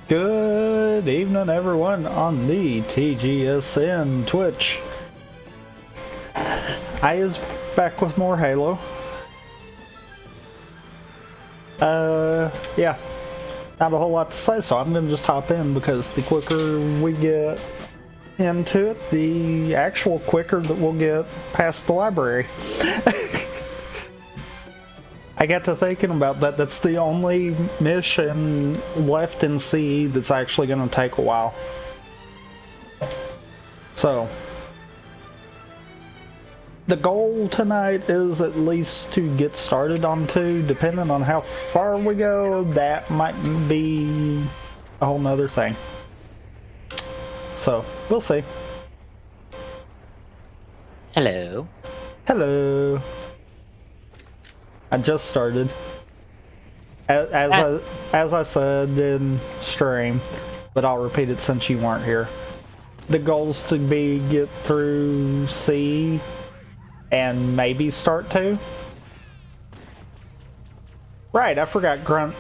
Good evening, everyone, on the TGSN Twitch. I is back with more Halo. Yeah, not a whole lot to say, so I'm gonna just hop in because the quicker we get into it, the actual quicker that we'll get past the library. I got to thinking about that. That's the only mission left in CE that's actually going to take a while. So, the goal tonight is at least to get started on 2. Depending on how far we go, that might be a whole nother thing. So, we'll see. Hello. Hello. I just started. As I said in stream, but I'll repeat it since you weren't here. The goal's to get through C and maybe start 2. Right, I forgot Grunt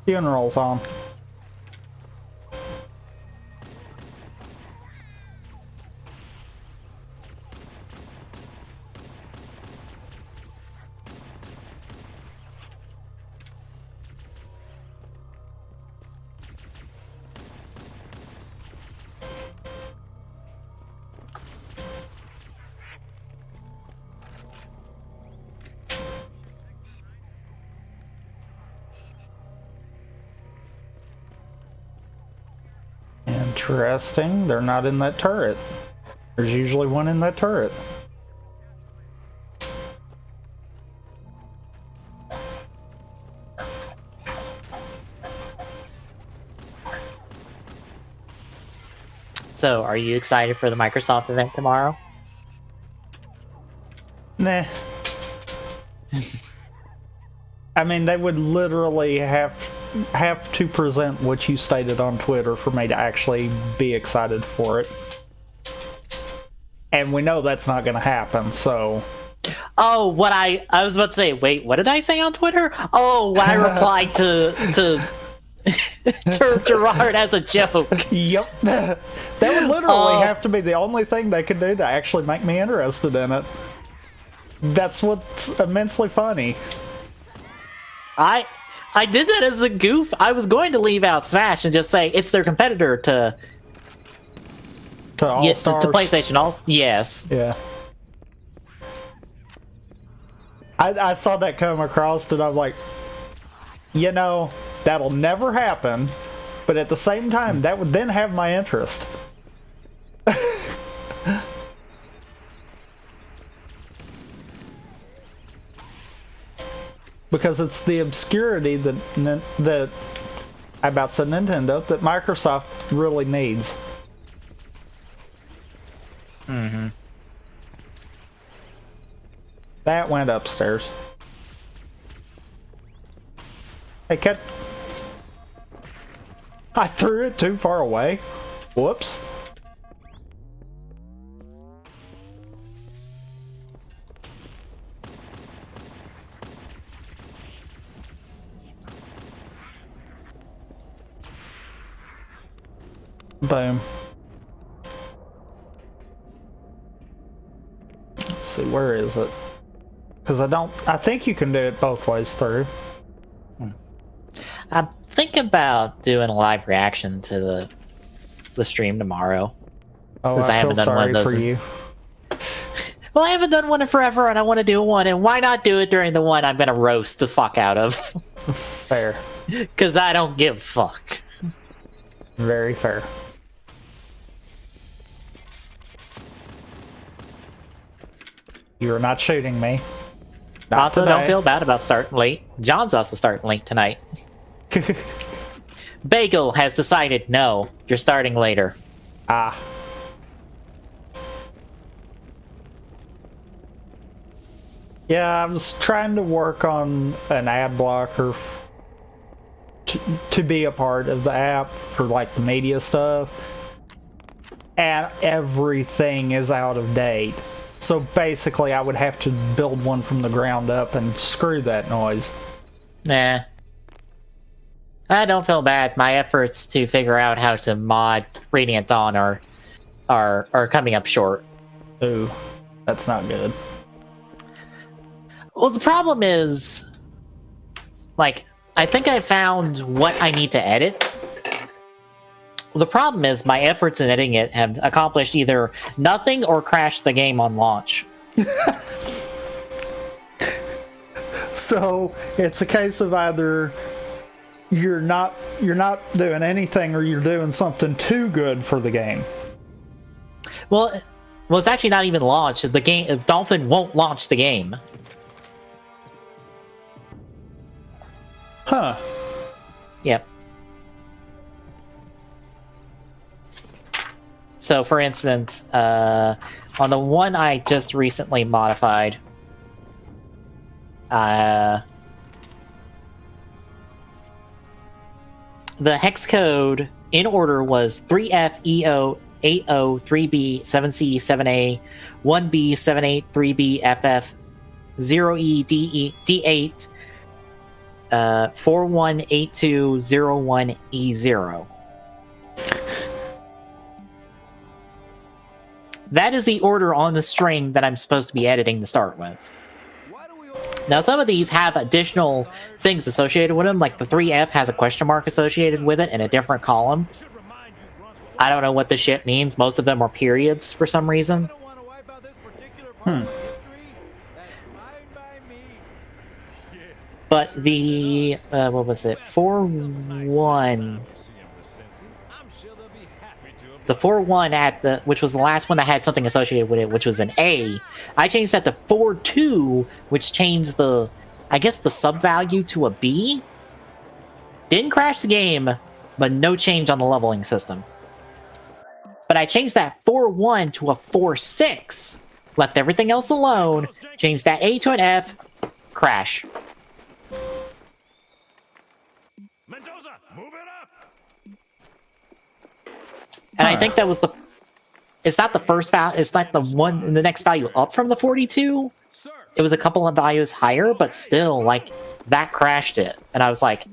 funeral's on. Interesting. They're not in that turret. There's usually one in that turret. So, are you excited for the Microsoft event tomorrow? Nah. I mean, they would literally have to present what you stated on Twitter for me to actually be excited for it. And we know that's not going to happen, so... Oh, what I was about to say, wait, what did I say on Twitter? Oh, when I replied to Gerard as a joke. Yep. That would literally have to be the only thing they could do to actually make me interested in it. That's what's immensely funny. I did that as a goof. I was going to leave out Smash and just say it's their competitor to All-Stars. to PlayStation. Yes. Yeah. I saw that come across and I'm like, you know, that'll never happen, but at the same time, that would then have my interest. Because it's the obscurity that about said Nintendo that Microsoft really needs. Mm-hmm. That went upstairs. Hey, cat. I threw it too far away. Whoops. Boom. Let's see, where is it? Because I think you can do it both ways through. I'm thinking about doing a live reaction to the stream tomorrow. Oh, I feel sorry for you. Well, I haven't done one in forever, and I want to do one, and why not do it during the one I'm going to roast the fuck out of? Fair. Because I don't give a fuck. Very fair. You're not shooting me. Not also, today. don't feel bad about starting late. John's also starting late tonight. Bagel has decided, no, you're starting later. Ah. Yeah, I was trying to work on an ad blocker to be a part of the app for like the media stuff, and everything is out of date. So basically I would have to build one from the ground up and screw that noise. Nah. I don't feel bad. My efforts to figure out how to mod Radiant Dawn are coming up short. Ooh, that's not good. Well, the problem is, like, I think I found what I need to edit. The problem is my efforts in editing it have accomplished either nothing or crashed the game on launch. So it's a case of either you're not doing anything or you're doing something too good for the game. Well, it's actually not even launched. The game Dolphin won't launch the game. Huh. Yep. So, for instance, on the one I just recently modified, the hex code in order was 3FEO 80 3B 7C 7A 1B 78 3B FF 0E D8 418201E0. That is the order on the string that I'm supposed to be editing to start with. Now, some of these have additional things associated with them, like the 3F has a question mark associated with it in a different column. I don't know what this shit means. Most of them are periods for some reason. But the, what was it? 4.1. The 4.1 at the, which was the last one that had something associated with it, which was an A. I changed that to 4.2, which changed the, I guess, the sub value to a B. Didn't crash the game, but no change on the leveling system. But I changed that 4.1 to a 4.6, left everything else alone, changed that A to an F, crash. Mendoza, move it up. And I think that was the, it's not the first value, it's not the one, the next value up from the 42. It was a couple of values higher, but still, like, that crashed it. And I was like,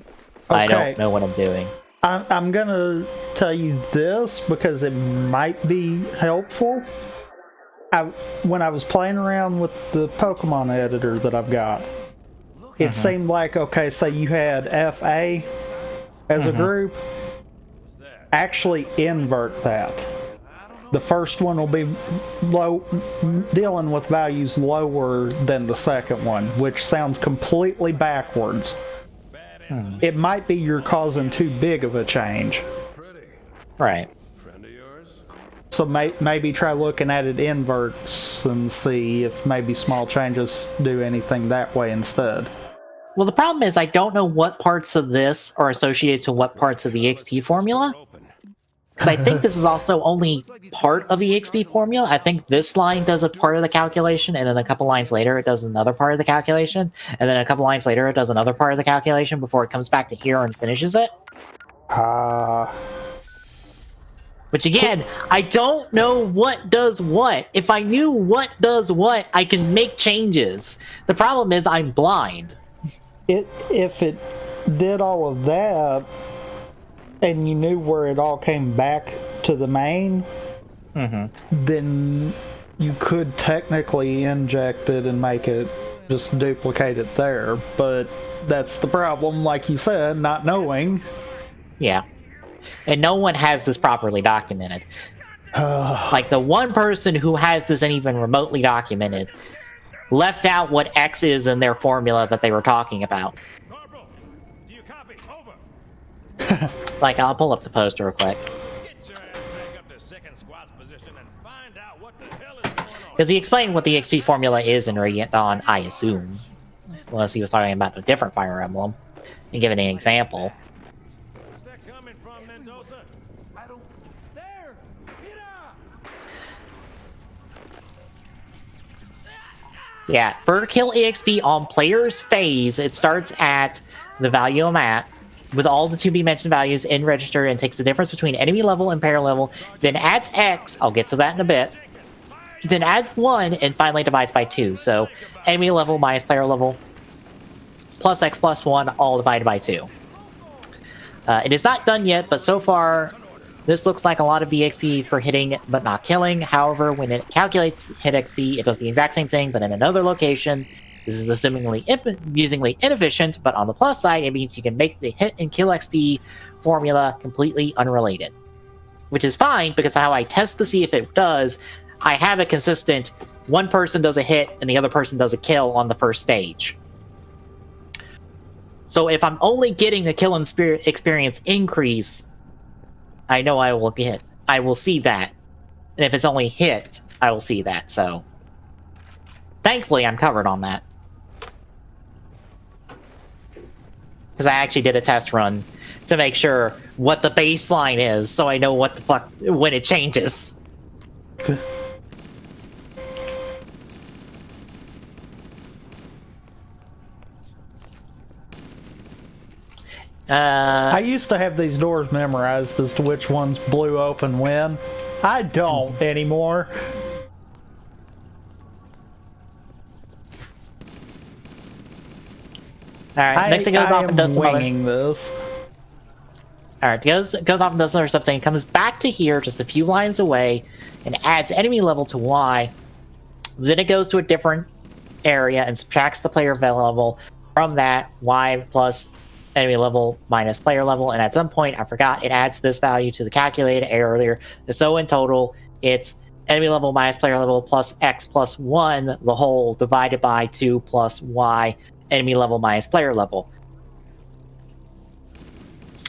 I don't know what I'm doing. I'm gonna tell you this because it might be helpful. When I was playing around with the Pokemon editor that I've got, it seemed like, okay, say you had FA as a group, actually invert that. The first one will be low, dealing with values lower than the second one, which sounds completely backwards. It might be you're causing too big of a change. Right. So maybe try looking at it inverts and see if maybe small changes do anything that way instead. Well, the problem is I don't know what parts of this are associated to what parts of the XP formula. Because I think this is also only part of the XP formula. I think this line does a part of the calculation, and then a couple lines later it does another part of the calculation, and then a couple lines later it does another part of the calculation before it comes back to here and finishes it. Which again, I don't know what does what. If I knew what does what, I can make changes. The problem is I'm blind. If it did all of that, and you knew where it all came back to the main, then you could technically inject it and make it just duplicate it there. But that's the problem, like you said, not knowing. Yeah. And no one has this properly documented. Like, the one person who has this and even remotely documented left out what X is in their formula that they were talking about. Corporal, do you copy? Over. Like, I'll pull up the post real quick. Get your ass back up to second squad's position and find out what the hell is going on. Because he explained what the XP formula is in Radiant Dawn, I assume. Unless he was talking about a different Fire Emblem. And giving an example. Where's that coming from, Mendoza? I don't... There! Mira! Yeah, for kill EXP on player's phase, it starts at the value I'm at, with all the to-be mentioned values in register, and takes the difference between enemy level and player level, then adds X, I'll get to that in a bit, then adds 1, and finally divides by 2. So, enemy level minus player level, plus X plus 1, all divided by 2. It is not done yet, but so far, this looks like a lot of the XP for hitting but not killing. However, when it calculates hit XP, it does the exact same thing, but in another location. This is assumingly amusingly inefficient, but on the plus side, it means you can make the hit and kill XP formula completely unrelated. Which is fine, because how I test to see if it does, I have a consistent one person does a hit and the other person does a kill on the first stage. So if I'm only getting the kill and spirit experience increase, I know I will see that. And if it's only hit, I will see that, so thankfully I'm covered on that. Because I actually did a test run to make sure what the baseline is, so I know what the fuck when it changes. I used to have these doors memorized as to which ones blew open when. I don't anymore. Alright, next thing goes off and does some other... this. Alright, goes off and does some other stuff, then comes back to here, just a few lines away, and adds enemy level to Y. Then it goes to a different area and subtracts the player level from that, Y plus enemy level minus player level, and at some point, I forgot, it adds this value to the calculated earlier. So in total, it's enemy level minus player level plus X plus 1, the whole divided by 2 plus Y, enemy level minus player level.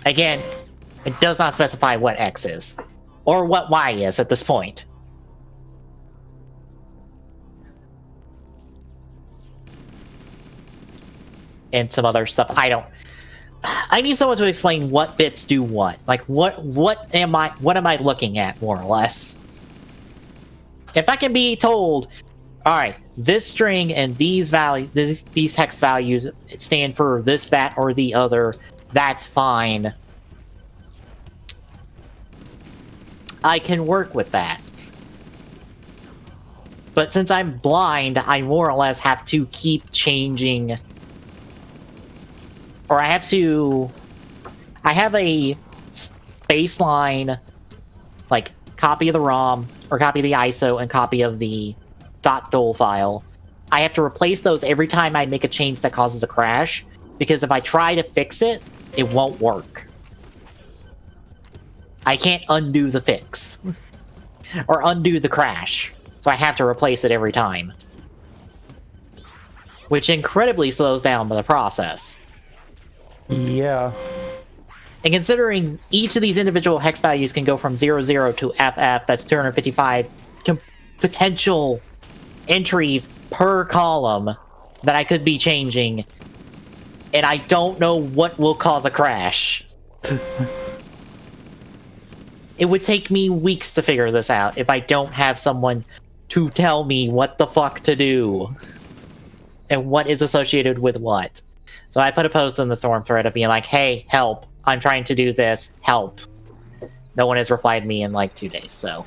Again, it does not specify what X is, or what Y is at this point. And some other stuff. I need someone to explain what bits do what. Like, what am I looking at, more or less? If I can be told, alright, this string and these hex values stand for this, that, or the other, that's fine. I can work with that. But since I'm blind, I more or less have to keep changing... Or I have a baseline, like, copy of the ROM, or copy of the ISO, and copy of the .dol file. I have to replace those every time I make a change that causes a crash, because if I try to fix it, it won't work. I can't undo the fix. Or undo the crash. So I have to replace it every time. Which incredibly slows down the process. Yeah. And considering each of these individual hex values can go from 00 to FF, that's 255 potential entries per column that I could be changing, and I don't know what will cause a crash. It would take me weeks to figure this out if I don't have someone to tell me what the fuck to do and what is associated with what. So I put a post in the Thorn thread of being like, hey, help, I'm trying to do this, help. No one has replied me in like 2 days, so...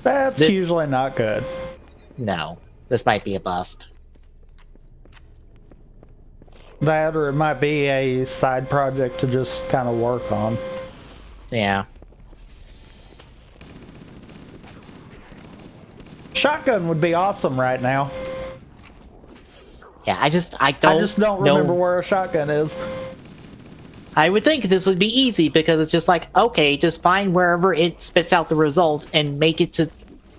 That's usually not good. No, this might be a bust. That, or it might be a side project to just kind of work on. Yeah. Shotgun would be awesome right now. Yeah, I just don't remember where a shotgun is. I would think this would be easy because it's just like, okay, just find wherever it spits out the result and make it to,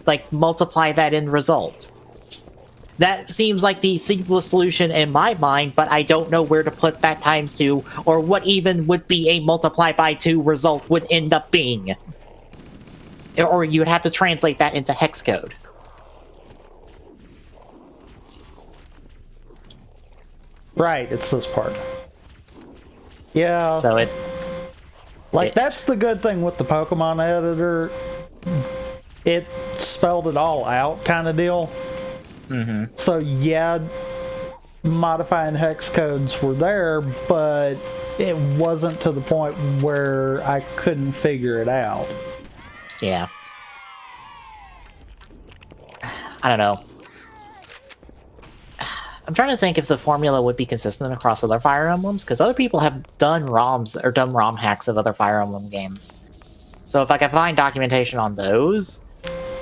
like, multiply that in result. That seems like the simplest solution in my mind, but I don't know where to put that times 2, or what even would be a multiply by 2 result would end up being. Or you would have to translate that into hex code. Right, it's this part. Yeah. So that's the good thing with the Pokemon editor. It spelled it all out, kind of deal. Mm-hmm. So yeah, modifying hex codes were there, but it wasn't to the point where I couldn't figure it out. Yeah. I don't know. I'm trying to think if the formula would be consistent across other Fire Emblems, because other people have done ROMs or done ROM hacks of other Fire Emblem games. So if I can find documentation on those,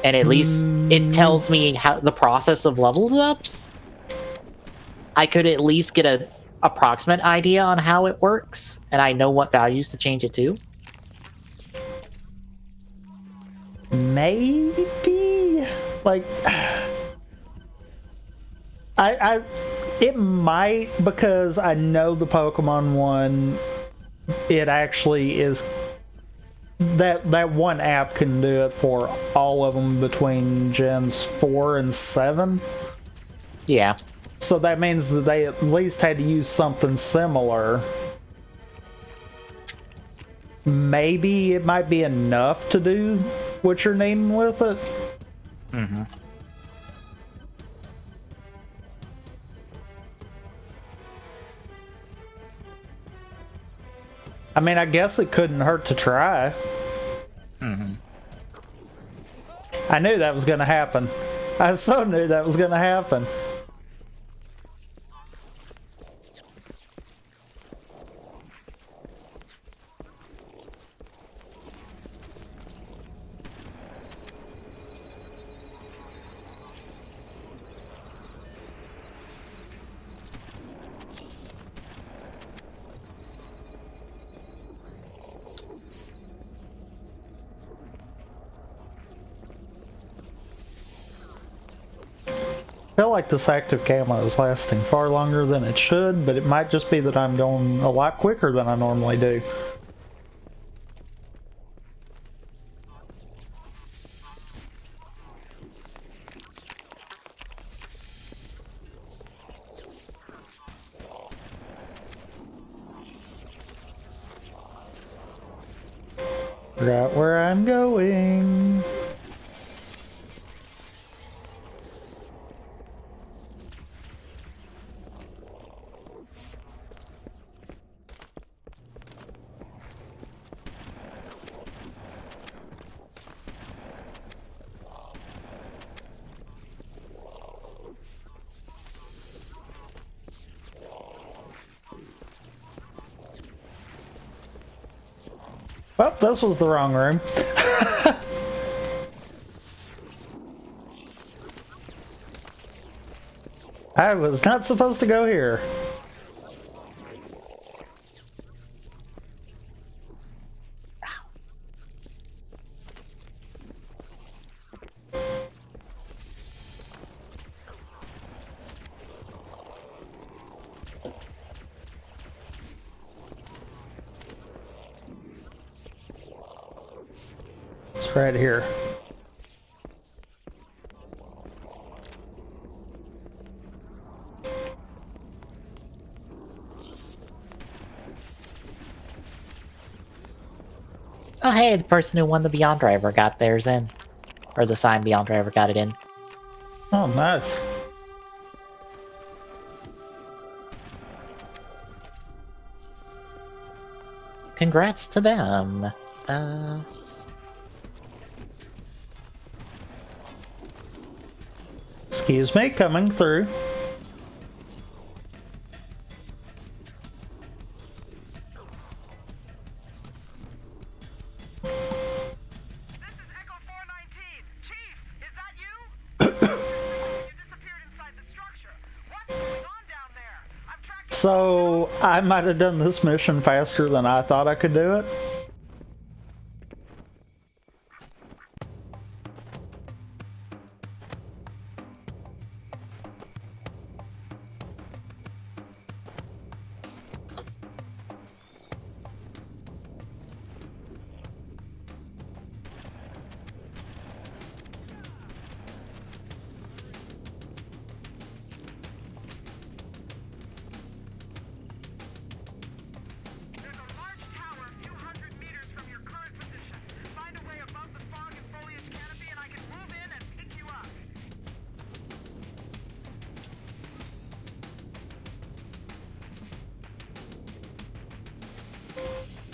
and at least it tells me how the process of level ups, I could at least get an approximate idea on how it works, and I know what values to change it to. Maybe, like, it might, because I know the Pokemon one, it actually is that one app can do it for all of them between gens 4 and 7. Yeah. So that means that they at least had to use something similar. Maybe it might be enough to do what you're needing with it. Mm-hmm. I mean, I guess it couldn't hurt to try. Mm-hmm. I knew that was going to happen. I so knew that was going to happen. I feel like this active camo is lasting far longer than it should, but it might just be that I'm going a lot quicker than I normally do. Right where I'm going. Well, this was the wrong room. I was not supposed to go here. It's right here. Oh, hey, the person who won the Beyond Driver got theirs in. Or the signed Beyond Driver got it in. Oh, nice. Congrats to them. Excuse me, coming through. So, I might have done this mission faster than I thought I could do it.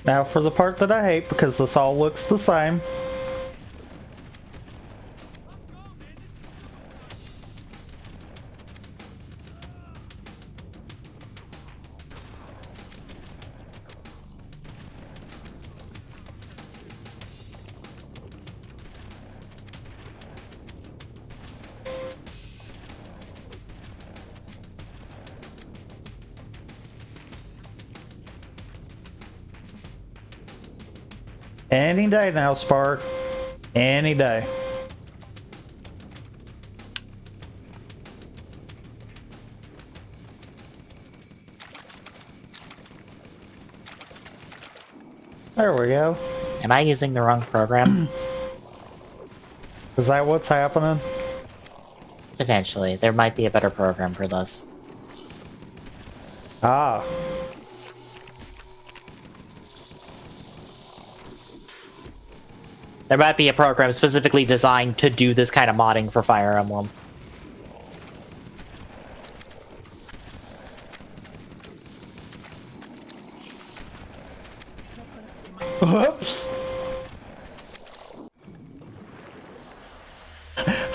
Now for the part that I hate, because this all looks the same. Any day now, Spark. Any day. There we go. Am I using the wrong program? Is that what's happening? Potentially. There might be a better program for this. Ah. There might be a program specifically designed to do this kind of modding for Fire Emblem. Whoops.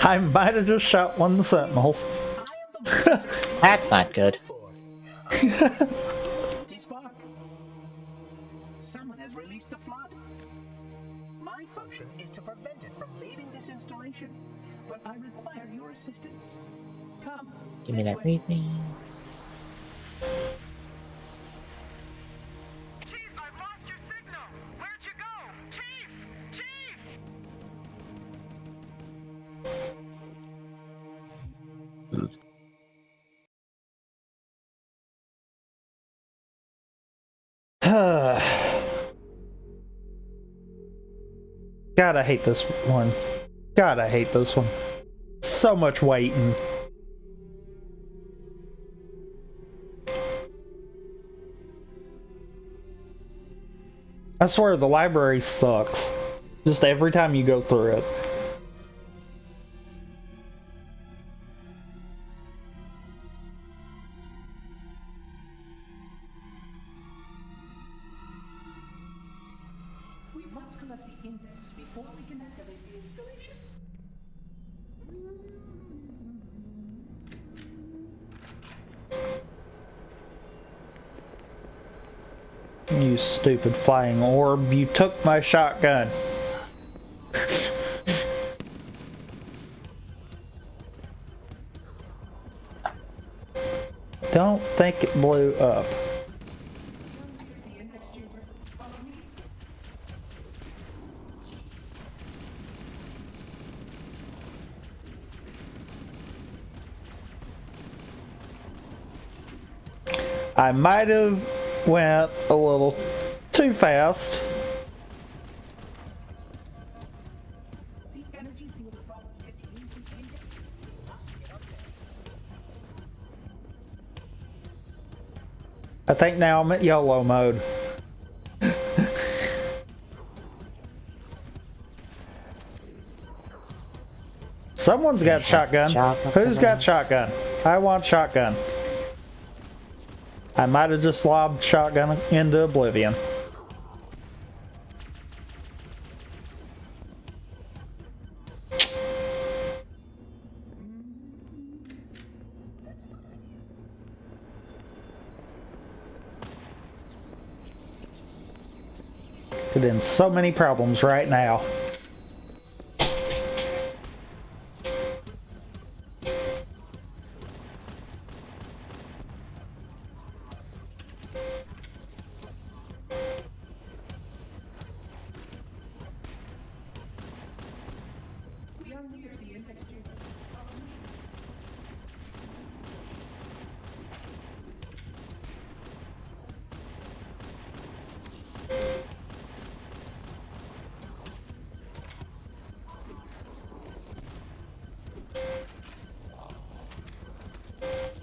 I might have just shot one of the sentinels. That's not good. Spark. Someone has released the flood. My function is to prevent it from leaving this installation, but I require your assistance. Come. Give me this that way. readme. Chief, I've lost your signal. Where'd you go? Chief! Chief! God, I hate this one. God, I hate this one. So much waiting. I swear the library sucks. Just every time you go through it. We must collect the index before we can activate the installation. You stupid flying orb, you took my shotgun. Don't think it blew up. The index chamber. Follow me. I might have went a little too fast. The energy field products contains the index. We must get up there. I think now I'm at YOLO mode. Someone's got shotgun. Who's got shotgun? I want shotgun. I might have just lobbed shotgun into oblivion. Could end so many problems right now. We are near the index chamber. Follow me.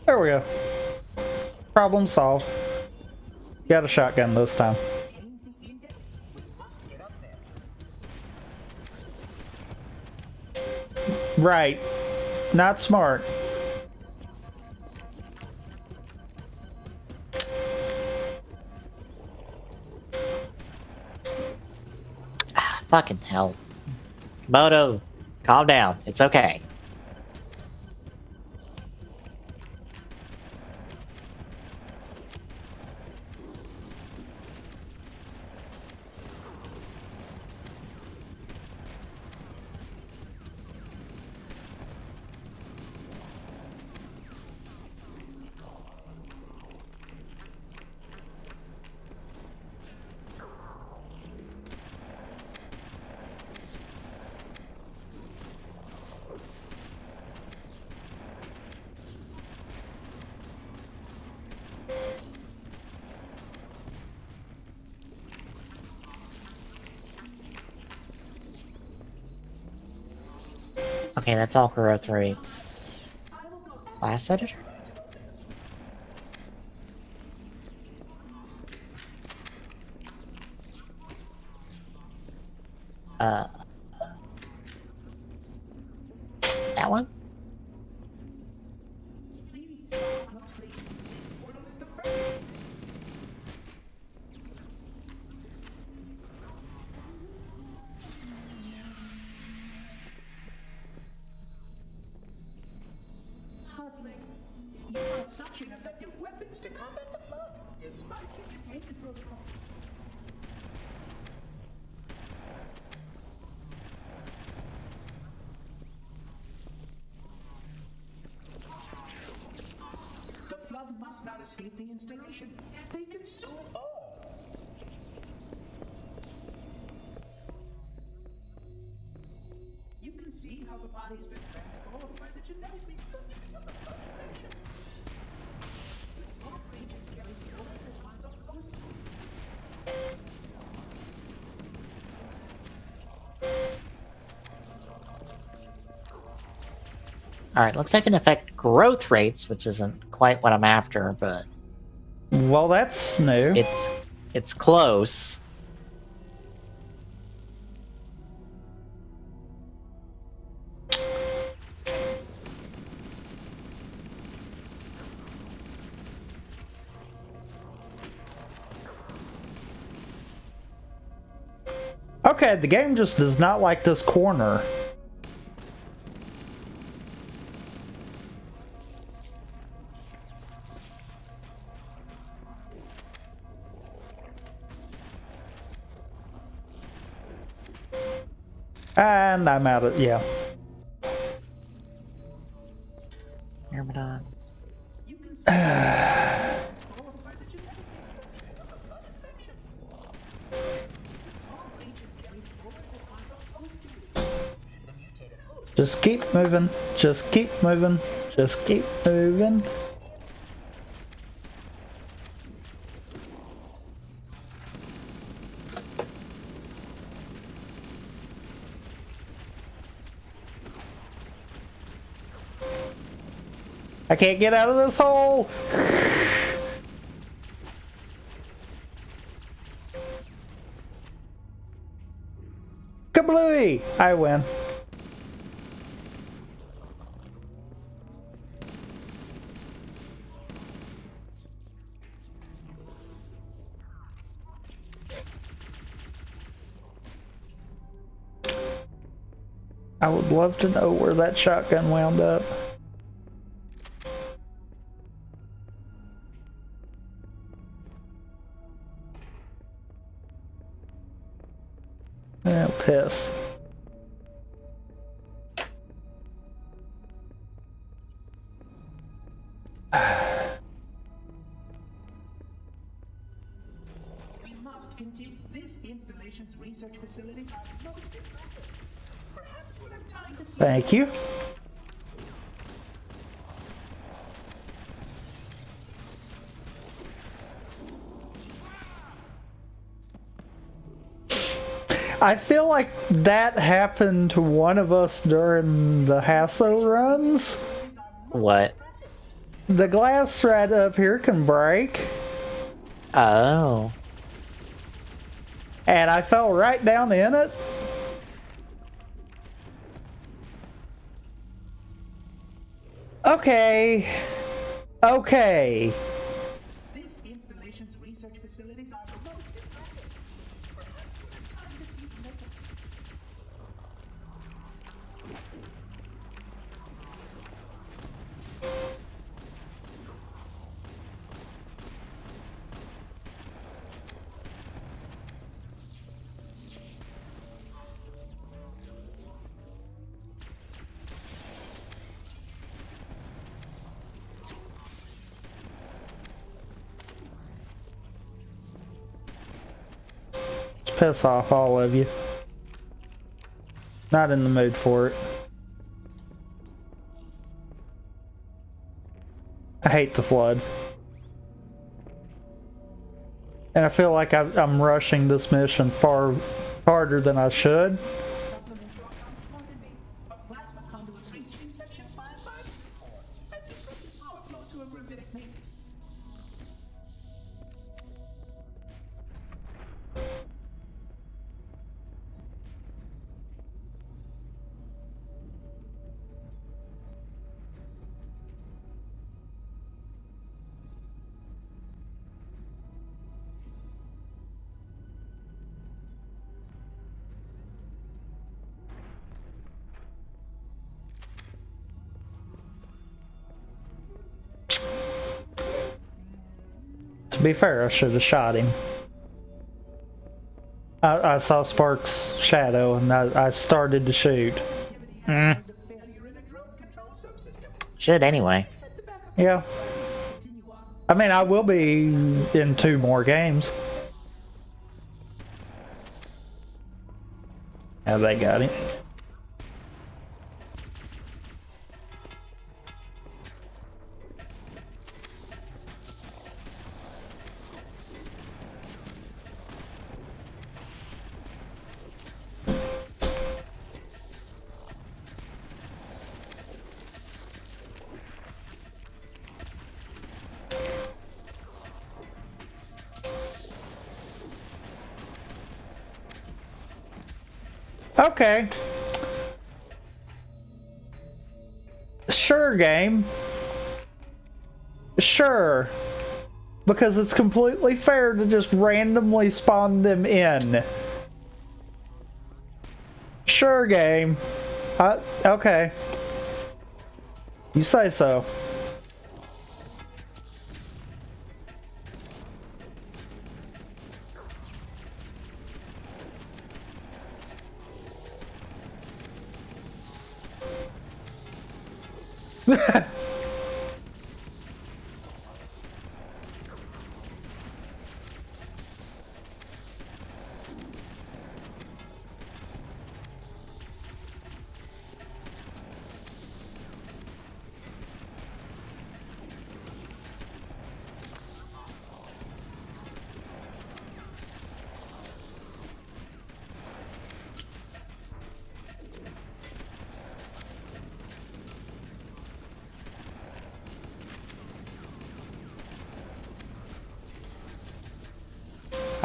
There we go. Problem solved. Got a shotgun this time. Contains the index. We must get up there. Right. Not smart. Fucking hell. Moto, calm down. It's okay. Okay, that's all growth rates. Class editor? That one? Puzzling. You have such ineffective weapons to combat the flood, despite your containment protocol. The flood must not escape the installation. They consume all. You can see how the body has been transformed by the genetic restructuring of the blood infection. The small creatures carry spores that cause a host. Alright, looks like it can affect growth rates, which isn't quite what I'm after, but Well, that's new. it's close. Okay, the game just does not like this corner. And I'm out of, yeah. Myrmidon. You can see transformed by the genetic restructuring of the blood infection. The small creatures carry spores that cause a host disease. The mutated host Just keep moving. Just keep moving. Just keep moving. I can't get out of this hole. Kablooey! I win. I would love to know where that shotgun wound up. Oh, piss. we must continue. This installation's research facilities are most impressive. Perhaps we'll have time to see. Thank you. I feel like that happened to one of us during the Hasso runs. What? The glass right up here can break, Oh. and I fell right down in it. Okay. Okay. This installation's research facilities are most impressive. Perhaps we'll have time to see the makeup. Piss off, all of you. Not in the mood for it. I hate the flood. And I feel like I'm rushing this mission far harder than I should. Supplement your quantity. A plasma conduit be fair, I should have shot him. I saw Spark's shadow and I started to shoot. The failure in a drone control subsystem. Should anyway. Set the backup. Yeah. Continue on. I mean, I will be in 2 more games. Yeah, they got him. Okay. Sure, game. Sure. Because it's completely fair to just randomly spawn them in. Sure, game. Okay. You say so.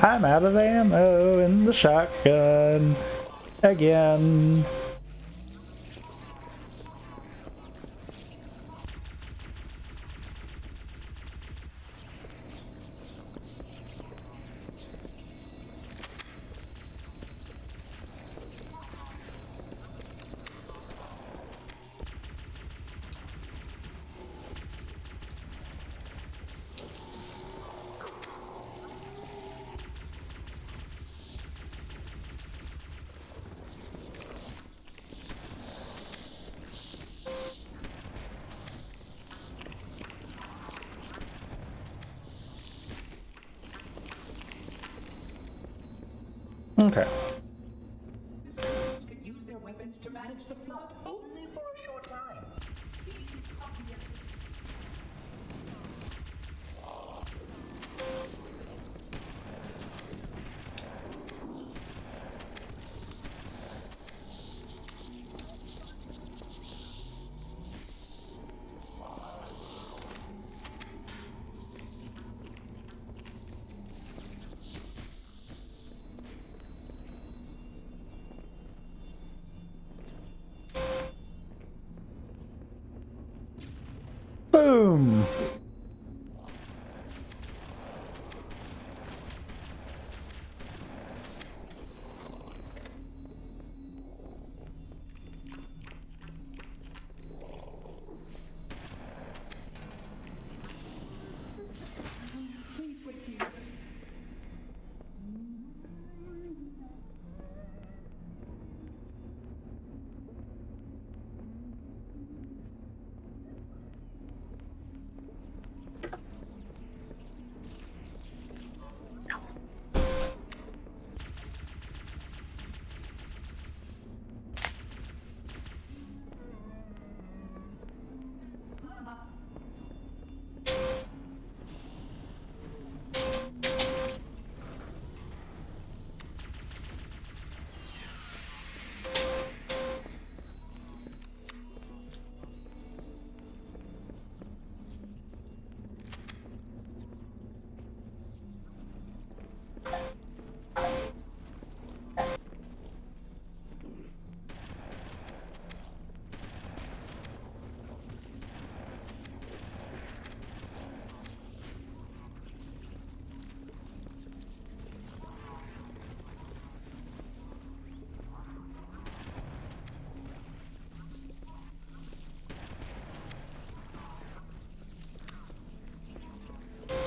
I'm out of ammo in the shotgun again. Okay. The citizens can use their weapons to manage the flood only for a short time. Speed is of the essence. Boom. Please wait here.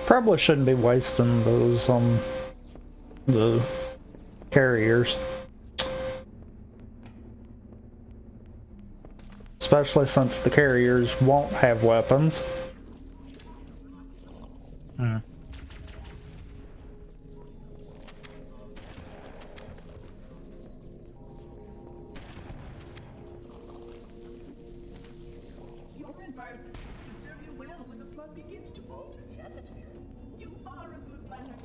Probably shouldn't be wasting those on the carriers. Especially since the carriers won't have weapons. Your environment should serve you well when the flood begins to alter the atmosphere. You are a good planner.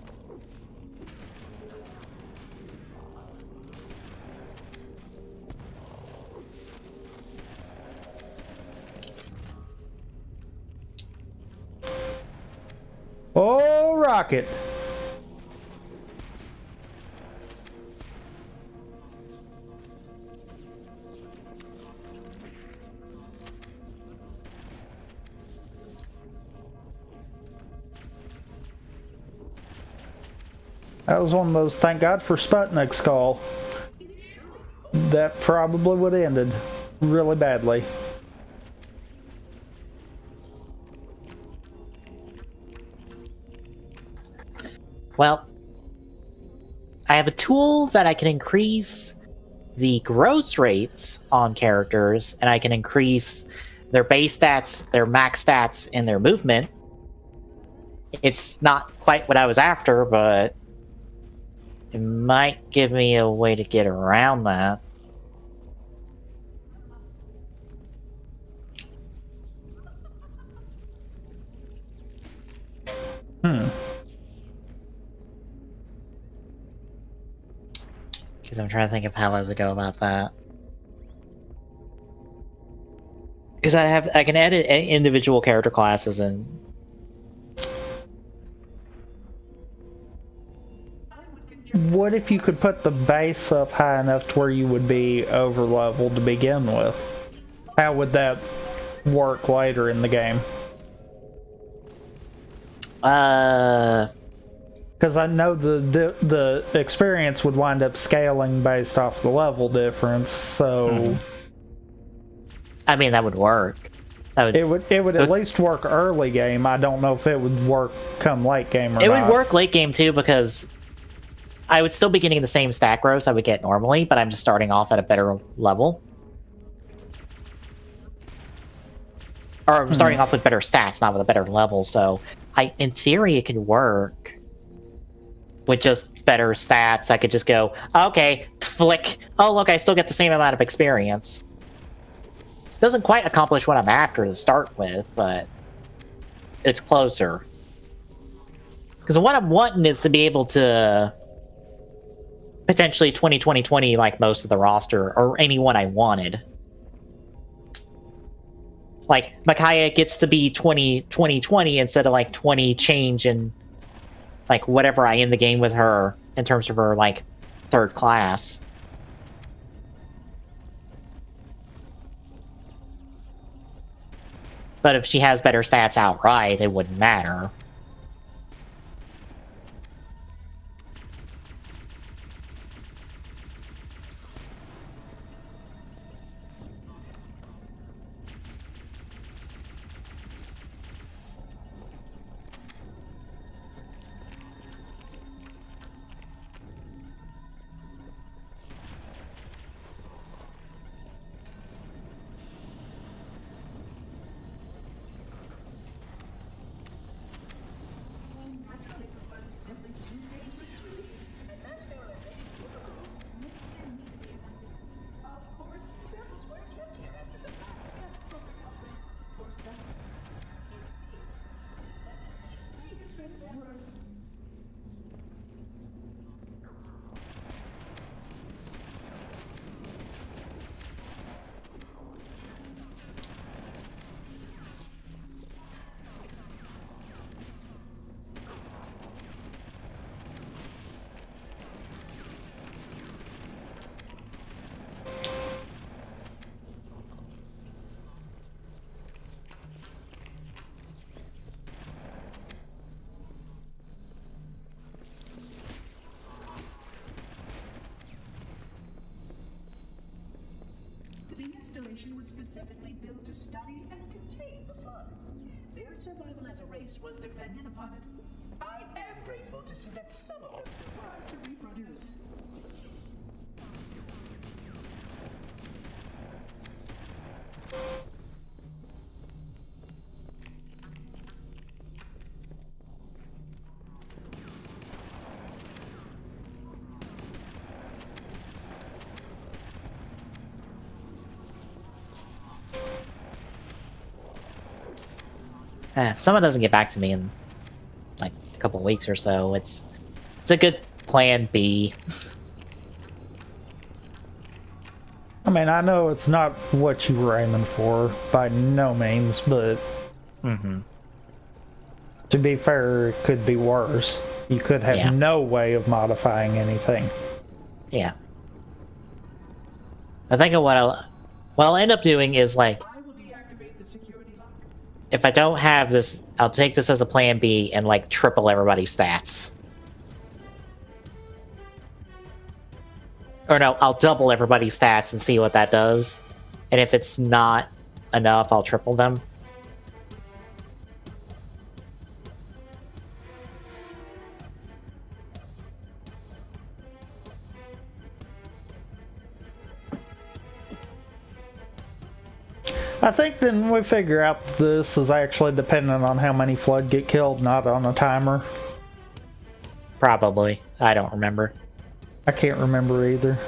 Oh, rocket! That was one of those thank God for Sputnik's call. That probably would have ended really badly. Well, I have a tool that I can increase the gross rates on characters, and I can increase their base stats, their max stats, and their movement. It's not quite what I was after, but it might give me a way to get around that. Because I'm trying to think of how I would go about that. Because I can edit individual character classes and What if you could put the base up high enough to where you would be over leveled to begin with? How would that work later in the game? Because I know the experience would wind up scaling based off the level difference, so I mean that would work. it would at least work early game. I don't know if it would work come late game or not. It would work late game too, because I would still be getting the same stat growth I would get normally, but I'm just starting off at a better level. Or I'm starting off with better stats, not with a better level, so in theory it could work. With just better stats, I could just go, okay, flick. Oh, look, I still get the same amount of experience. Doesn't quite accomplish what I'm after to start with, but it's closer. Because what I'm wanting is to be able to potentially 20-20-20 like most of the roster, or anyone I wanted. Like, Micaiah gets to be 20-20-20 instead of like 20 change and like whatever I end the game with her in terms of her like third class. But if she has better stats outright, it wouldn't matter. The installation was specifically built to study and contain the flood. Their survival as a race was dependent upon it. to see that some of them survive to reproduce. If someone doesn't get back to me in like a couple weeks or so, it's a good plan B. I mean, I know it's not what you were aiming for by no means, but to be fair, it could be worse. You could have no way of modifying anything. Yeah. I think of what I'll end up doing is like, I will deactivate the security lock. if I don't have this, I'll take this as a plan B and like triple everybody's stats. Or no, I'll double everybody's stats and see what that does. And if it's not enough, I'll triple them. I think then we figure out this is actually dependent on how many Flood get killed, not on a timer. Probably. I don't remember. I can't remember either.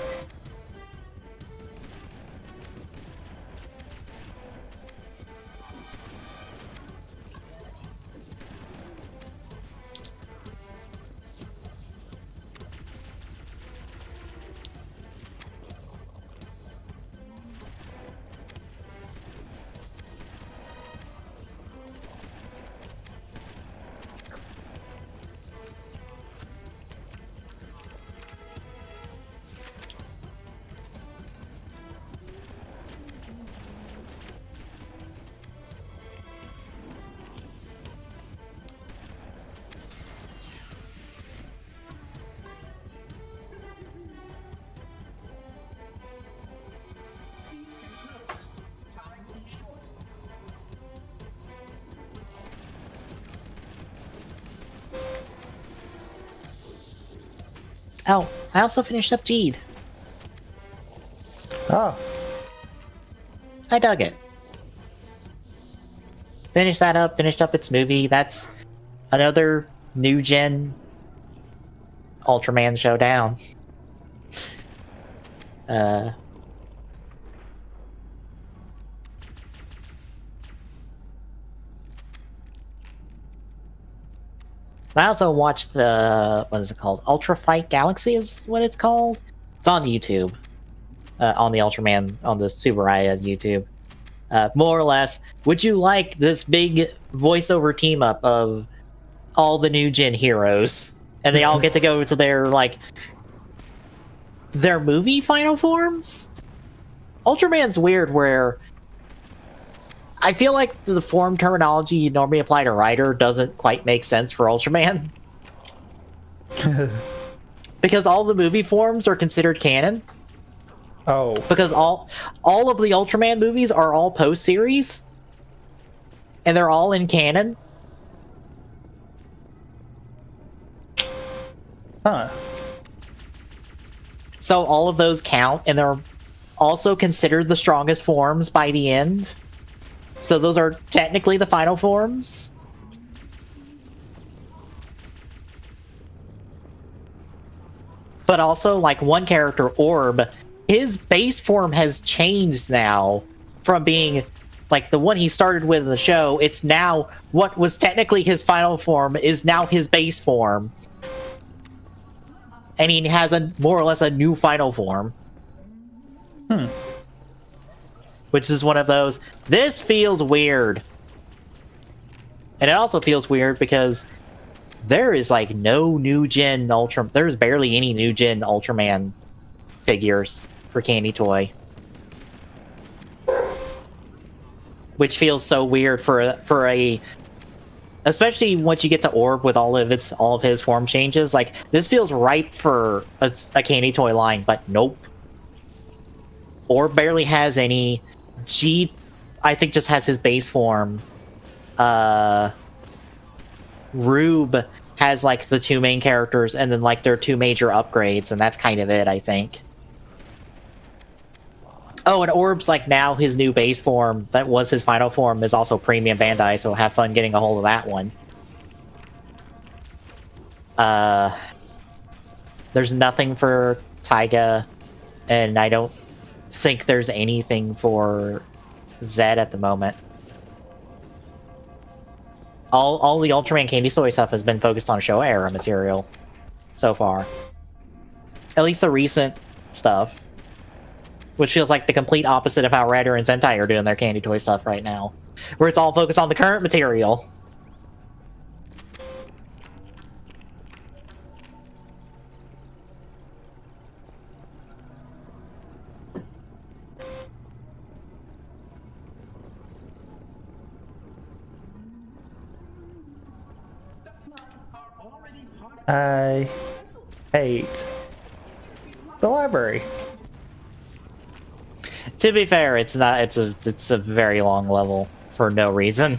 Please stay close. Time will be short. Oh, I also finished up Jeed. Ah, I dug it. Finished that up, finished up its movie. That's another new gen Ultraman showdown. I also watched the, what is it called? Ultra Fight Galaxy is what it's called. It's on YouTube. On the Ultraman, on the Subaraya YouTube. More or less, would you like this big voiceover team up of all the new gen heroes? And they all get to go to their, like, their movie final forms? Ultraman's weird where I feel like the form terminology you normally apply to Rider doesn't quite make sense for Ultraman. Because all the movie forms are considered canon. oh, Because all of the Ultraman movies are all post-series. And they're all in canon. huh. So all of those count, and they're also considered the strongest forms by the end. So those are technically the final forms. But also, like, one character, Orb, his base form has changed now from being, like, the one he started with in the show. It's now, what was technically his final form is now his base form. And he has a more or less a new final form. Which is one of those, this feels weird. And it also feels weird because there is like no new gen there's barely any new gen Ultraman figures for Candy Toy. Which feels so weird for a especially once you get to Orb with all of his form changes. Like, this feels ripe for a Candy Toy line, but nope. Orb barely has any. G, I think, just has his base form. Rube has like the two main characters and then like their two major upgrades, and that's kind of it, I think. Oh, and Orb's like now his new base form that was his final form is also premium Bandai, so have fun getting a hold of that one. There's nothing for Taiga, and I don't think there's anything for Zed at the moment. All the Ultraman Candy Story stuff has been focused on Showa era material so far. At least the recent stuff. Which feels like the complete opposite of how Redder and Sentai are doing their Candy Toy stuff right now. Where it's all focused on the current material. I hate the library. To be fair, it's not. It's a very long level for no reason.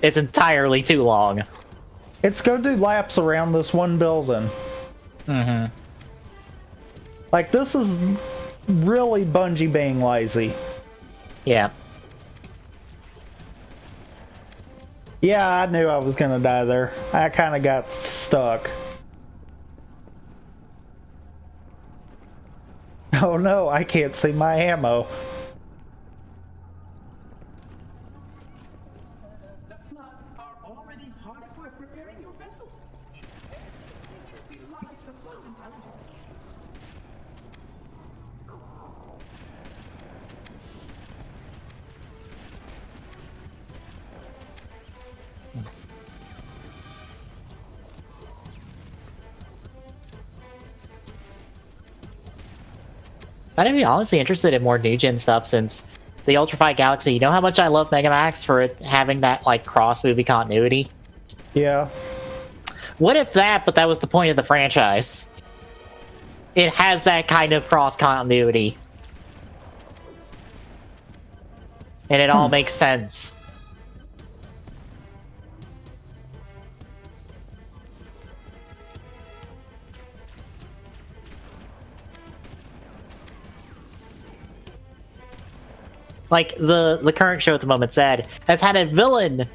It's entirely too long. It's go do laps around this one building. Mm-hmm. Like, this is really Bungie being lazy. Yeah. Yeah, I knew I was gonna die there. I kind of got stuck. Oh no, I can't see my ammo. The Flood are already hard at work repairing your vessel. If Danger belies the Flood's intelligence. I'd be honestly interested in more new gen stuff since the Ultra Fight Galaxy. You know how much I love Mega Max for it having that like cross movie continuity. Yeah. What if that? But that was the point of the franchise. It has that kind of cross continuity, and it all makes sense. Like the current show at the moment, Zed has had a villain,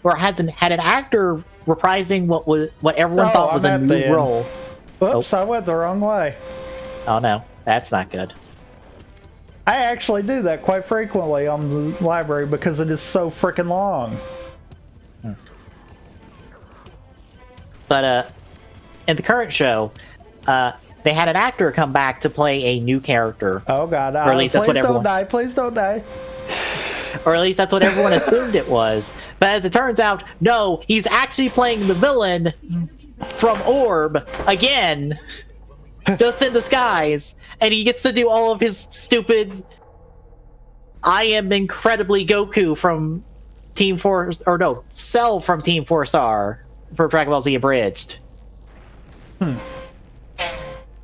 or hasn't had an actor reprising what everyone thought was a new role. Whoops, I went the wrong way. Oh no, that's not good. I actually do that quite frequently on the library because it is so freaking long. But in the current show, they had an actor come back to play a new character. Oh god, or at least that's what everyone. Please don't die. Or at least that's what everyone assumed it was. But as it turns out, no, he's actually playing the villain from Orb again, just in disguise, and he gets to do all of his stupid I am incredibly Goku from Team 4, or no, Cell from Team 4 Star for Dragon Ball Z Abridged.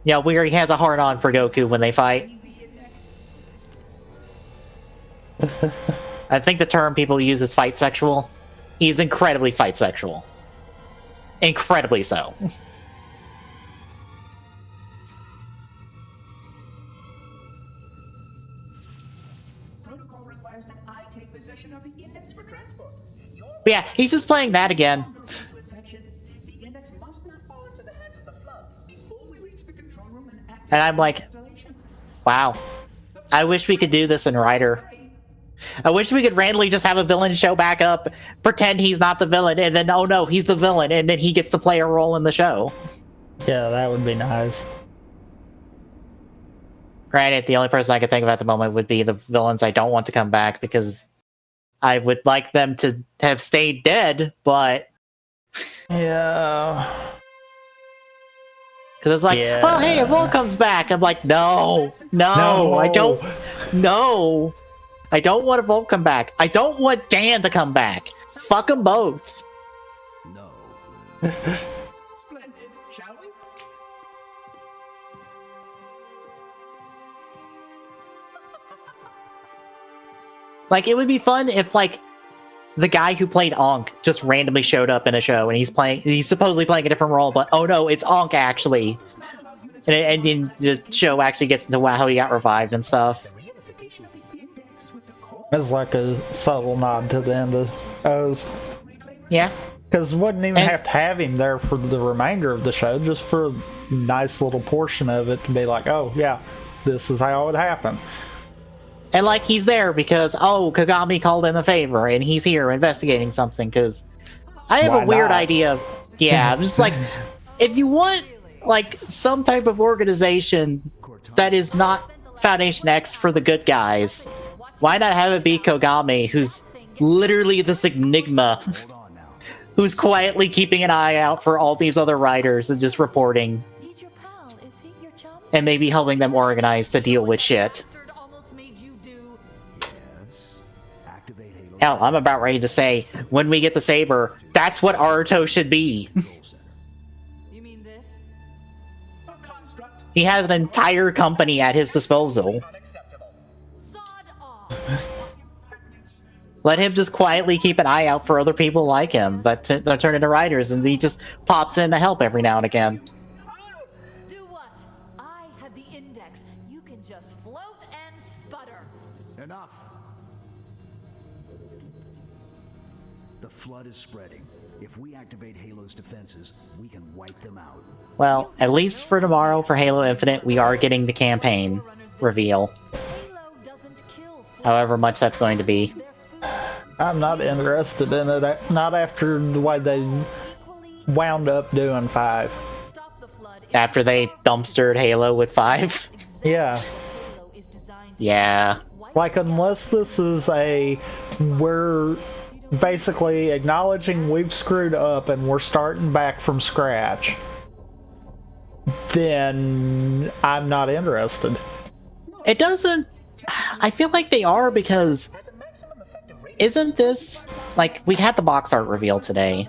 Yeah, where he has a hard-on for Goku when they fight. I think the term people use is fight sexual. He's incredibly fight sexual. Incredibly so. Protocol requires that I take possession of the index for transport. But yeah, he's just playing that again. The index must not fall into the hands of the Flood before we reach the control room and activate And I'm like, wow. I wish we could do this in Rider. I wish we could randomly just have a villain show back up, pretend he's not the villain, and then, oh no, he's the villain, and then he gets to play a role in the show. Yeah, that would be nice. Granted, the only person I could think of at the moment would be the villains I don't want to come back, because I would like them to have stayed dead, but... Yeah. Because it's like, oh hey, a villain comes back. I'm like, no, I don't, no. I don't want a Volt come back. I don't want Dan to come back. Fuck them both. No. Splendid, shall we? Like, it would be fun if, like, the guy who played Ankh just randomly showed up in a show, and he's supposedly playing a different role, but oh no, it's Ankh actually. And then the show actually gets into how he got revived and stuff. Reunification of the index with the core. It's like a subtle nod to the end of O's. Yeah. Because wouldn't even And- have to have him there for the remainder of the show, just for a nice little portion of it to be like, oh yeah, this is how it would happen. And like he's there because Kagami called in a favor and he's here investigating something because I have Why a weird not? idea. Yeah, I'm just like, if you want like some type of organization that is not Foundation X for the good guys, why not have it be Kogami, who's literally this enigma, who's quietly keeping an eye out for all these other writers and just reporting He's your pal. Is he your chum? and maybe helping them organize to deal with shit. Almost made you do. Hell, I'm about ready to say, when we get the Saber, that's what Aruto should be. You mean this? A construct. He has an entire company at his disposal. Unacceptable. Sod off. Let him just quietly keep an eye out for other people like him that turn into writers, and he just pops in to help every now and again. Do what? I have the index. You can just float and sputter. Enough. The flood is spreading. If we activate Halo's defenses, we can wipe them out. Well, at least for tomorrow for Halo Infinite, we are getting the campaign reveal. Halo doesn't kill. However much that's going to be. I'm not interested in it, not after the way they wound up doing 5. Stop the flood. After they dumpstered Halo with 5. Yeah. Halo is designed to Yeah. Like, unless this is we're basically acknowledging we've screwed up and we're starting back from scratch, then I'm not interested. It doesn't... I feel like they are because... Isn't this... Like, we had the box art reveal today.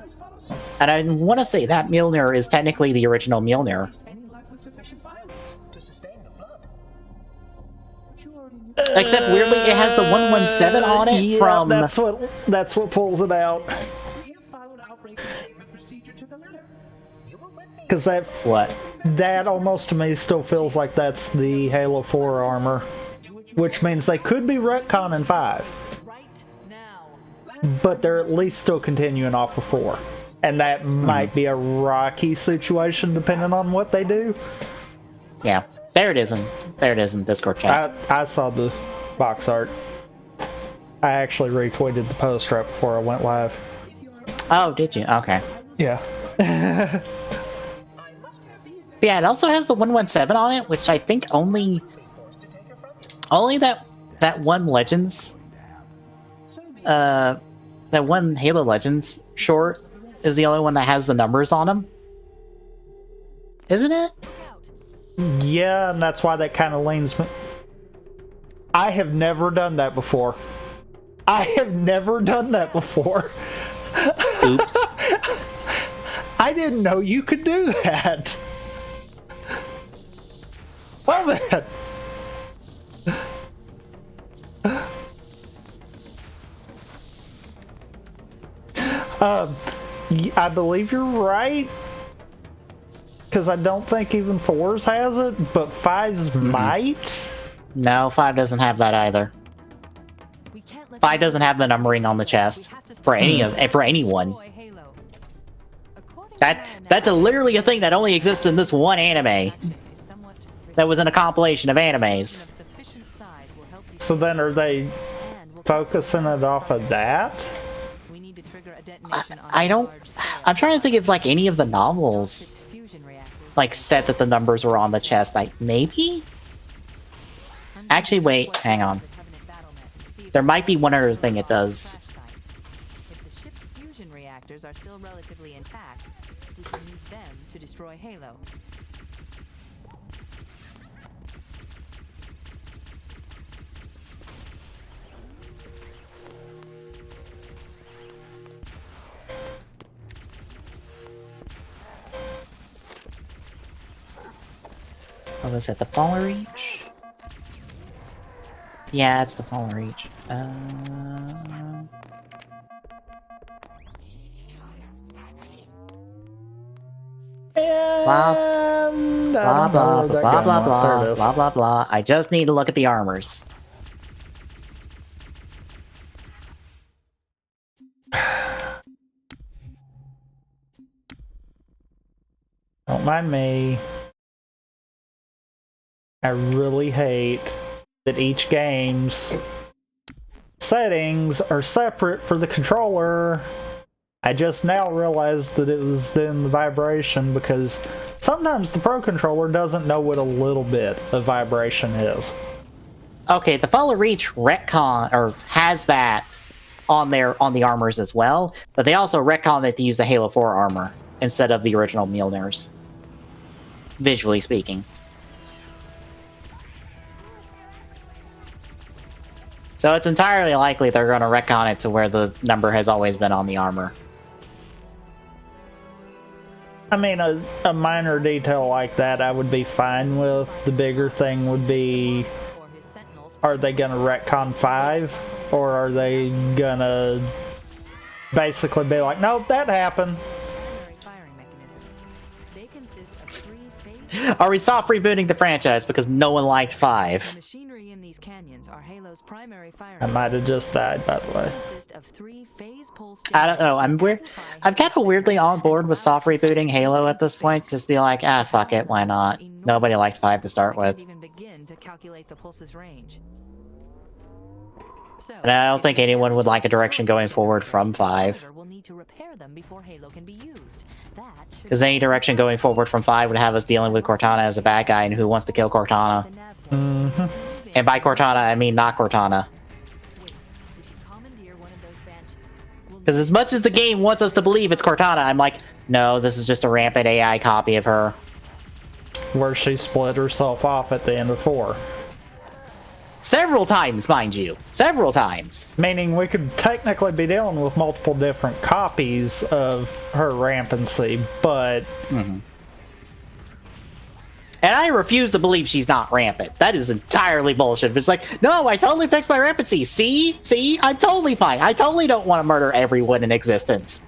And I want to say that Mjolnir is technically the original Mjolnir. Any life with sufficient violence to sustain the flood. But you already knew. Except weirdly, it has the 117 on it Yeah, from... that's what pulls it out. We have followed outbreak containment procedure to the letter. You were with me. Because What? that almost to me still feels like that's the Halo 4 armor, which means they could be retconning 5. right now. But they're at least still continuing off of 4. And that might be a rocky situation depending on what they do. Yeah. There it is in Discord chat. I saw the box art. I actually retweeted the post right before I went live. Oh, did you? Okay. Yeah. But yeah, it also has the 117 on it, which I think only that one Legends, that one Halo Legends short is the only one that has the numbers on them. Isn't it? Yeah, and that's why that kind of leans me. I have never done that before. Oops. I didn't know you could do that. Well then. I believe you're right. Because I don't think even 4's has it, but 5's might. No, 5 doesn't have that either. We can't let 5 doesn't have the numbering on the chest for anyone. That's literally a thing that only exists in this one anime. That was in a compilation of animes. So then are they focusing it off of that? I don't... I'm trying to think if like any of the novels like said that the numbers were on the chest. Like maybe? Actually, wait, hang on. There might be one other thing it does. If the ship's fusion reactors are still relatively intact, we can use them to destroy Halo. What was it? The Fallen Reach? Yeah, it's the Fallen Reach. blah, I blah, don't know blah, where that blah, gun blah, went. There blah, it is. blah, blah, blah. I just need to look at the armors. Don't mind me. I really hate that each game's settings are separate for the controller. I just now realized that it was doing the vibration because sometimes the Pro Controller doesn't know what a little bit of vibration is. Okay, the Follow Reach retcon or has that on the armors as well, but they also retcon it to use the Halo 4 armor instead of the original Mjolnir's. Visually speaking. So it's entirely likely they're going to retcon it to where the number has always been on the armor. I mean, a minor detail like that I would be fine with. The bigger thing would be, are they gonna retcon 5? Or are they gonna basically be like, nope, that happened? Are we soft rebooting the franchise because no one liked 5? Machinery in these canyons are Halo's primary firing. I might have just died, by the way. I don't know. I'm kind of weirdly on board with soft rebooting Halo at this point. Just be like, fuck it, why not? Nobody liked 5 to start with. Even begin to calculate the pulse's range. So, And I don't think anyone would like a direction going forward from 5. we'll need to repair them before Halo can be used. That should Because any direction going forward from 5 would have us dealing with Cortana as a bad guy, and who wants to kill Cortana? And by Cortana, I mean not Cortana. Because as much as the game wants us to believe it's Cortana, I'm like, no, this is just a rampant AI copy of her. Where she split herself off at the end of 4. Several times, mind you. Several times. Meaning we could technically be dealing with multiple different copies of her rampancy, but... And I refuse to believe she's not rampant. That is entirely bullshit. It's like, no, I totally fixed my rampancy. See? I'm totally fine. I totally don't want to murder everyone in existence.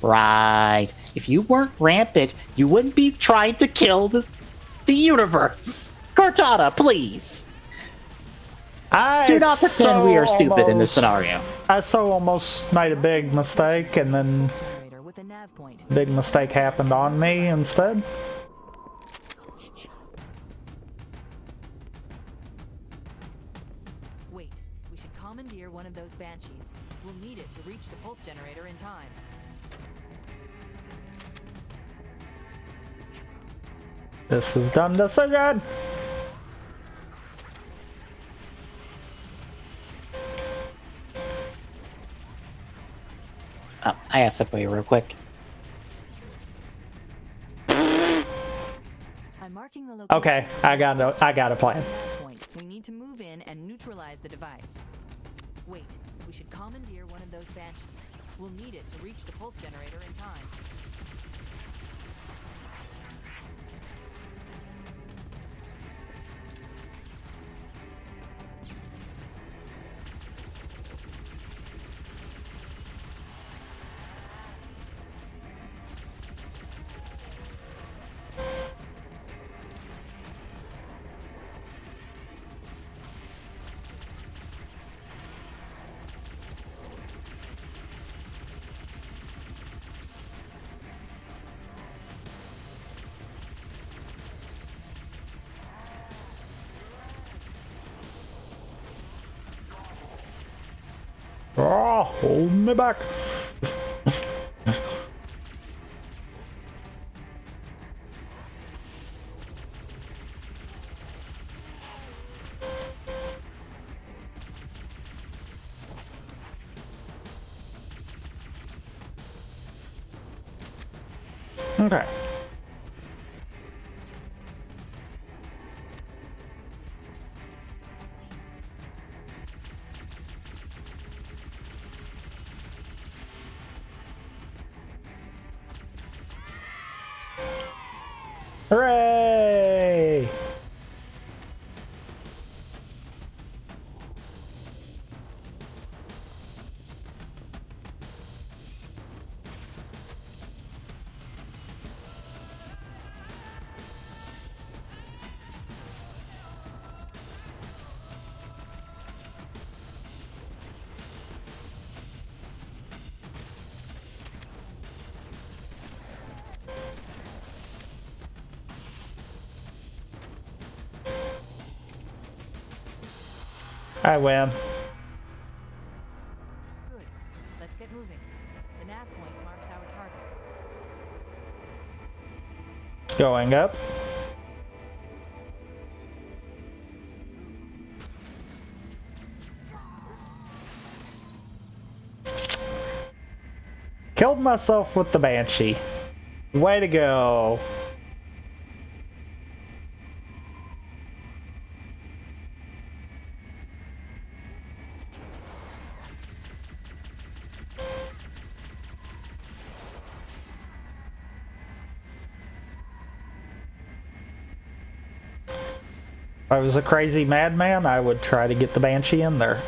Right. If you weren't rampant, you wouldn't be trying to kill the universe. Cortana, please. Do not pretend we are stupid in this scenario. I so almost made a big mistake, and then with a nav point. big mistake happened on me instead. Wait, we should commandeer one of those banshees. We'll need it to reach the pulse generator in time. This is dumb decision. Oh, I gotta step away real quick. I'm marking the location. Okay, I got a plan. Point. We need to move in and neutralize the device. Wait, we should commandeer one of those banshees. We'll need it to reach the pulse generator in time. Oh, hold me back. Okay. Hooray! I win. Good. Let's get moving. The nav point marks our target. Going up. Killed myself with the Banshee. Way to go. If I was a crazy madman, I would try to get the Banshee in there.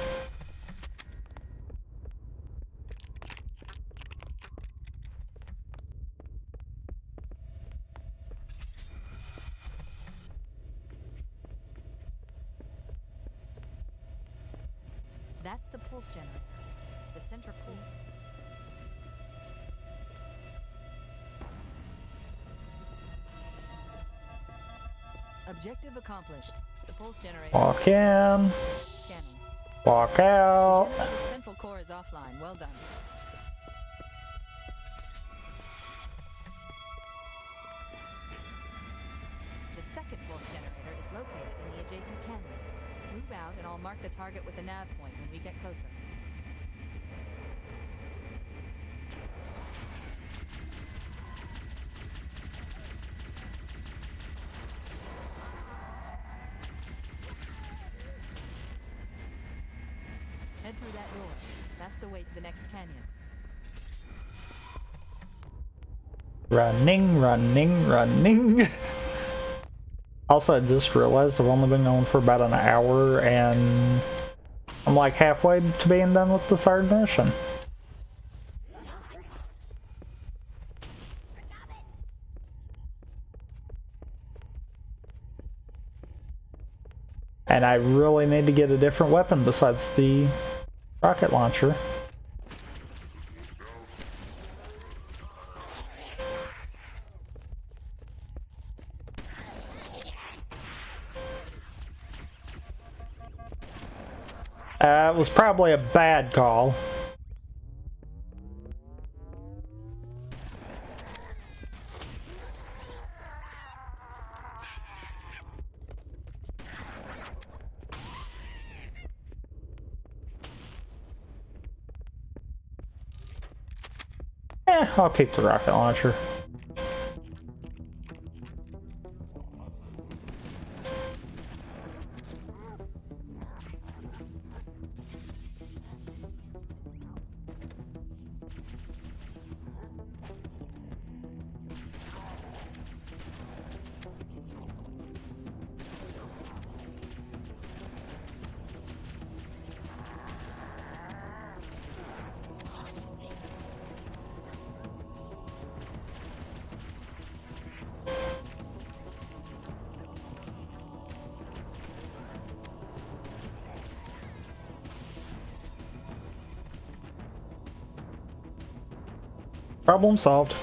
That's the pulse generator. The center pool. Objective accomplished. The pulse generator. Walk in, Scanning. walk out. Generator's central core is offline. Well done. The second pulse generator is located in the adjacent canyon. Move out and I'll mark the target with a nav point when we get closer. Head through that door. That's the way to the next canyon. Running, running, running. Also, I just realized I've only been going for about an hour and I'm like halfway to being done with the third mission. And I really need to get a different weapon besides the rocket launcher. It was probably a bad call. I'll keep the rocket launcher. Problem solved.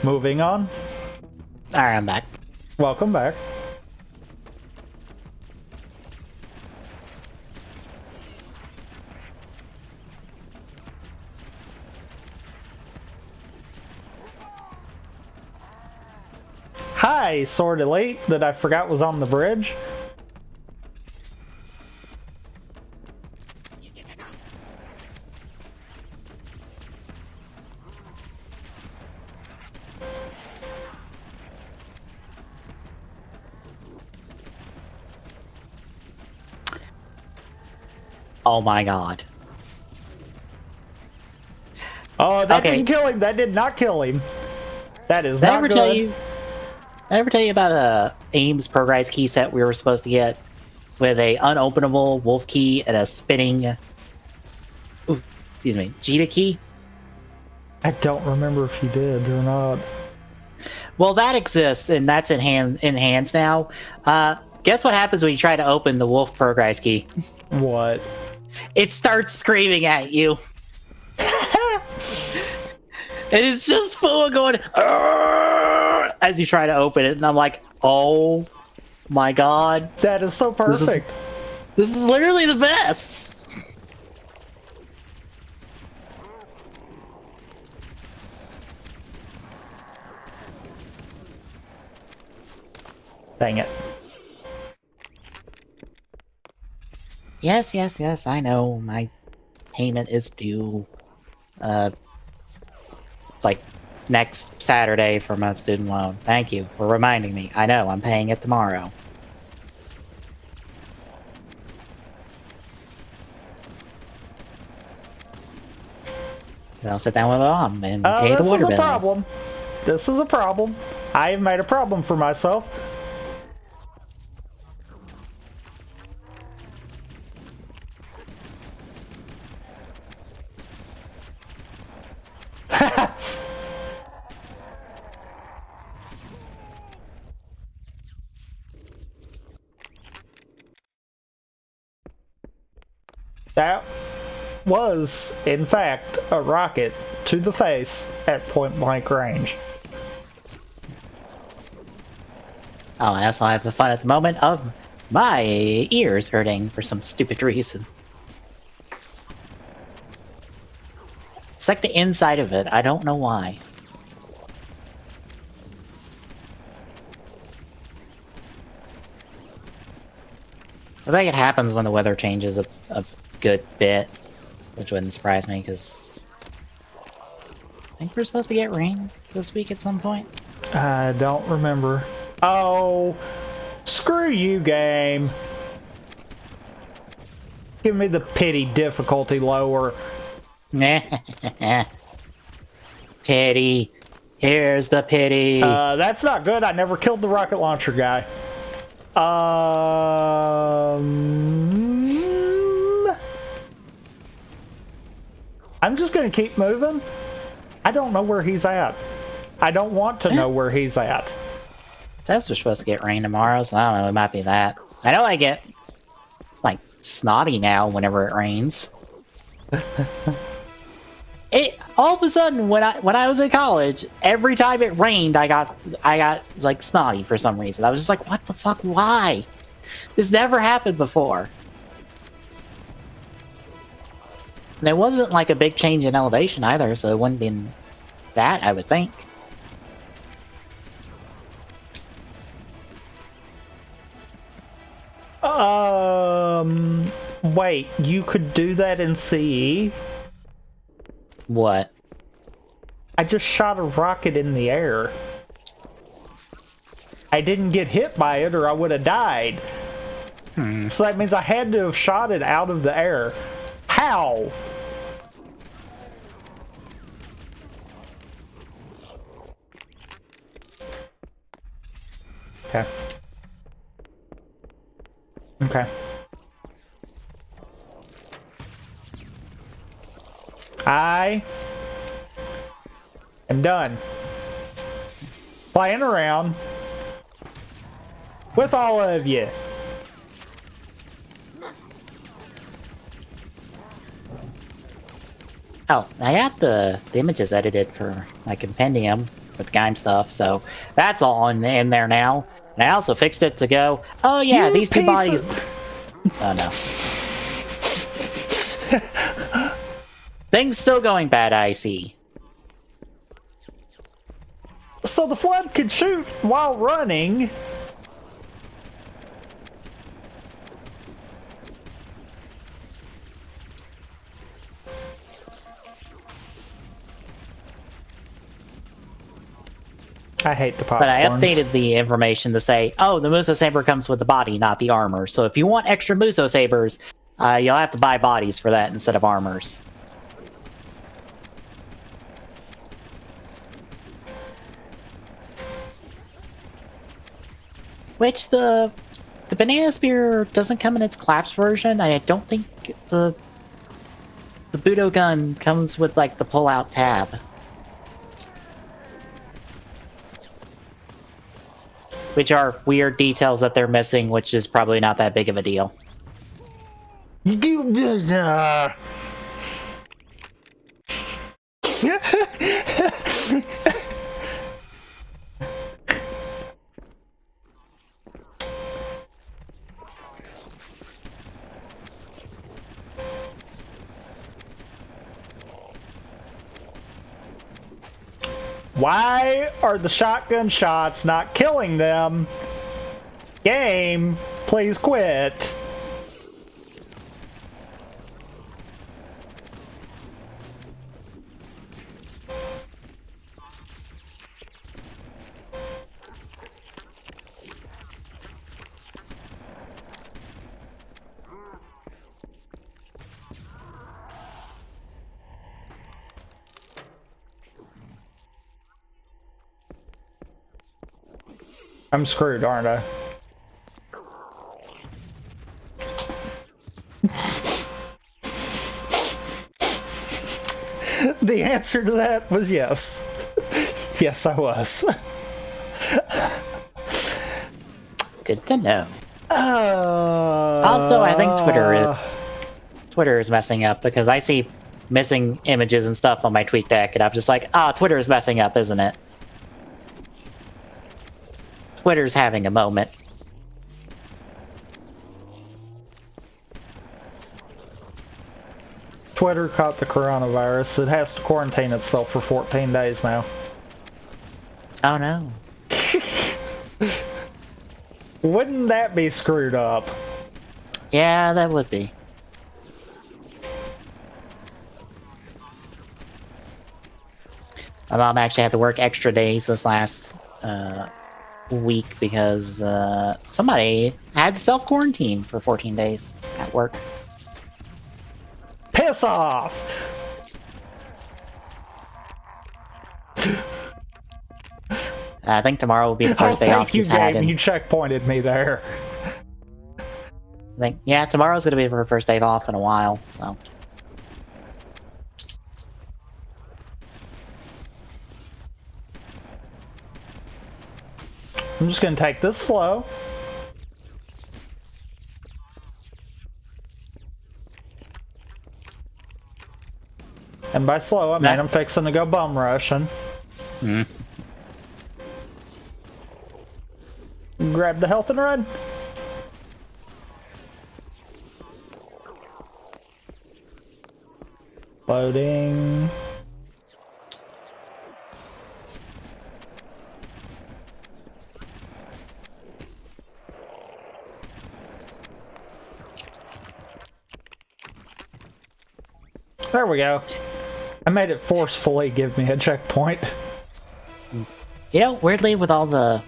Moving on. Alright, I'm back. Welcome back. Hi, Sword Elite, that I forgot was on the bridge. Oh my god. Oh, that Okay. didn't kill him. That did not kill him. That is Did I not ever good. tell you? Did I ever tell you about a Ames progress key set we were supposed to get with a unopenable wolf key and a spinning, excuse me, Jita key? I don't remember if you did or not. Well, that exists and that's in hands now. Guess what happens when you try to open the wolf progress key? What? It starts screaming at you. And it's just full of going "Arrgh!" as you try to open it, and I'm like, oh my god. That is so This is- perfect. This is literally the best. Dang it. Yes, I know. My payment is due, like, next Saturday for my student loan. Thank you for reminding me. I know, I'm paying it tomorrow. So I'll sit down with my mom and pay the This water is a bill. problem. This is a problem. I have made a problem for myself. That was, in fact, a rocket to the face at point blank range. Oh, I also have the fun at the moment of my ears hurting for some stupid reason. It's like the inside of it. I don't know why. I think it happens when the weather changes a good bit, which wouldn't surprise me because I think we're supposed to get rain this week at some point. I don't remember. Oh, screw you, game. Give me the pity difficulty lower. Pity. Here's the pity. That's not good. I never killed the rocket launcher guy. I'm just gonna keep moving. I don't know where he's at. I don't want to know where he's at. It says we're supposed to get rain tomorrow, so I don't know, it might be that. I know I get, like, snotty now whenever it rains. All of a sudden, when I was in college, every time it rained, I got like snotty for some reason. I was just like, what the fuck? Why? This never happened before. And it wasn't like a big change in elevation either, so it wouldn't be that, I would think. Wait, you could do that in CE? What? I just shot a rocket in the air. I didn't get hit by it or I would have died. So that means I had to have shot it out of the air. How? Okay. Okay. I am done playing around with all of you. Oh, I got the images edited for my compendium with game stuff, so that's all in there now. And I also fixed it to go, oh yeah, You these two piece bodies... Oh no. Things still going bad, I see. So the flood could shoot while running. I hate the popcorns. But I updated the information to say, oh, the Muso Saber comes with the body, not the armor. So if you want extra Muso Sabers, you'll have to buy bodies for that instead of armors. Which the Banana Spear doesn't come in its collapsed version. I don't think the Budo gun comes with like the pull-out tab. Which are weird details that they're missing, which is probably not that big of a deal. Why are the shotgun shots not killing them? Game, please quit. I'm screwed, aren't I? The answer to that was yes. Yes, I was. Good to know. Also, I think Twitter is messing up because I see missing images and stuff on my tweet deck, and I'm just like, Twitter is messing up, isn't it? Twitter's having a moment. Twitter caught the coronavirus. It has to quarantine itself for 14 days now. Oh no. Wouldn't that be screwed up? Yeah, that would be. My mom actually had to work extra days this last week because somebody had self-quarantine for 14 days at work. Piss off! I think tomorrow will be the first day off Thank you, she's had. Gabe. You checkpointed me there. I think, yeah, tomorrow's going to be her first day off in a while, so. I'm just gonna take this slow. And by slow, I mean I'm fixing to go bum rushing. Grab the health and run. Loading. There we go. I made it forcefully give me a checkpoint. You know, weirdly, with all the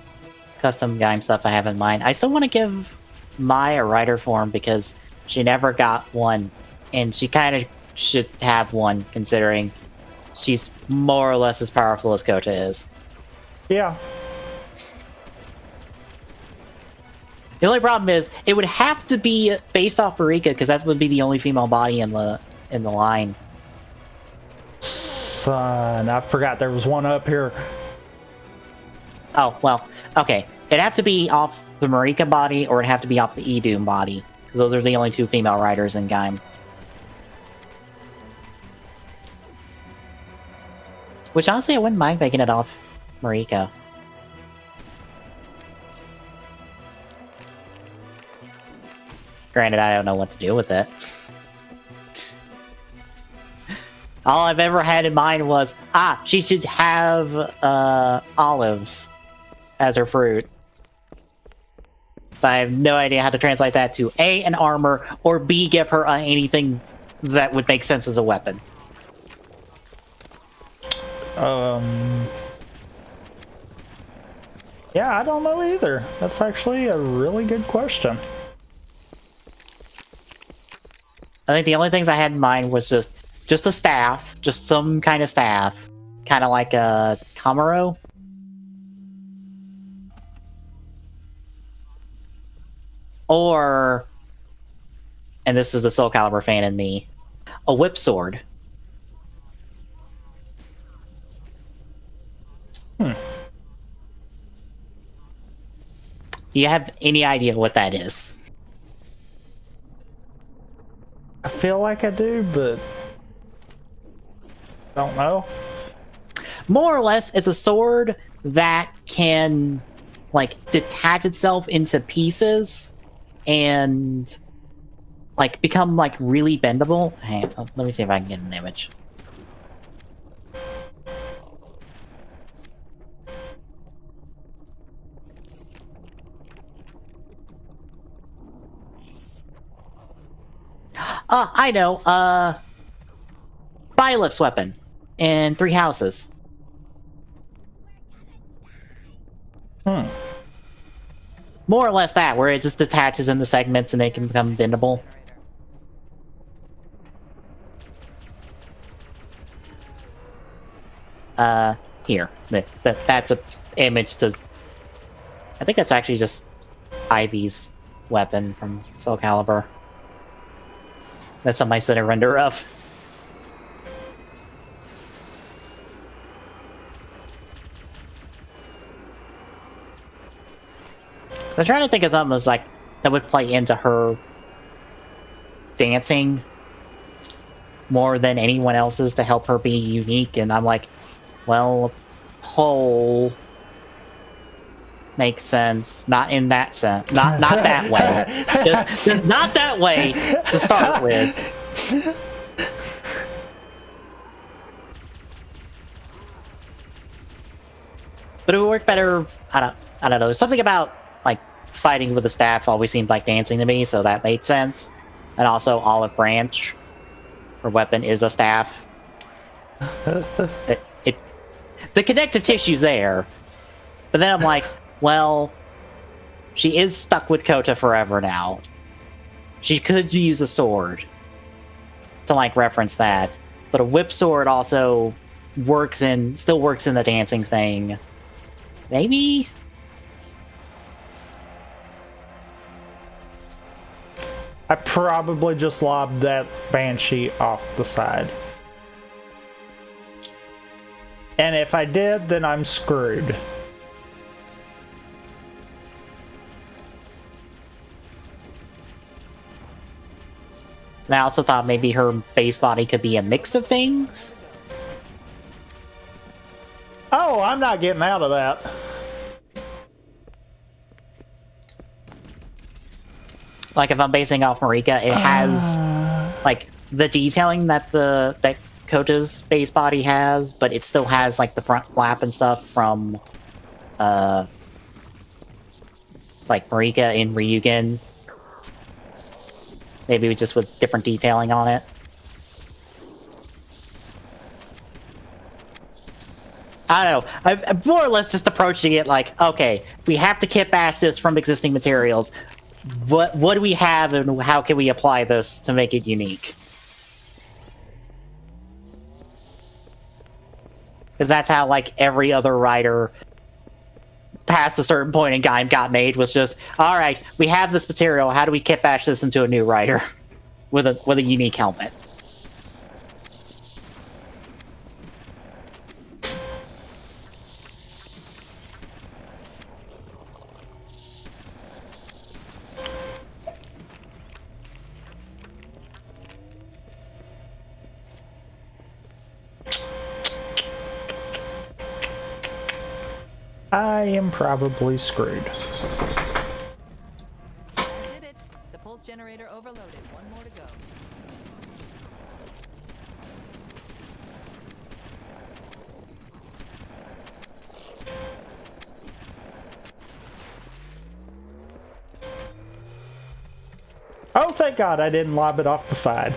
custom game stuff I have in mind, I still want to give Mai a writer form because she never got one, and she kind of should have one considering she's more or less as powerful as Kota is. Yeah. The only problem is it would have to be based off Marika because that would be the only female body in the line. Son, I forgot there was one up here. Oh, well, okay. It'd have to be off the Marika body or it'd have to be off the Idun body because those are the only two female writers in game. Which honestly, I wouldn't mind making it off Marika. Granted, I don't know what to do with it. All I've ever had in mind was, she should have olives as her fruit. But I have no idea how to translate that to A, an armor, or B, give her anything that would make sense as a weapon. Yeah, I don't know either. That's actually a really good question. I think the only things I had in mind was just a staff, just some kind of staff, kind of like a Kamaro. Or, and this is the Soul Calibur fan in me, a whip sword. Do you have any idea what that is? I feel like I do, but don't know. More or less, it's a sword that can, like, detach itself into pieces and, like, become, like, really bendable. Hang on, let me see if I can get an image. I know. Bylif's weapon in 3 houses. More or less that, where it just detaches into segments and they can become bendable. Here. That's a image to... I think that's actually just Ivy's weapon from Soul Calibur. That's something I sent a render of. So I'm trying to think of something that's like that would play into her dancing more than anyone else's to help her be unique, and I'm like, well, pole makes sense. Not in that sense. Not that way. Just not that way to start with. But it would work better. I don't know. There's something about like fighting with a staff always seemed like dancing to me, so that made sense. And also Olive Branch, her weapon is a staff. The connective tissue's there. But then I'm like, well, she is stuck with Kota forever now. She could use a sword to like reference that. But a whip sword also still works in the dancing thing. Maybe? I probably just lobbed that Banshee off the side. And if I did, then I'm screwed. And I also thought maybe her base body could be a mix of things. Oh, I'm not getting out of that. Like if I'm basing off Marika, it has like the detailing that that Kota's base body has, but it still has like the front flap and stuff from like Marika in Ryugen. Maybe just with different detailing on it. I don't know. I'm more or less just approaching it like, okay, we have to kit bash this from existing materials. What do we have, and how can we apply this to make it unique? Because that's how like every other writer past a certain point in time got made, was just, all right, we have this material. How do we kit bash this into a new writer with a unique helmet? I am probably screwed. That did it. The pulse generator overloaded. One more to go. Oh, thank God I didn't lob it off the side.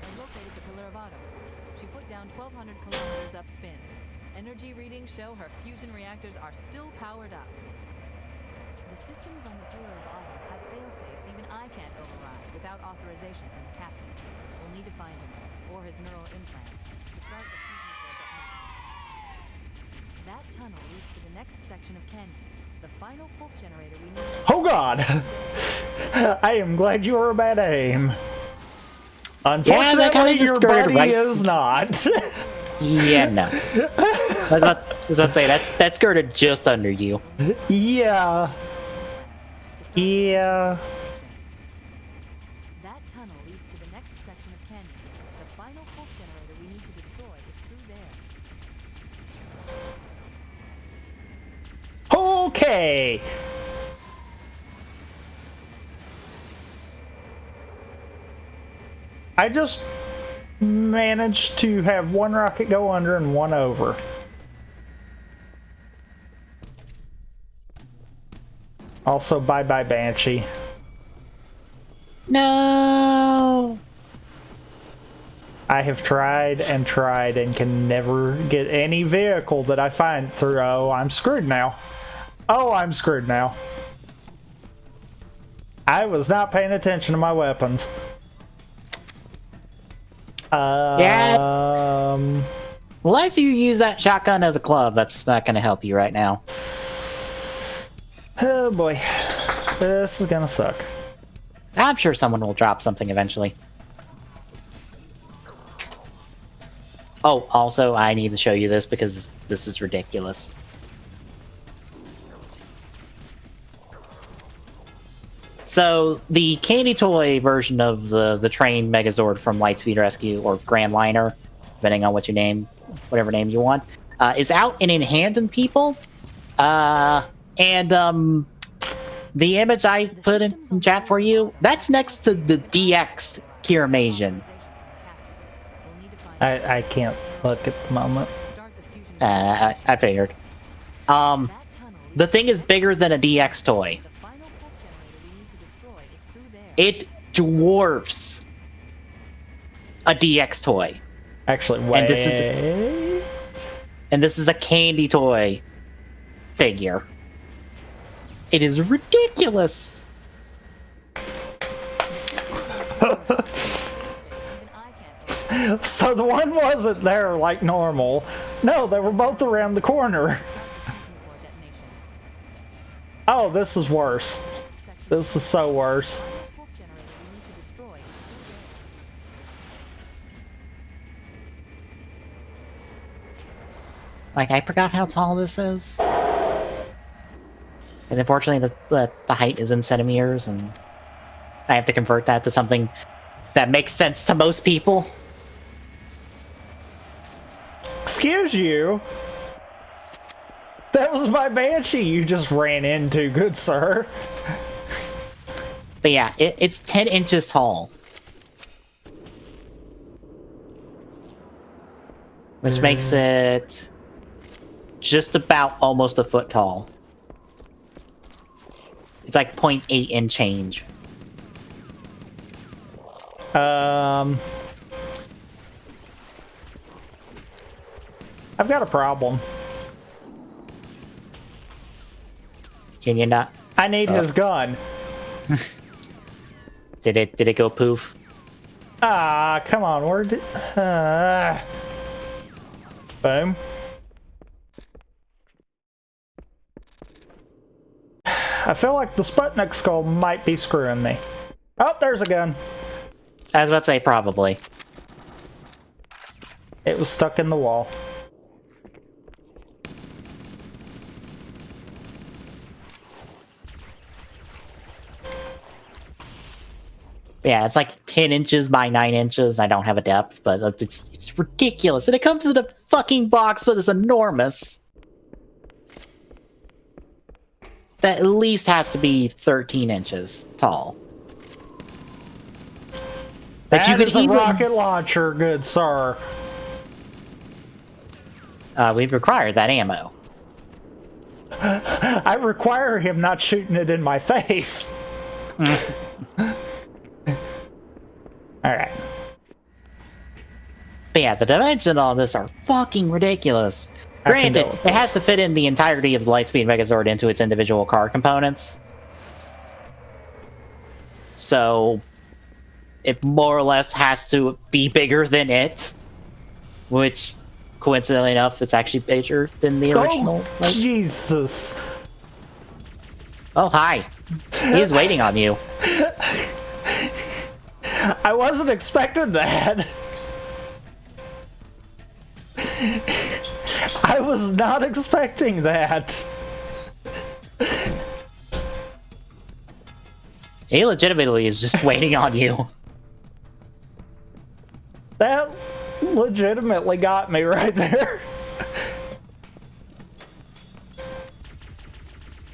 I located the Pillar of Autumn. She put down 1,200 kilometers upspin. Energy readings show her fusion reactors are still powered up. The systems on the Pillar of Autumn have failsafes even I can't override without authorization from the captain. We'll need to find him, or his neural implants, to start the fusion core detonation. That tunnel leads to the next section of canyon. The final pulse generator we need. Oh God! I am glad you were a bad aim. Unfortunately, your buddy is not. Yeah, no. I was about to say, that's skirted just under you. Yeah. Yeah. That tunnel leads to the next section of canyon. The final pulse generator we need to destroy is through there. Okay. I just managed to have one rocket go under and one over. Also, bye-bye, Banshee. No. I have tried and tried and can never get any vehicle that I find through. Oh, I'm screwed now. Oh, I'm screwed now. I was not paying attention to my weapons. Yeah. Unless you use that shotgun as a club, that's not going to help you right now. Oh boy. This is gonna suck. I'm sure someone will drop something eventually. Oh, also, I need to show you this because this is ridiculous. So, the candy toy version of the train Megazord from Lightspeed Rescue, or Grand Liner, depending on what you name, whatever name you want, is out and in hand in people. The image I put in chat for you, that's next to the DX Kiramasian. I can't look at the moment. I figured. The thing is bigger than a DX toy. It dwarfs a DX toy. Actually, wait. And this is a candy toy figure. It is ridiculous. So the one wasn't there like normal. No, they were both around the corner. Oh, this is worse. This is so worse. Like, I forgot how tall this is. And unfortunately, the height is in centimeters, and I have to convert that to something that makes sense to most people. Excuse you? That was my Banshee you just ran into, good sir. But yeah, it's 10 inches tall. Which makes it just about almost a foot tall. It's like 0.8 and change. I've got a problem. Can you not? I need his gun. Did it go poof? Ah, come on, where did... Boom. I feel like the Sputnik skull might be screwing me. Oh, there's a gun. I was about to say probably. It was stuck in the wall. Yeah, it's like 10 inches by 9 inches. I don't have a depth, but it's ridiculous. And it comes in a fucking box that is enormous. That at least has to be 13 inches tall. That is a rocket launcher, good sir. We'd require that ammo. I require him not shooting it in my face. Alright. But yeah, the dimensions on this are fucking ridiculous. Granted, it has to fit in the entirety of the Lightspeed Megazord into its individual car components. So, it more or less has to be bigger than it. Which, coincidentally enough, it's actually bigger than the original. Oh, Jesus. Oh, hi. He is waiting on you. I wasn't expecting that. I was not expecting that. He legitimately is just waiting on you. That legitimately got me right there.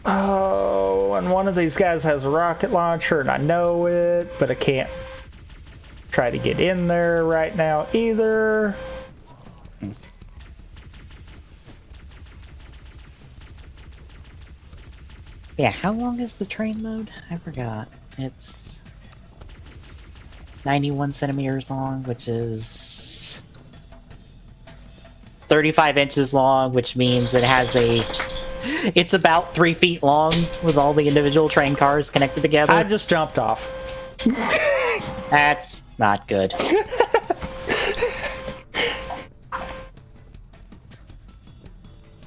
Oh, and one of these guys has a rocket launcher, and I know it, but I can't try to get in there right now either. Yeah, how long is the train mode? I forgot. It's 91 centimeters long, which is 35 inches long, which means it has it's about 3 feet long with all the individual train cars connected together. I just jumped off. That's not good.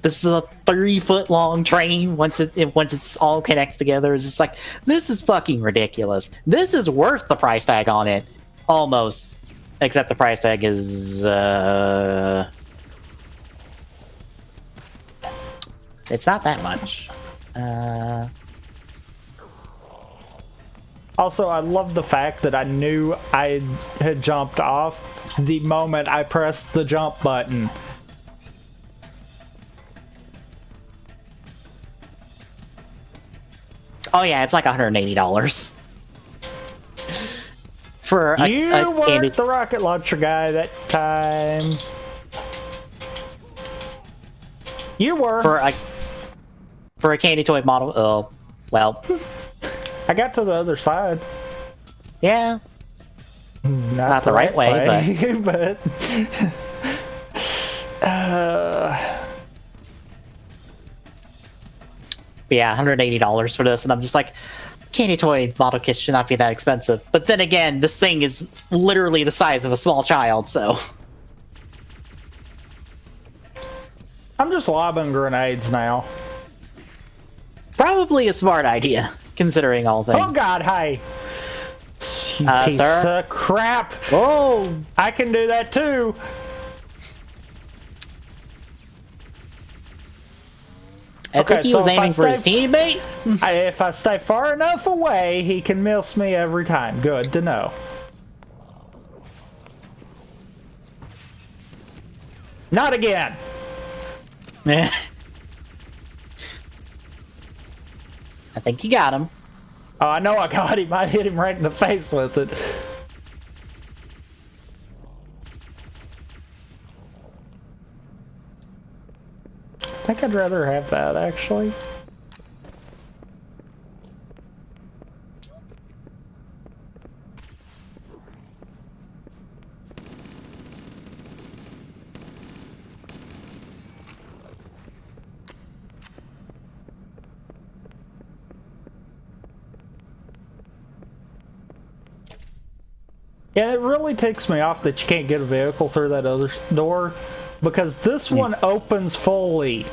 This is a 3-foot long train. Once it's all connected together, it's just like, this is fucking ridiculous. This is worth the price tag on it, almost. Except the price tag is it's not that much. Also, I love the fact that I knew I had jumped off the moment I pressed the jump button. Oh yeah, it's like $180 for a You candy. weren't the rocket launcher guy that time. You were. For a candy toy model. Oh, well. I got to the other side. Yeah. Not the right way, but But yeah, $180 for this, and I'm just like, candy toy model kits should not be that expensive. But then again, this thing is literally the size of a small child, so. I'm just lobbing grenades now. Probably a smart idea, considering all things. Oh god, hi. You piece sir? of crap. Oh! I can do that too. I think he was if I aiming for his stay- teammate? If I stay far enough away, he can miss me every time. Good to know. Not again. I think you got him. Oh, I know I got him. I hit him right in the face with it. I think I'd rather have that, actually. Yeah, it really ticks me off that you can't get a vehicle through that other door, because this one opens fully.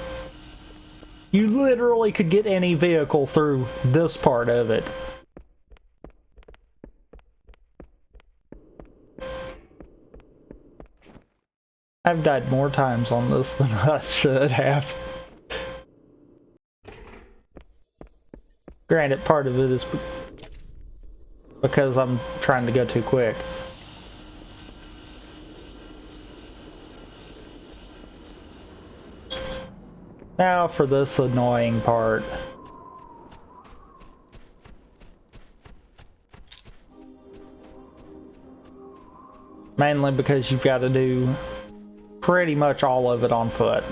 You literally could get any vehicle through this part of it. I've died more times on this than I should have. Granted, part of it is because I'm trying to go too quick. Now for this annoying part. Mainly because you've got to do pretty much all of it on foot.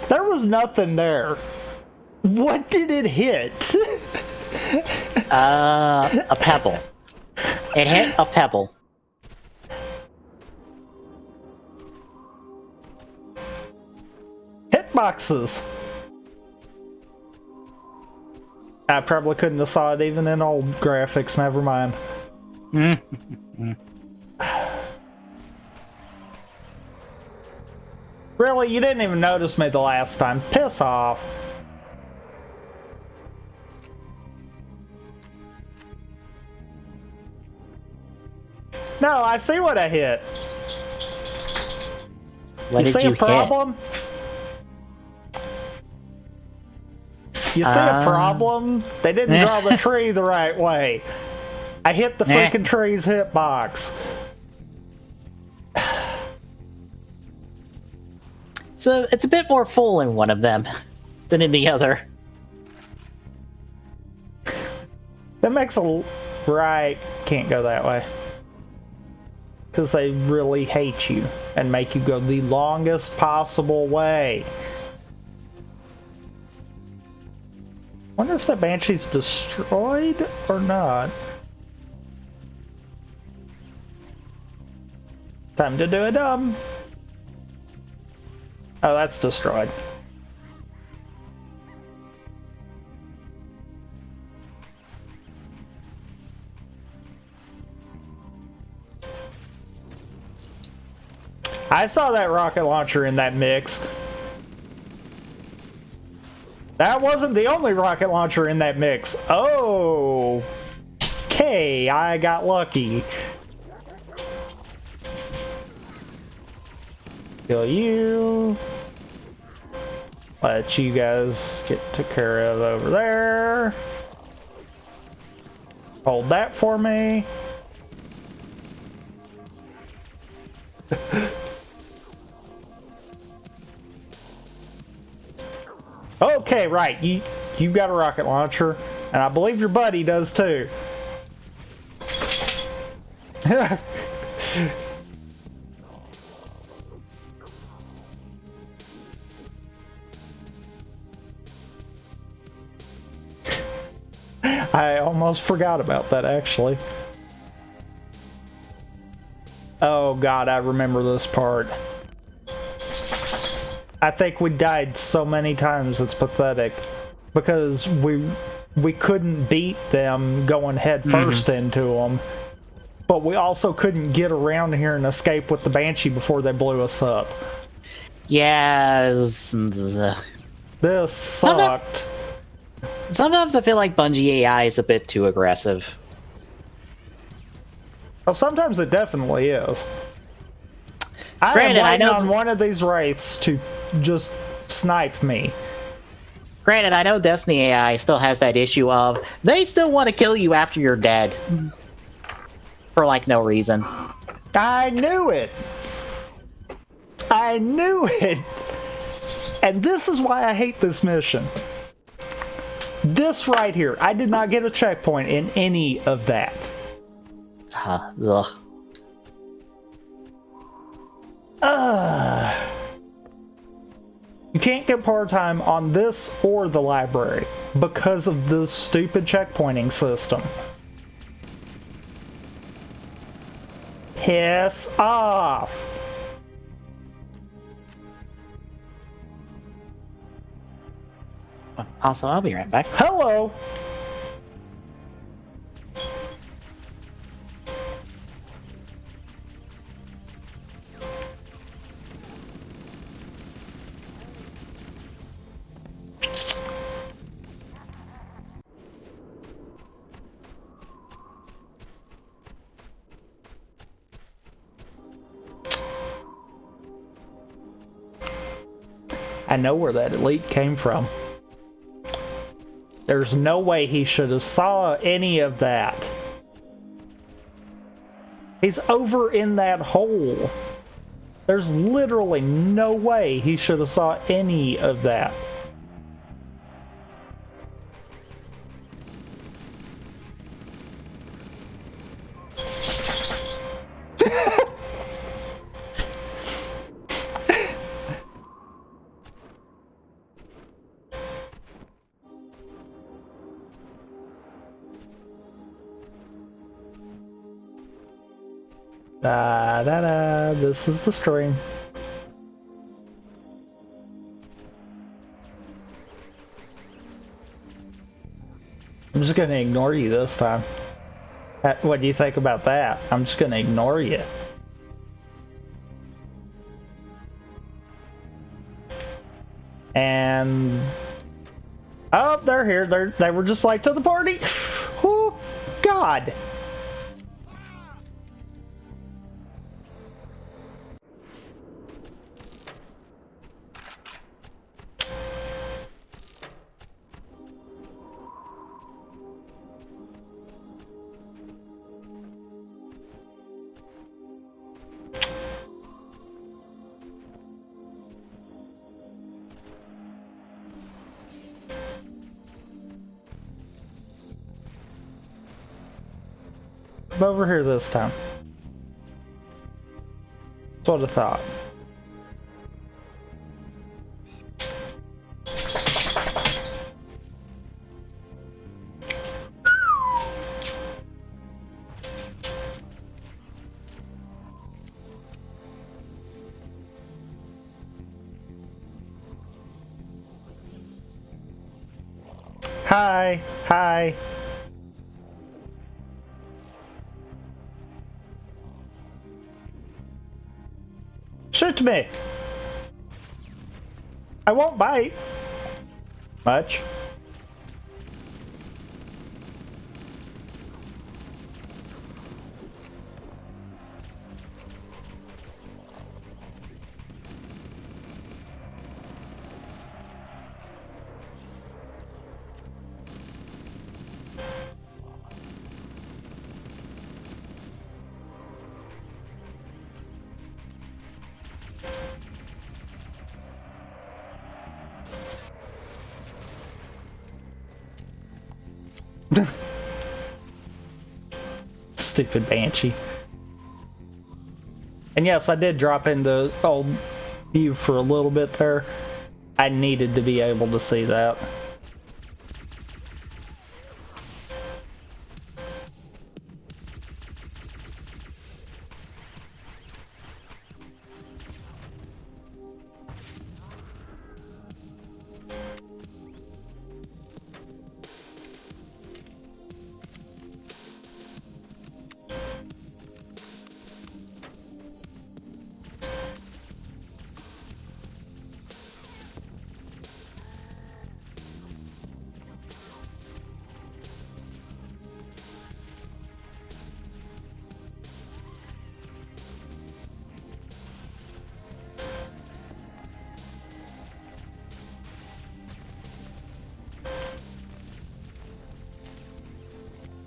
There was nothing there. What did it hit? A pebble. It hit a pebble. Hitboxes. I probably couldn't have saw it even in old graphics, never mind. Really? You didn't even notice me the last time. Piss off. No, I see what I hit. What You did see you a problem? You see a problem? They didn't draw the tree the right way. I hit the Nah. freaking tree's hitbox. So it's a bit more full in one of them than in the other. That makes a... Right, can't go that way. Because they really hate you and make you go the longest possible way. Wonder if that Banshee's destroyed or not. Time to do a dumb. Oh, that's destroyed. I saw that rocket launcher in that mix. That wasn't the only rocket launcher in that mix. Oh, okay, I got lucky. Kill you. Let you guys get took care of over there. Hold that for me. Okay, right. You've got a rocket launcher, and I believe your buddy does too. I almost forgot about that, actually. Oh god, I remember this part. I think we died so many times, it's pathetic. Because we couldn't beat them going head first into them. But we also couldn't get around here and escape with the Banshee before they blew us up. Yes. This sucked. Sometimes I feel like Bungie AI is a bit too aggressive. Well, sometimes it definitely is. I Granted, am I waiting know on one of these wraiths to just snipe me. Granted, I know Destiny AI still has that issue of they still want to kill you after you're dead. For like no reason. I knew it! I knew it! And this is why I hate this mission. This right here, I did not get a checkpoint in any of that. Ugh. You can't get part time on this or the library because of this stupid checkpointing system. Piss off! Also, I'll be right back. Hello! I know where that elite came from. There's no way he should have saw any of that. He's over in that hole. There's literally no way he should have saw any of that. This is the stream. I'm just gonna ignore you this time. What do you think about that? I'm just gonna ignore you. And oh, they're here. They were just like to the party. Oh God. I'm over here this time. That's what I thought. Hi, hi. Shoot me. I won't bite. Much. Stupid banshee. And yes, I did drop into old view for a little bit there. I needed to be able to see that.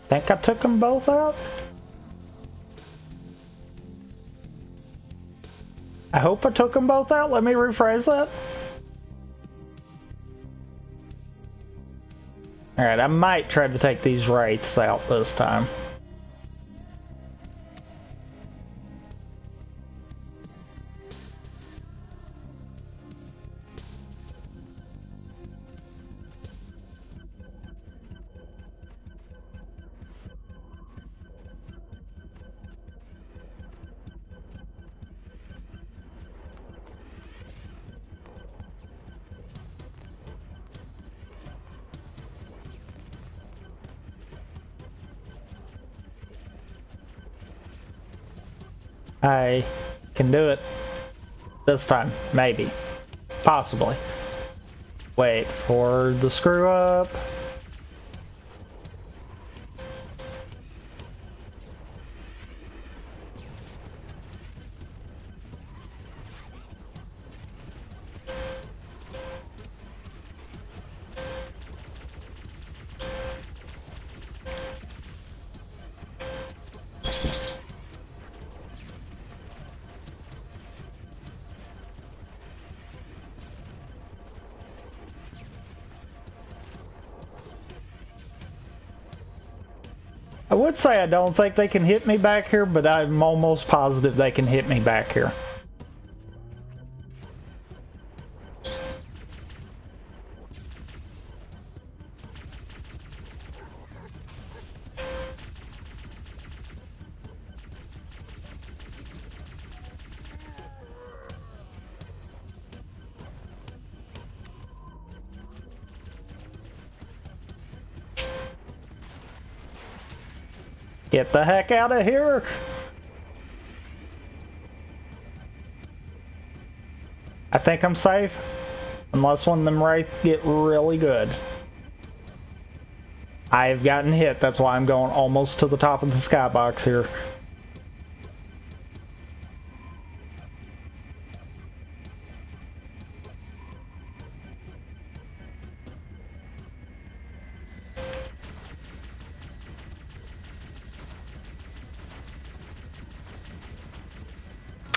Think I took them both out? I hope I took them both out. Let me rephrase that. Alright, I might try to take these wraiths out this time. I can do it this time, maybe, possibly. Wait for the screw up. I would say I don't think they can hit me back here, but I'm almost positive they can hit me back here. Get the heck out of here! I think I'm safe. Unless one of them wraiths get really good. I've gotten hit, that's why I'm going almost to the top of the skybox here.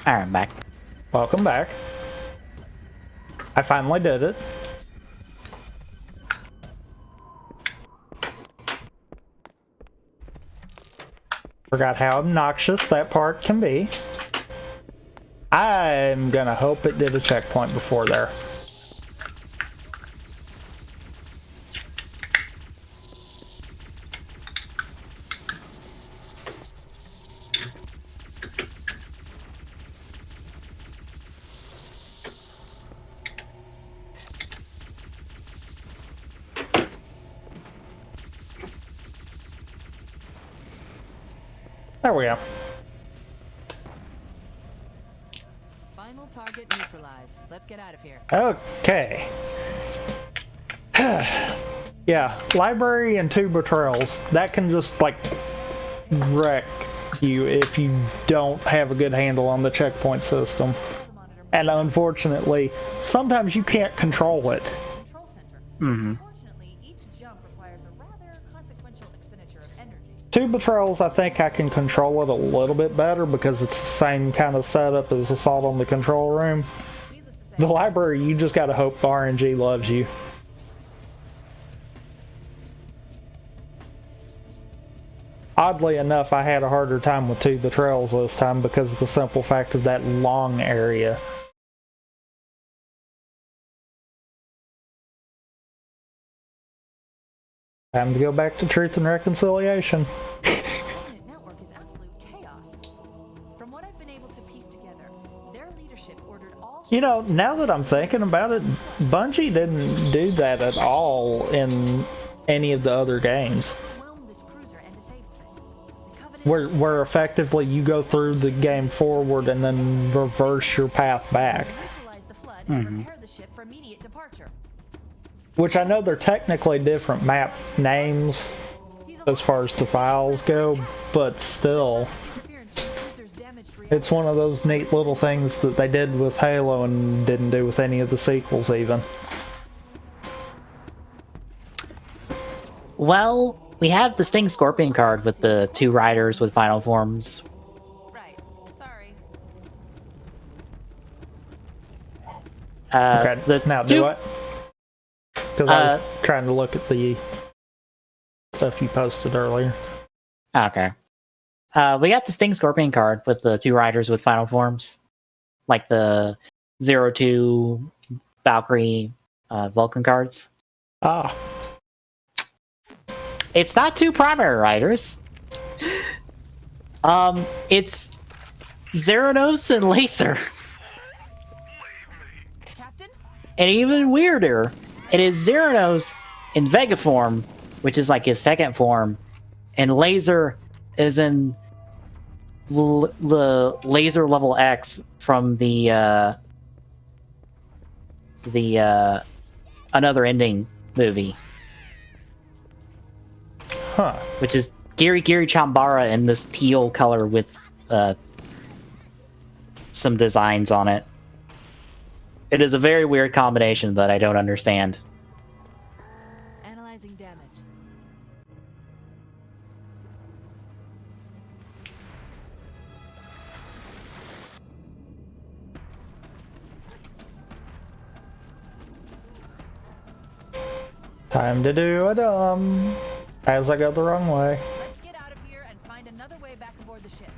Alright, I'm back. Welcome back. I finally did it. Forgot how obnoxious that part can be. I'm gonna hope it did a checkpoint before there. There we go. Final target neutralized. Let's get out of here. Okay. Yeah, library and two betrayals. That can just, like, wreck you if you don't have a good handle on the checkpoint system. And unfortunately, sometimes you can't control it. Control center. Mm-hmm. Unfortunately, each jump requires a rather consequential expenditure of energy. Two betrayals, I think I can control it a little bit better because it's the same kind of setup as Assault on the Control Room. Needless to say, The library, you just gotta hope RNG loves you. Oddly enough, I had a harder time with two betrayals this time because of the simple fact of that long area. Time to go back to Truth and Reconciliation. the coordinate network is absolute chaos. From what I've been able to piece together, their leadership ordered all You know, ships now that I'm thinking about it, Bungie didn't do that at all in any of the other games. to overwhelm this cruiser and disable it. The Covenant Where effectively you go through the game forward and then reverse your path back. neutralize the flood and prepare the ship for immediate departure. Which I know they're technically different map names as far as the files go, but still, Interference from the cruiser's damaged it's one of those neat little things that they did with Halo and didn't do with any of the sequels even. Well, we have the Sting Scorpion card with the two riders with final forms. Right. Sorry. Okay, now do two- it. Because I was trying to look at the stuff you posted earlier. Okay. We got the Sting Scorpion card with the two riders with final forms. Like the 02 Valkyrie Vulcan cards. Ah, It's not two primary riders. It's Zeranos and Lacer. Captain? And even weirder, it is Zeranos in Vega form, which is like his second form, and Laser is in the Laser level X from the Another Ending movie, huh. which is Giri Chambara in this teal color with some designs on it. It is a very weird combination that I don't understand. Analyzing damage. Time to do a dumb. As I go the wrong way. Let's get out of here and find another way back aboard the ship.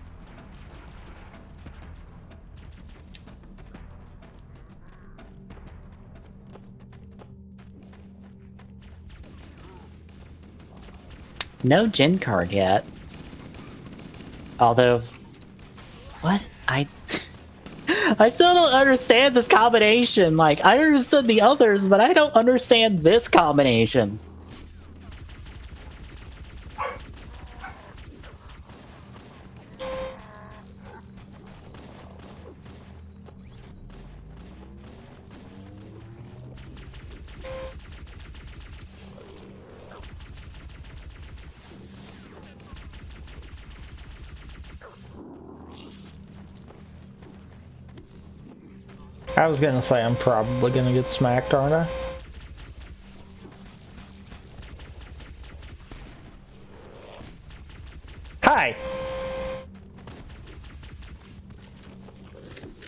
No Gen card yet. Although, what? I still don't understand this combination. Like, I understood the others, but I don't understand this combination. I was gonna say I'm probably gonna get smacked, aren't I? Hi!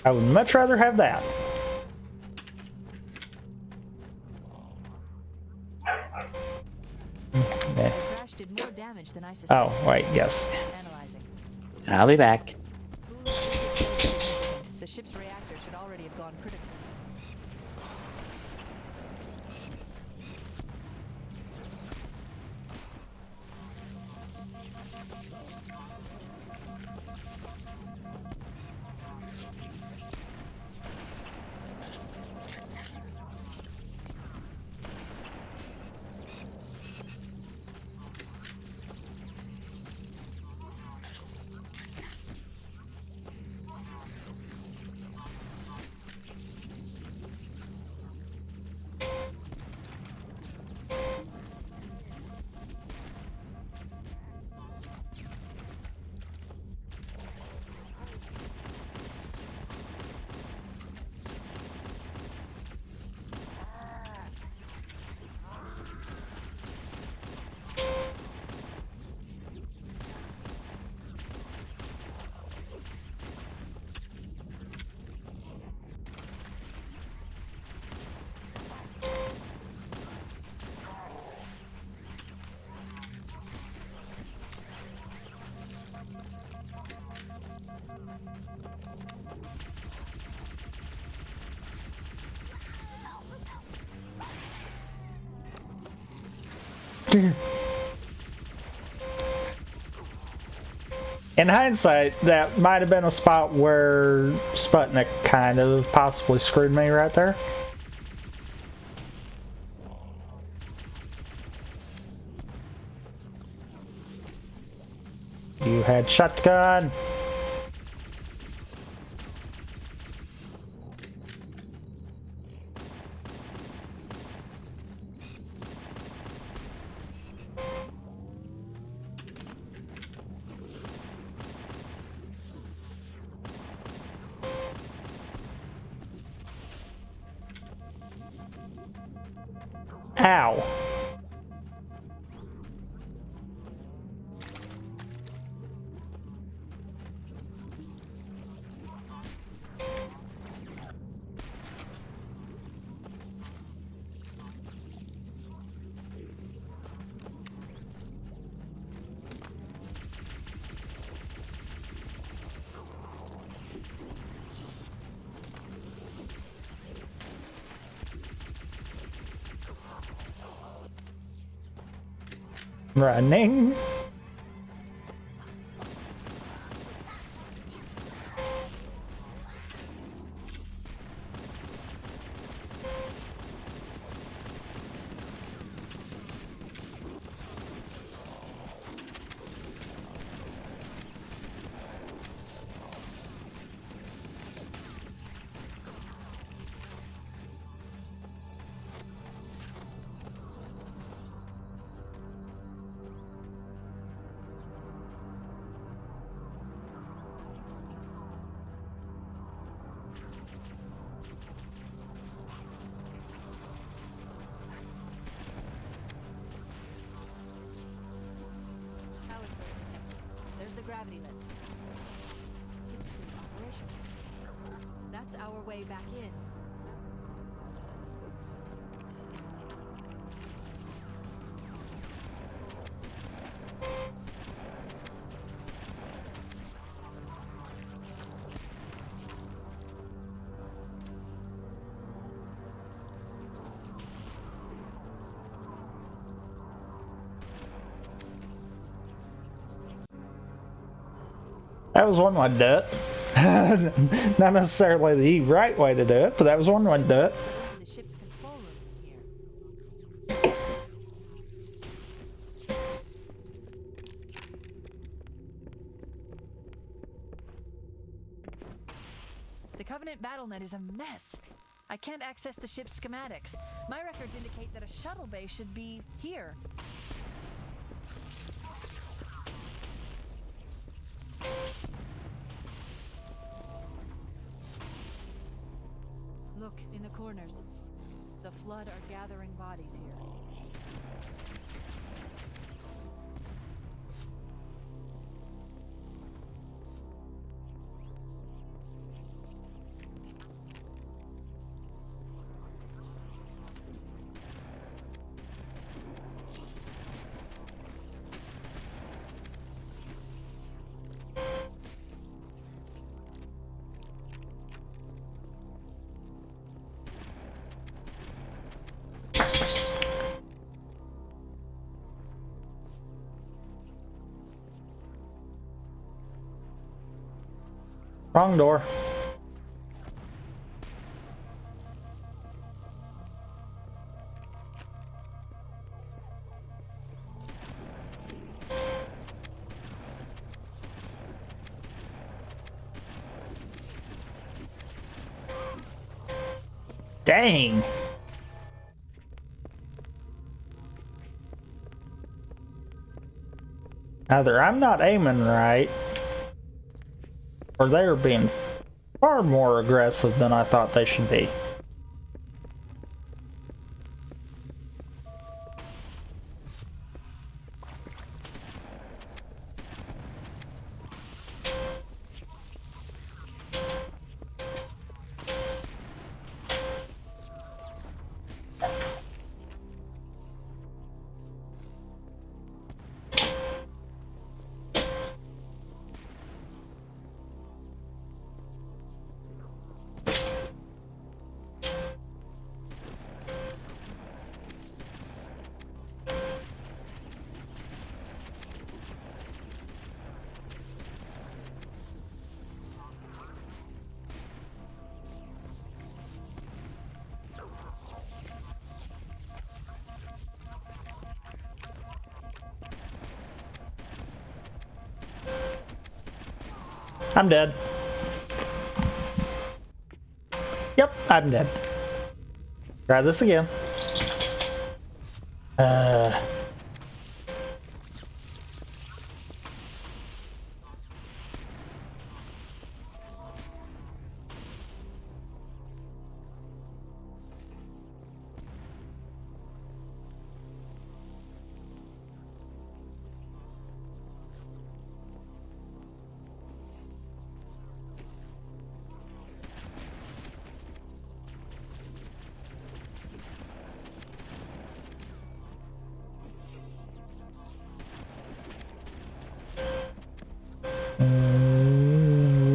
I would much rather have that. Yeah. The crash did more damage than I suspected. Oh, wait, yes. Analyzing. I'll be back. Foolish to get so significant. The ship's reactor should already have gone critical. In hindsight, that might have been a spot where Sputnik kind of possibly screwed me right there. You had shotgun. Ow. Running. Power source detected. There's the gravity lift. It's still operational. That's our way back in. That was one way to do it. Not necessarily the right way to do it, but that was one way to do it. The ship's control room from here. The Covenant BattleNet is a mess. I can't access the ship's schematics. My records indicate that a shuttle bay should be here. Look, in the corners. The Flood are gathering bodies here. Wrong door. Dang. Either I'm not aiming right, or they're being far more aggressive than I thought they should be. I'm dead. Yep, I'm dead. Try this again.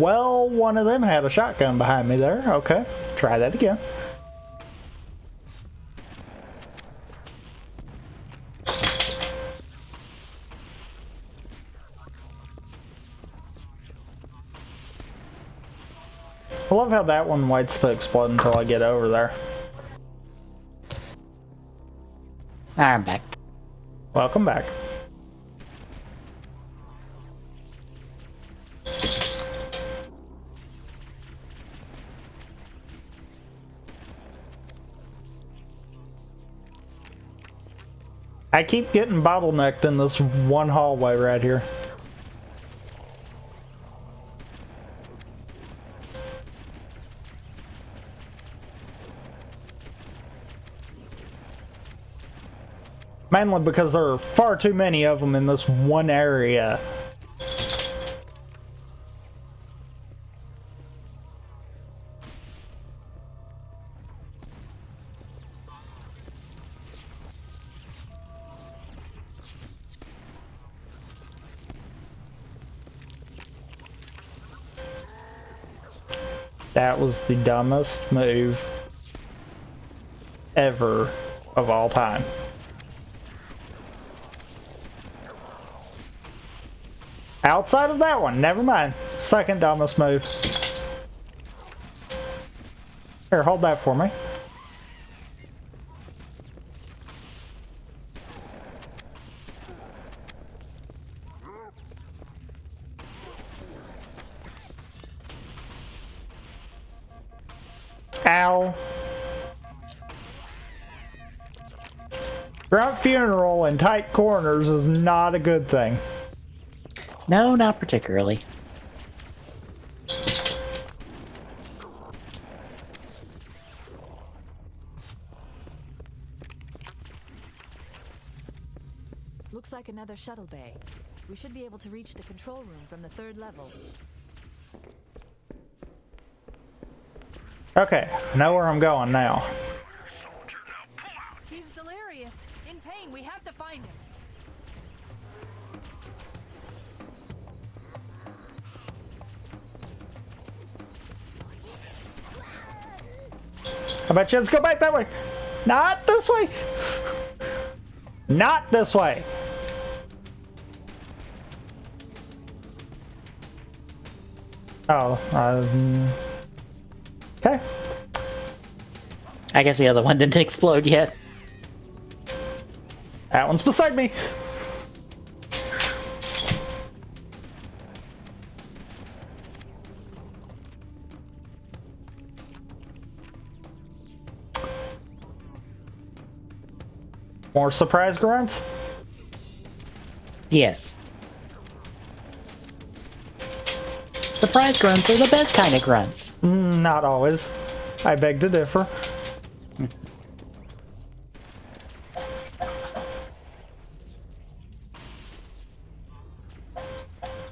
Well, one of them had a shotgun behind me there. Okay, try that again. I love how that one waits to explode until I get over there. I'm back. Welcome back. I keep getting bottlenecked in this one hallway right here. Mainly because there are far too many of them in this one area. That was the dumbest move ever of all time. Outside of that one, never mind. Second dumbest move. Here, hold that for me. Ow. Grunt funeral in tight corners is not a good thing. No, not particularly. Looks like another shuttle bay. We should be able to reach the control room from the 3rd level. Okay, I know where I'm going now. He's delirious. In pain. We have to find him. I bet you let's go back that way. Not this way. Not this way. Oh, okay. I guess the other one didn't explode yet. That one's beside me. More surprise grunts? Yes. Surprise grunts are the best kind of grunts. Not always. I beg to differ.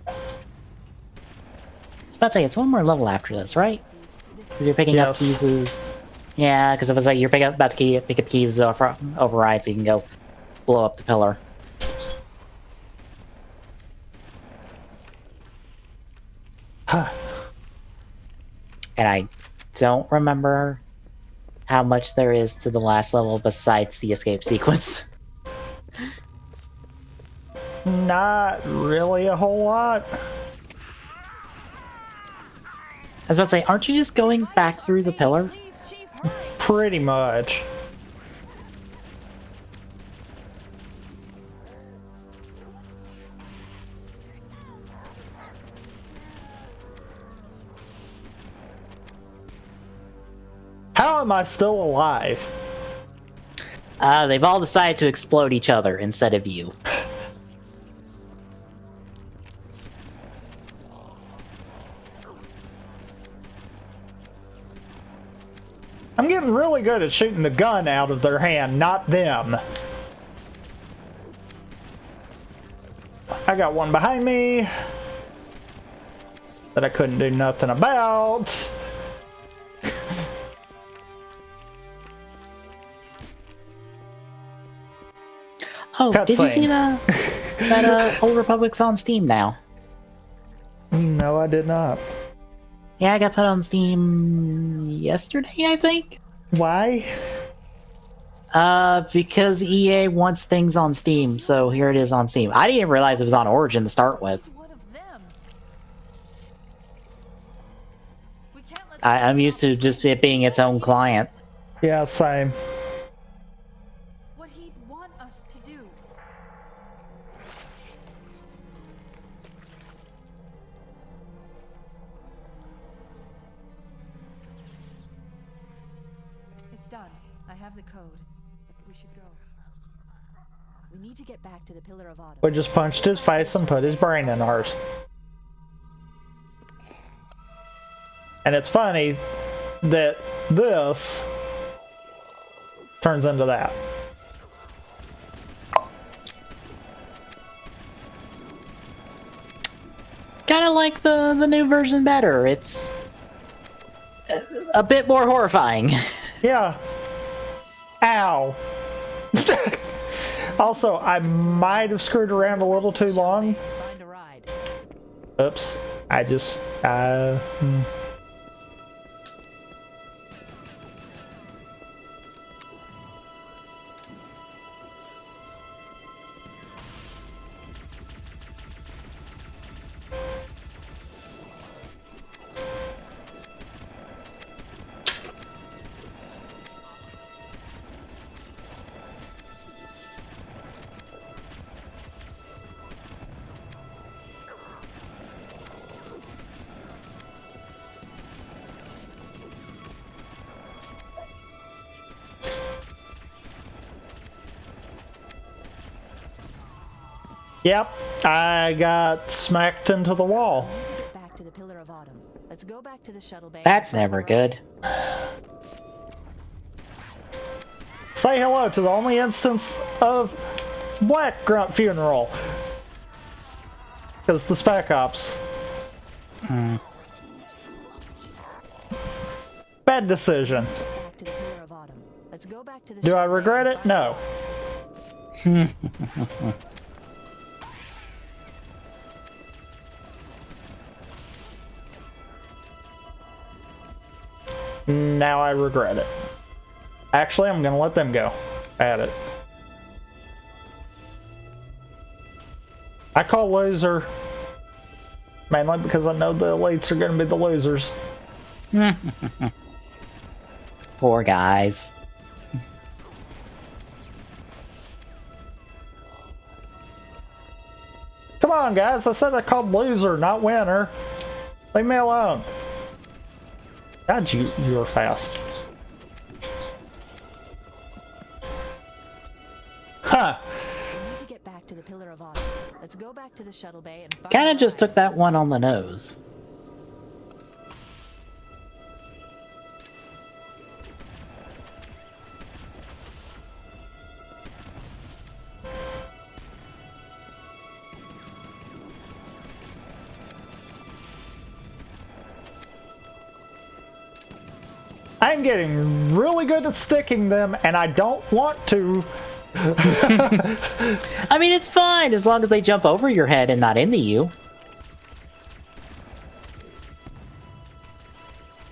I was about to say, it's one more level after this, right? Because you're picking up Yes. keys. Yeah, because it was like you're about to pick up keys override, so you can go blow up the pillar. And I don't remember how much there is to the last level besides the escape sequence. Not really a whole lot. I was about to say, aren't you just going back through the pillar? Please, Chief, hurry. Pretty much. How am I still alive? They've all decided to explode each other instead of you. I'm getting really good at shooting the gun out of their hand, not them. I got one behind me that I couldn't do nothing about. Oh, did you see Cutscene. that Old Republic's on Steam now? No, I did not. Yeah, I got put on Steam yesterday, I think. Why? Because EA wants things on Steam, so here it is on Steam. I didn't even realize it was on Origin to start with. What of them? We can't let I'm used to just it being its own client. Yeah, same. what he'd want us to do. It's done. I have the code. We should go. We need to get back to the Pillar of Autumn. We just punched his face and put his brain in ours. And it's funny that this turns into that. Kind of like the new version better. It's a bit more horrifying. Yeah. Ow. Also, I might have screwed around a little too long. Find a ride. Oops. I just, Yep, I got smacked into the wall. We need to get back to the Pillar of Autumn. Let's go back to the shuttle bay. That's never good. Say hello to the only instance of Black Grunt funeral. Because the Spec Ops. Bad decision. Back to the Pillar of Autumn. Let's go back to the Do I shuttle bay regret and it? find- No. Now I regret it. Actually, I'm gonna let them go at it. I call loser. Mainly because I know the elites are going to be the losers. Poor guys. Come on, guys. I said I called loser, not winner. Leave me alone. God, you are fast. Huh. We need to get back to the Pillar of Autumn. Let's go back to the shuttle bay and find Kinda out just why. took that one on the nose. I'm getting really good at sticking them, and I don't want to. I mean, it's fine as long as they jump over your head and not into you.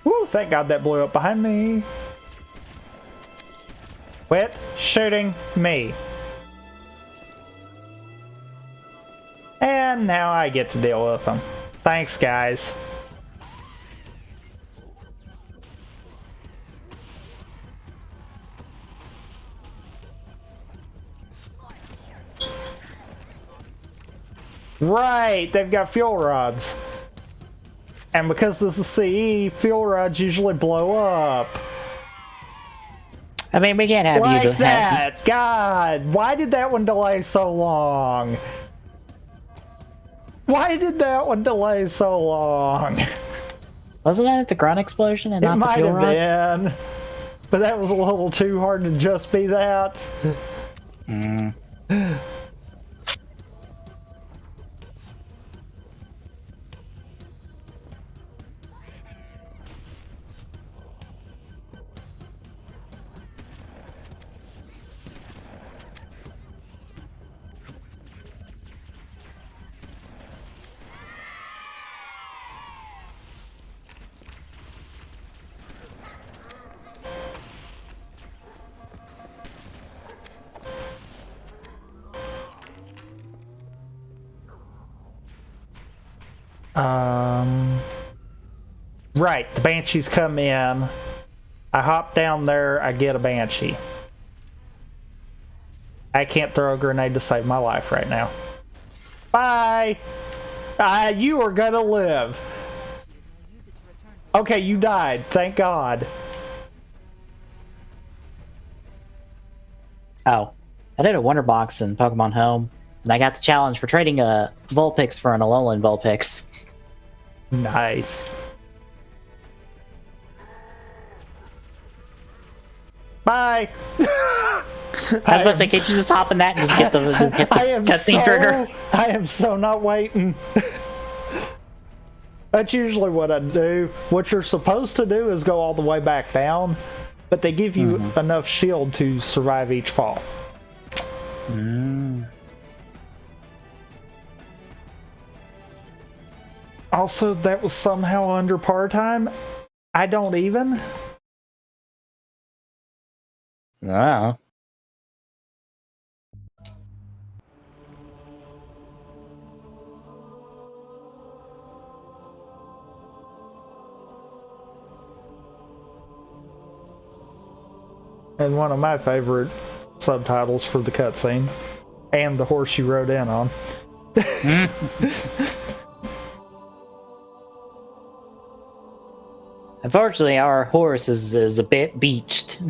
Woo, thank God that blew up behind me. Quit shooting me. And now I get to deal with them. Thanks, guys. Right, they've got fuel rods. And because this is CE, fuel rods usually blow up. I mean, we can't have Like you to have. that! God, why did that one delay so long? Why did that one delay so long? Wasn't that the grunt explosion and It not the might fuel have rod? been. But that was a little too hard to just be that. Right, the banshees come in. I hop down there, I get a banshee. I can't throw a grenade to save my life right now. Bye! You are gonna live. Okay, you died, thank God. Oh, I did a Wonder Box in Pokemon Home, and I got the challenge for trading a Vulpix for an Alolan Vulpix. Nice. Bye! I was about to say, can't you just hop in that and just get the cutscene trigger? I am so not waiting. That's usually what I do. What you're supposed to do is go all the way back down, but they give you enough shield to survive each fall. Also, that was somehow under par time. I don't even. Wow. And one of my favorite subtitles for the cutscene. And the horse you rode in on. Unfortunately, our horse is a bit beached.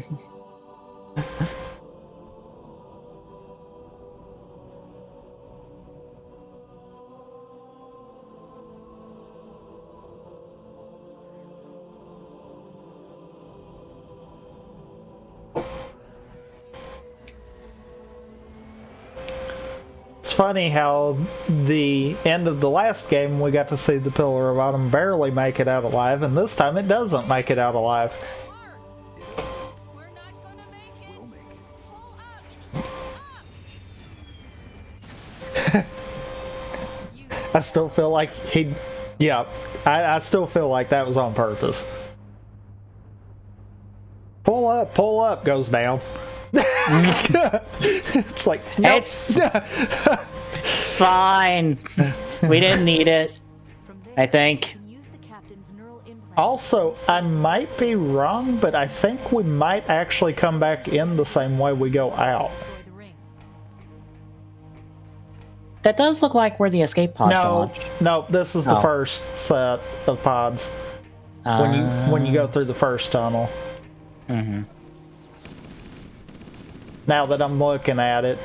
It's funny how the end of the last game we got to see the Pillar of Autumn barely make it out alive, and this time it doesn't make it out alive. We're not gonna make it. We'll make it. Pull up. I still feel like I still feel like that was on purpose. Pull up goes down. It's like, nope. It's fine. We didn't need it. From I think. can use the captain's neural implant. Also, I might be wrong, but I think we might actually come back in the same way we go out. Destroy the ring. That does look like where the escape pods No, launched. no, this is the Oh. first set of pods. When you go through the first tunnel. Mm-hmm. Now that I'm looking at it,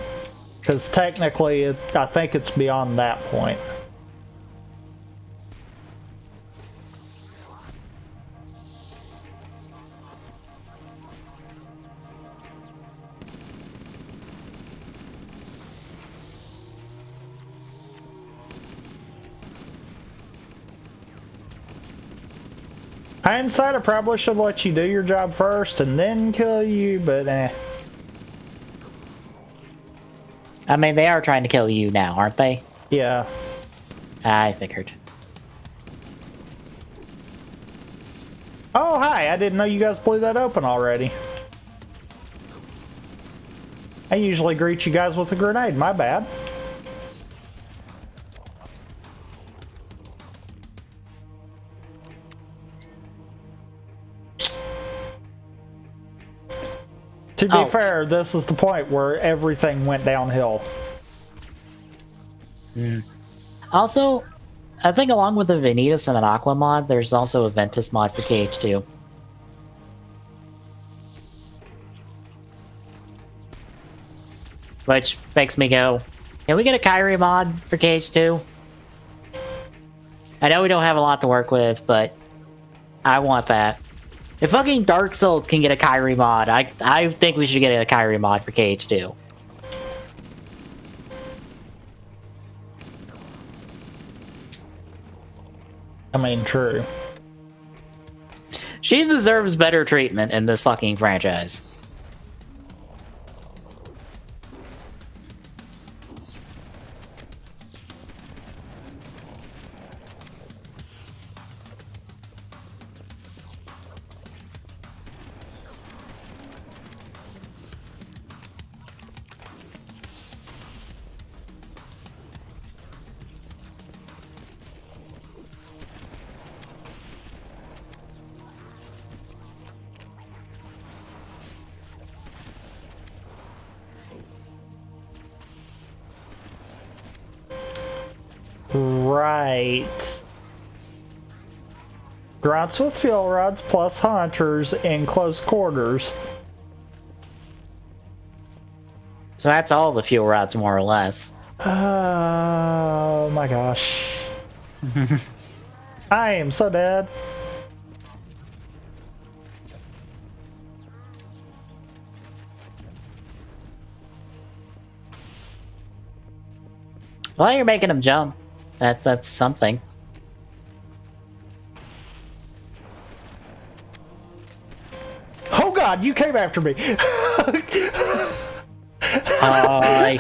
because technically, I think it's beyond that point. Hindsight, I probably should let you do your job first and then kill you, but eh. I mean, they are trying to kill you now, aren't they? Yeah. I figured. Oh, hi, I didn't know you guys blew that open already. I usually greet you guys with a grenade, my bad. To be fair, this is the point where everything went downhill. Also, I think along with the Vanitas and an Aqua mod, there's also a Ventus mod for KH2. Which makes me go, can we get a Kyrie mod for KH2? I know we don't have a lot to work with, but I want that. If fucking Dark Souls can get a Kyrie mod, I think we should get a Kyrie mod for KH2. I mean, true. She deserves better treatment in this fucking franchise. Right. Grunts with fuel rods plus hunters in close quarters. So that's all the fuel rods, more or less. Oh my gosh. I am so dead. Well, you're making him jump. That's something. Oh god, you came after me. Hi.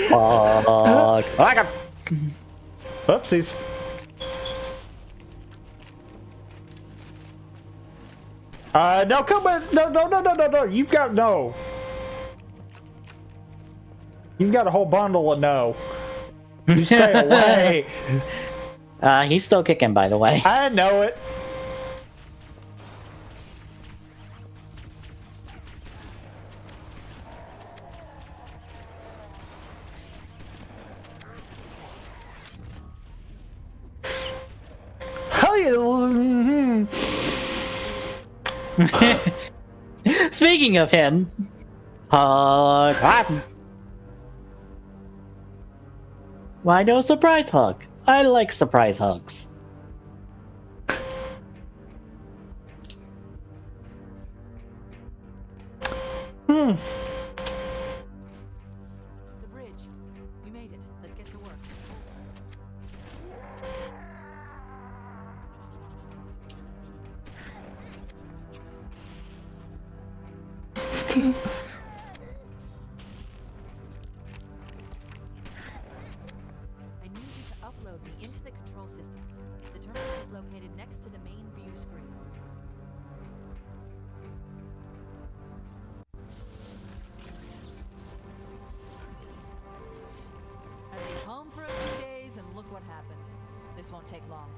Fuck. I got. Oopsies. No, come on. No. You've got no. You've got a whole bundle of no. You stay away. He's still kicking, by the way. I know it. Speaking of him, why no surprise hug? I like surprise hugs. The bridge. We made it. Let's get to work. I need you to upload me into the control systems. The terminal is located next to the main view screen. I've been home for a few days, and look what happens. This This won't take long.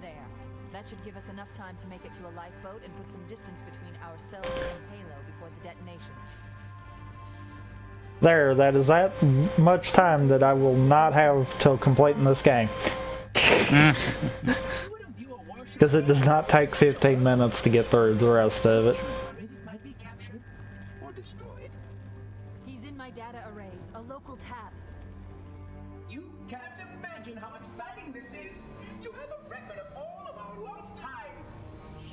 There. That should give us enough time to make it to a lifeboat and put some distance between ourselves and Halo before the detonation. There, that is that much time that I will not have till completing this game. Because it does not take 15 minutes to get through the rest of it. Might be captured or destroyed. He's in my data arrays, a local tab. You can't imagine how exciting this is to have a record of all of our lost time.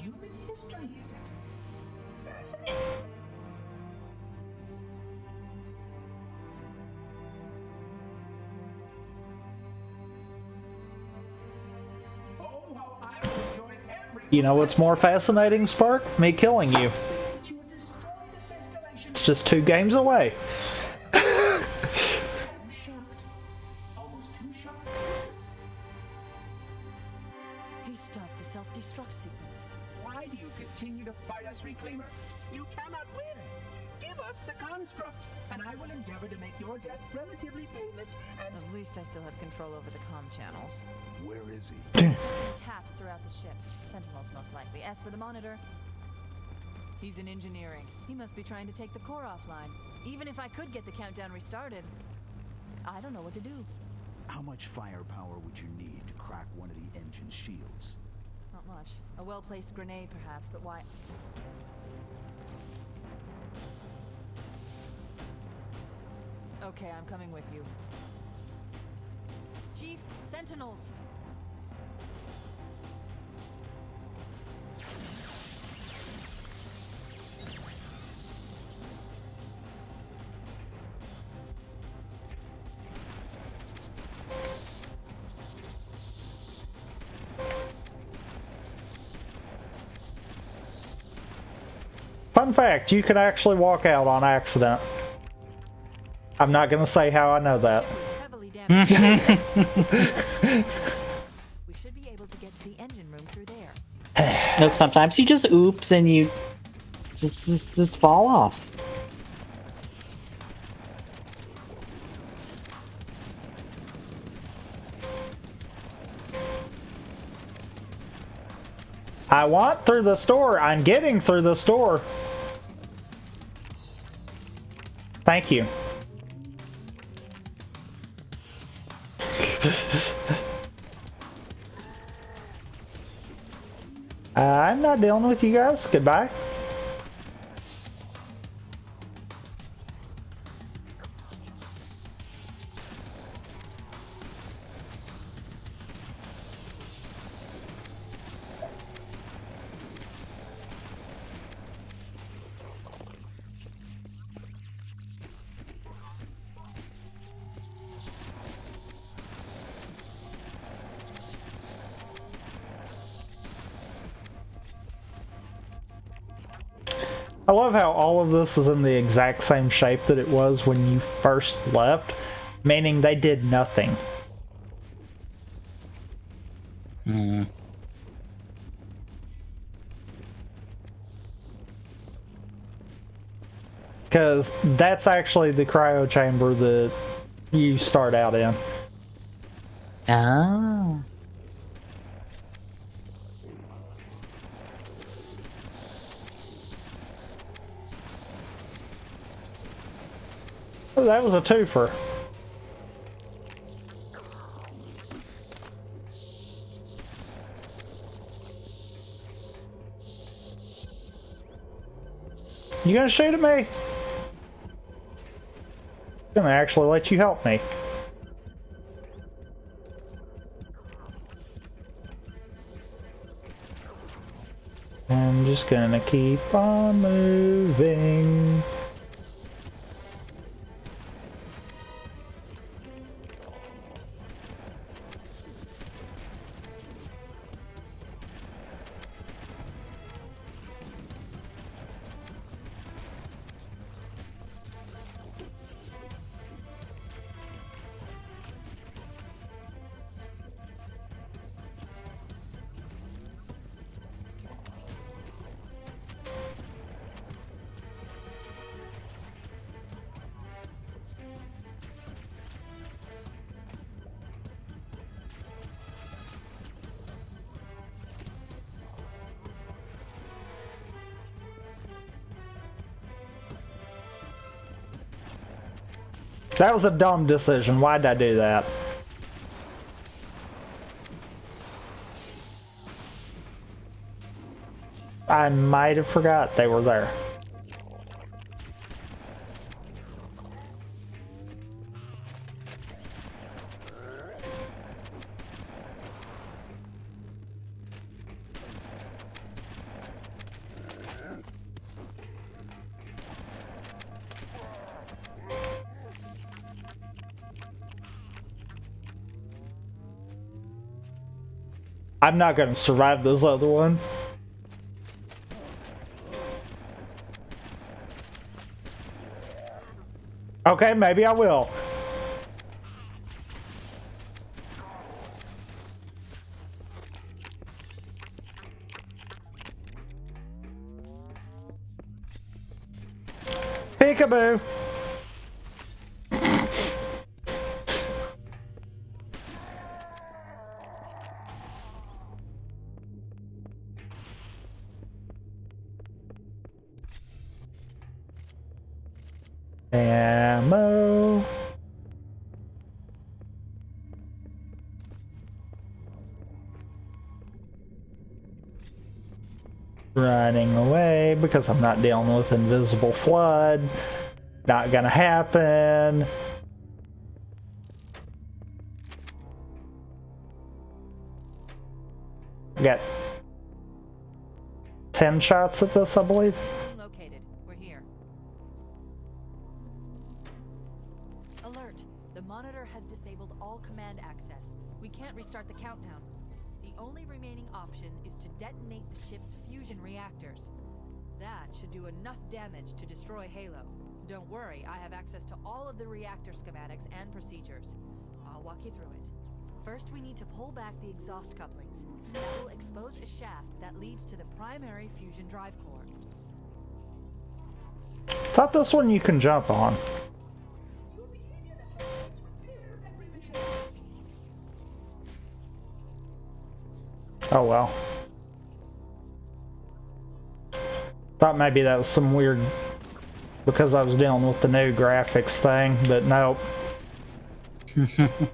Human history, is it? Fascinating. Oh, how I will enjoy every You know what's more fascinating, Spark? Me killing you. that you would destroy this installation. It's just 2 games away. I'm shocked. Almost too shocked. He stopped the self-destruct sequence. Why do you continue to fight us, Reclaimer? You cannot win. Give us the construct, and I will endeavor to make your death relatively painless and At least I still have control over the comm channels. Where is he? Been tapped throughout the ship. Sentinels most likely. As for the monitor, he's in engineering. He must be trying to take the core offline. Even if I could get the countdown restarted, I don't know what to do. How much firepower would you need to crack one of the engine shields? Not much. A well-placed grenade, perhaps, but why? Okay, I'm coming with you. Chief, Sentinels! Fun fact, you could actually walk out on accident. I'm not gonna say how I know that. Heavily damaged. We should be able to get to the engine room through there. Look, sometimes you just oops and you just fall off. I want through the store. I'm getting through the store. Thank you. I'm not dealing with you guys. Goodbye. I love how all of this is in the exact same shape that it was when you first left, meaning they did nothing. Because that's actually the cryo chamber that you start out in. Oh. Oh, that was a twofer. You gonna shoot at me? I'm gonna actually let you help me. I'm just gonna keep on moving. That was a dumb decision. Why'd I do that? I might have forgot they were there. I'm not gonna survive this other one. Okay, maybe I will. Peekaboo. Ammo. Running away because I'm not dealing with invisible flood. Not gonna happen. Got 10 shots at this, I believe. Located. We're here. Alert. The monitor has disabled all command access. We can't restart the countdown. The only remaining option is to detonate the ship's fusion reactors. That should do enough damage to destroy Halo. Don't worry, I have access to all of the reactor schematics and procedures. I'll walk you through it. First, we need to pull back the exhaust couplings. That will expose a shaft that leads to the primary fusion drive core. Thought this one you can jump on. Oh well. Thought maybe that was some weird because I was dealing with the new graphics thing, but nope.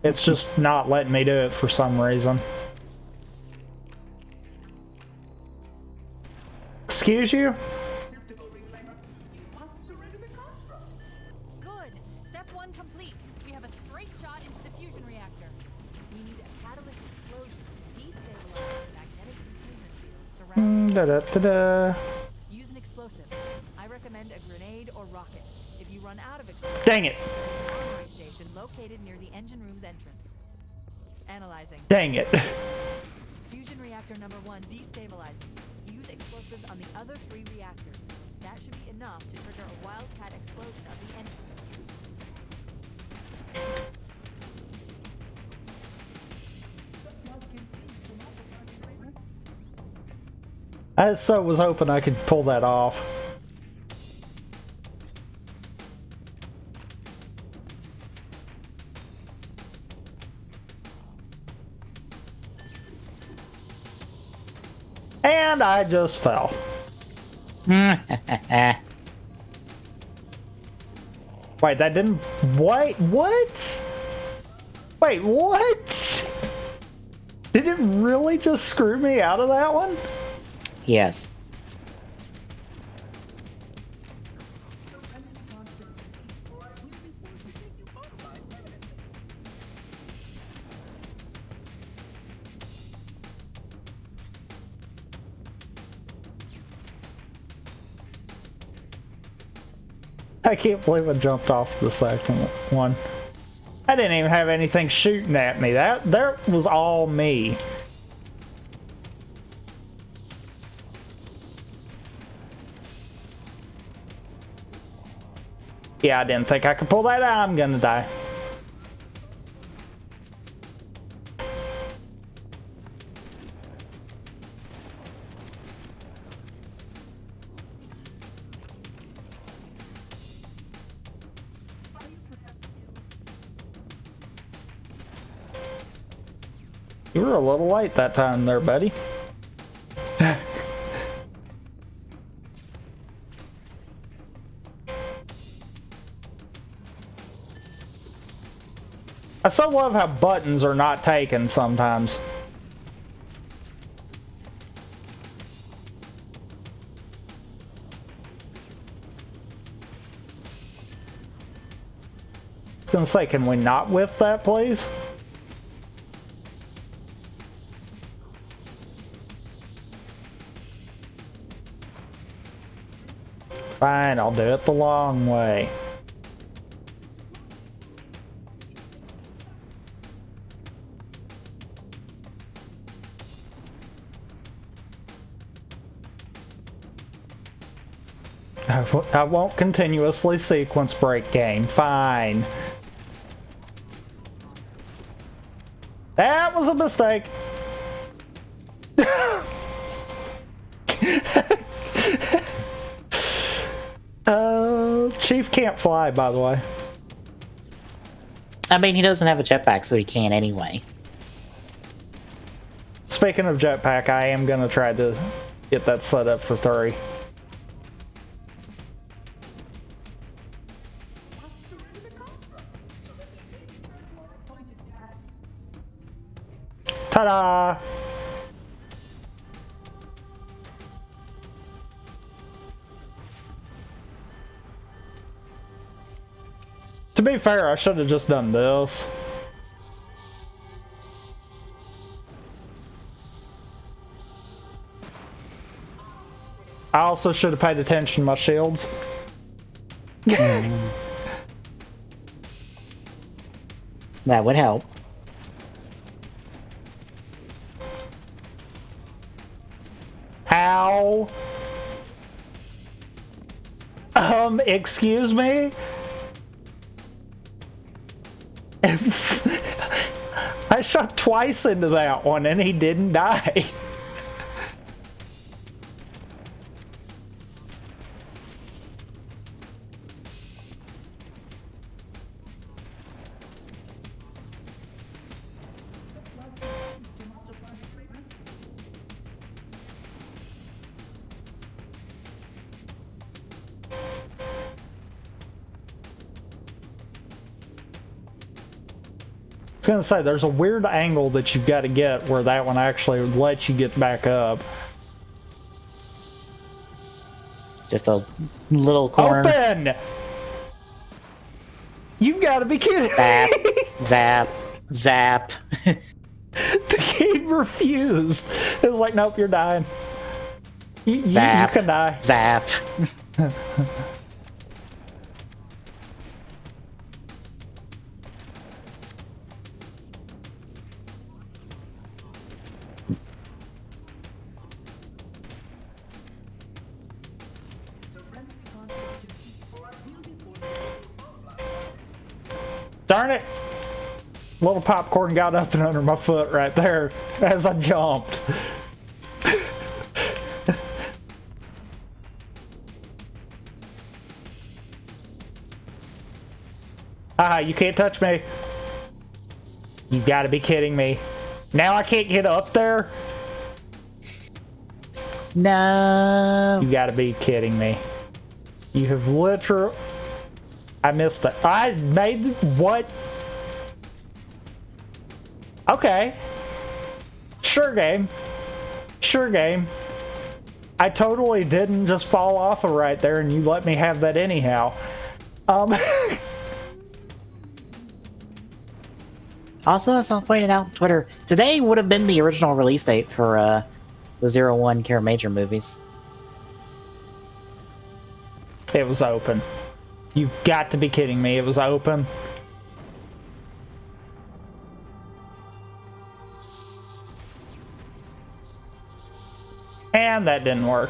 It's just not letting me do it for some reason. Excuse you? Good. Step 1 complete. We have a straight shot into the fusion reactor. We need a catalyst explosion to destabilize the magnetic containment field surrounding. Da-da-da-da. Use an explosive. I recommend a grenade or rocket. If you run out of explosives, Dang it. there's an armory station located near the engine room's entrance. Analyzing. Dang it. Fusion reactor number 1 destabilizing. Use explosives on the other 3 reactors. That should be enough to trigger a wildcat explosion of the entrance. I so was hoping I could pull that off. And I just fell. Wait, that didn't... Wait, what? Wait, what? Did it really just screw me out of that one? Yes. I can't believe I jumped off the second one. I didn't even have anything shooting at me. That was all me. Yeah, I didn't think I could pull that out. I'm gonna die. You were a little late that time there, buddy. so love how buttons are not taken sometimes. I was gonna say, can we not whiff that, please? Fine, I'll do it the long way. I won't continuously sequence break game. Fine. That was a mistake. Chief can't fly, by the way. I mean, he doesn't have a jetpack, so he can't anyway. Speaking of jetpack, I am gonna try to get that set up for 3. Surrender the construct so that they may return to our appointed task. Ta-da! To be fair, I should have just done this. I also should have paid attention to my shields. That would help. Ow. Excuse me? I shot twice into that one and he didn't die. I was gonna say, there's a weird angle that you've got to get where that one actually lets you get back up. Just a little corner. Open! You've got to be kidding Zap, me! zap, zap. The game refused. It was like, nope, you're dying. You Zap. can die. Zap. Darn it! Little popcorn got up and under my foot right there as I jumped. You can't touch me. You gotta be kidding me. Now I can't get up there? No. You gotta be kidding me. You have literally... I missed it. I made... What? Okay. Sure game. Sure game. I totally didn't just fall off of right there and you let me have that anyhow. Also, as I pointed out on Twitter, today would have been the original release date for the 01 Kara Major movies. It was open. You've got to be kidding me. It was open. And that didn't work.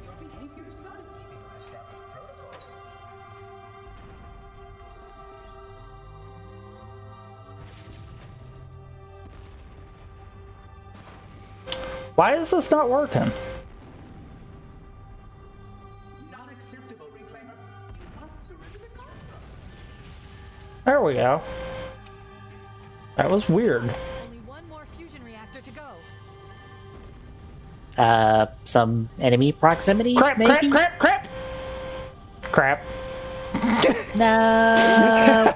Your behavior is not in keeping with established protocols. Why is this not working? Not acceptable, Reclaimer. You must surrender the construct. There we go. That was weird. Only one more fusion reactor to go. Some enemy proximity, Crap, maybe? crap, crap, crap! Crap. No.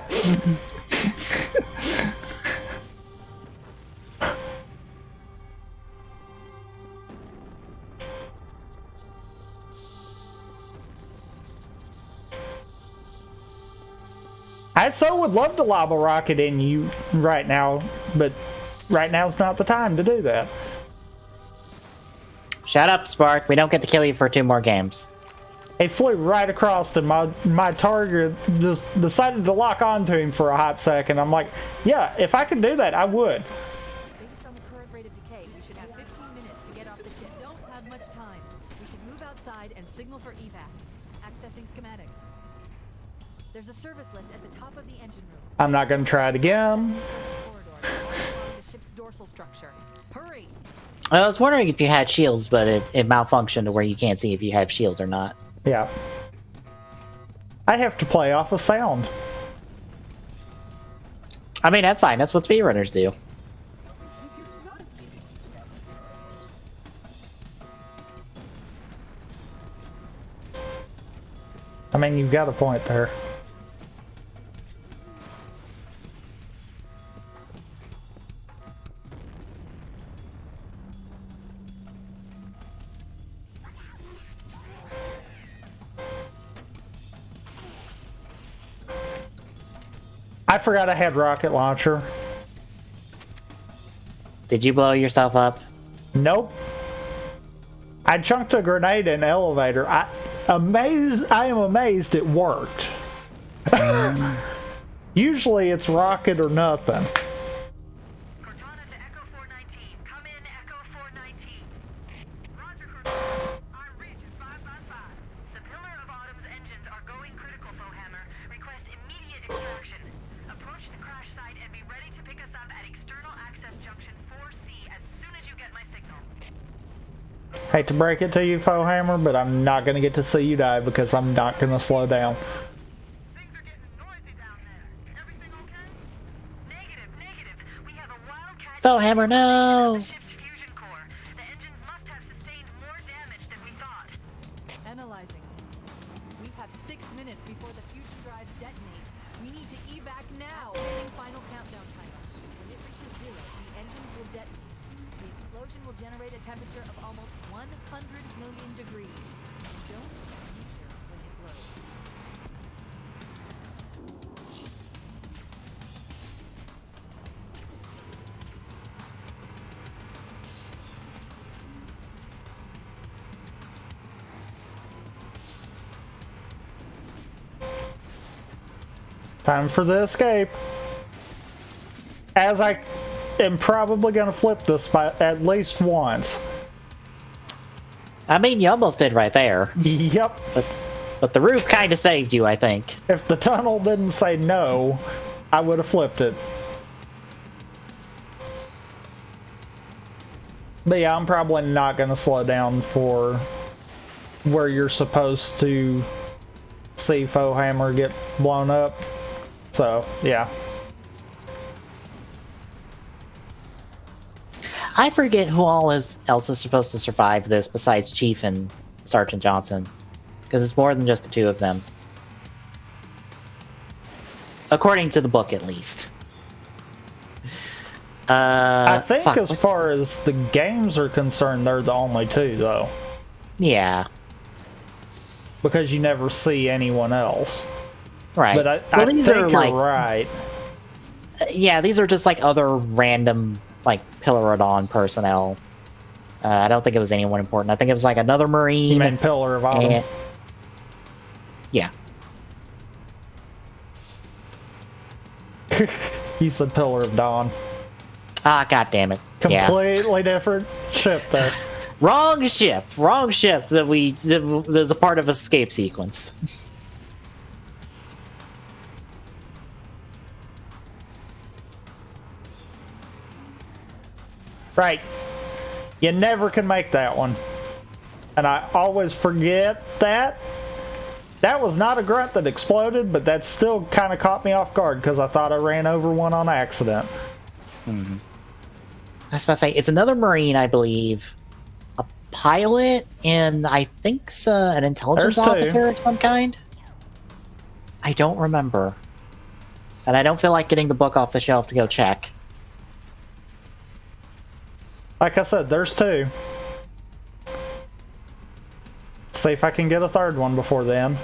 I so would love to lob a rocket in you right now, but right now's not the time to do that. Shut up, Spark. We don't get to kill you for 2 more games. It flew right across, and my target just decided to lock onto him for a hot second. I'm like, yeah, if I could do that, I would. Based on the current rate of decay, you should have 15 minutes to get off the ship. Don't have much time. We should move outside and signal for evac. Accessing schematics. There's a service lift at the top of the engine room. I'm not going to try it again. Corridor along the ship's dorsal structure. Hurry! I was wondering if you had shields, but it malfunctioned to where you can't see if you have shields or not. Yeah. I have to play off of sound. I mean, that's fine. That's what speedrunners do. I mean, you've got a point there. I forgot I had rocket launcher. Did you blow yourself up? Nope. I chunked a grenade in an elevator. I am amazed it worked. Usually it's rocket or nothing. Cortana to Echo 419. Come in, Echo 419. Roger, Cortana. On Region 555. The Pillar of Autumn's engines are going critical, Fohammer. Request immediate extraction. Approach the crash site and be ready to pick us up at External Access Junction 4C as soon as you get my signal. Hate to break it to you, Fohammer, but I'm not going to get to see you die because I'm not going to slow down. Things are getting noisy down there. Everything okay? Negative. We have a wildcat. Fohammer, no! The ship's fusion core. The engines must have sustained more damage than we thought. Analyzing. We have 6 minutes before the fusion drives detonate. We need to evac now. Setting final countdown timer. When it reaches 0, the engines will detonate. The explosion will generate a temperature of almost 100 million degrees. Don't enter when it blows. Time for the escape. As I am probably going to flip this by at least once. I mean, you almost did right there. Yep. But the roof kind of saved you, I think. If the tunnel didn't say no, I would have flipped it. But yeah, I'm probably not going to slow down for where you're supposed to see Fohammer get blown up. So, yeah. I forget who else is supposed to survive this besides Chief and Sergeant Johnson. Because it's more than just the 2 of them. According to the book, at least. I think as far as the games are concerned, they're the only 2, though. Yeah. Because you never see anyone else. Right. But I think you're right. Yeah, these are just like other random, like, Pillar of Dawn personnel. I don't think it was anyone important. I think it was like another Marine. You mean Pillar of Autumn? Yeah. You said Pillar of Dawn. Ah, god damn it. Completely different ship there. Wrong ship that there's a part of escape sequence. Right. You never can make that one. And I always forget that. That was not a grunt that exploded, but that still kind of caught me off guard because I thought I ran over one on accident. Mm-hmm. I was about to say, it's another Marine, I believe. A pilot, and I think an intelligence officer of some kind. I don't remember. And I don't feel like getting the book off the shelf to go check. Like I said, there's 2. See if I can get a 3rd one before then.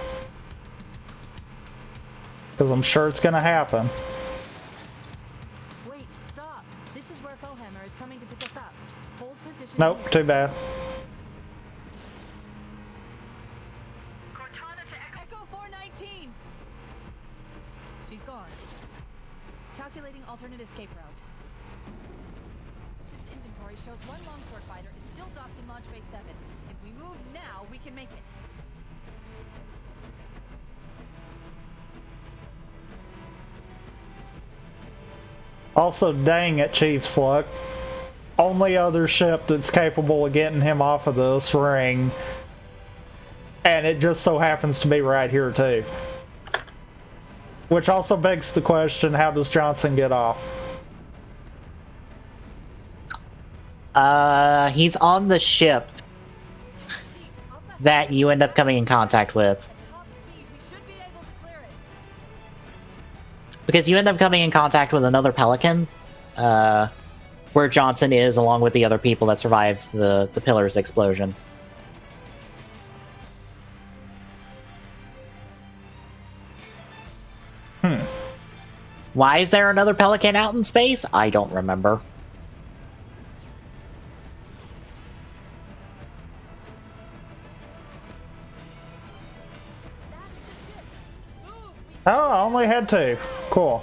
Because I'm sure it's gonna happen. Wait, stop. This is where Fohammer is coming to pick us up. Hold position. Nope, here. too bad. Cortana to Echo. Echo 419. She's gone. Calculating alternate escape route. Ship's inventory shows one longsword fighter is still docked in Launch Bay 7. If we move now, we can make it. Also, dang it, Chief's luck. Only other ship that's capable of getting him off of this ring. And it just so happens to be right here, too. Which also begs the question, how does Johnson get off? He's on the ship that you end up coming in contact with. Top speed. We should be able to clear it. Because you end up coming in contact with another Pelican, where Johnson is, along with the other people that survived the Pillar's explosion. Why is there another Pelican out in space? I don't remember. Oh, I only had 2. Cool.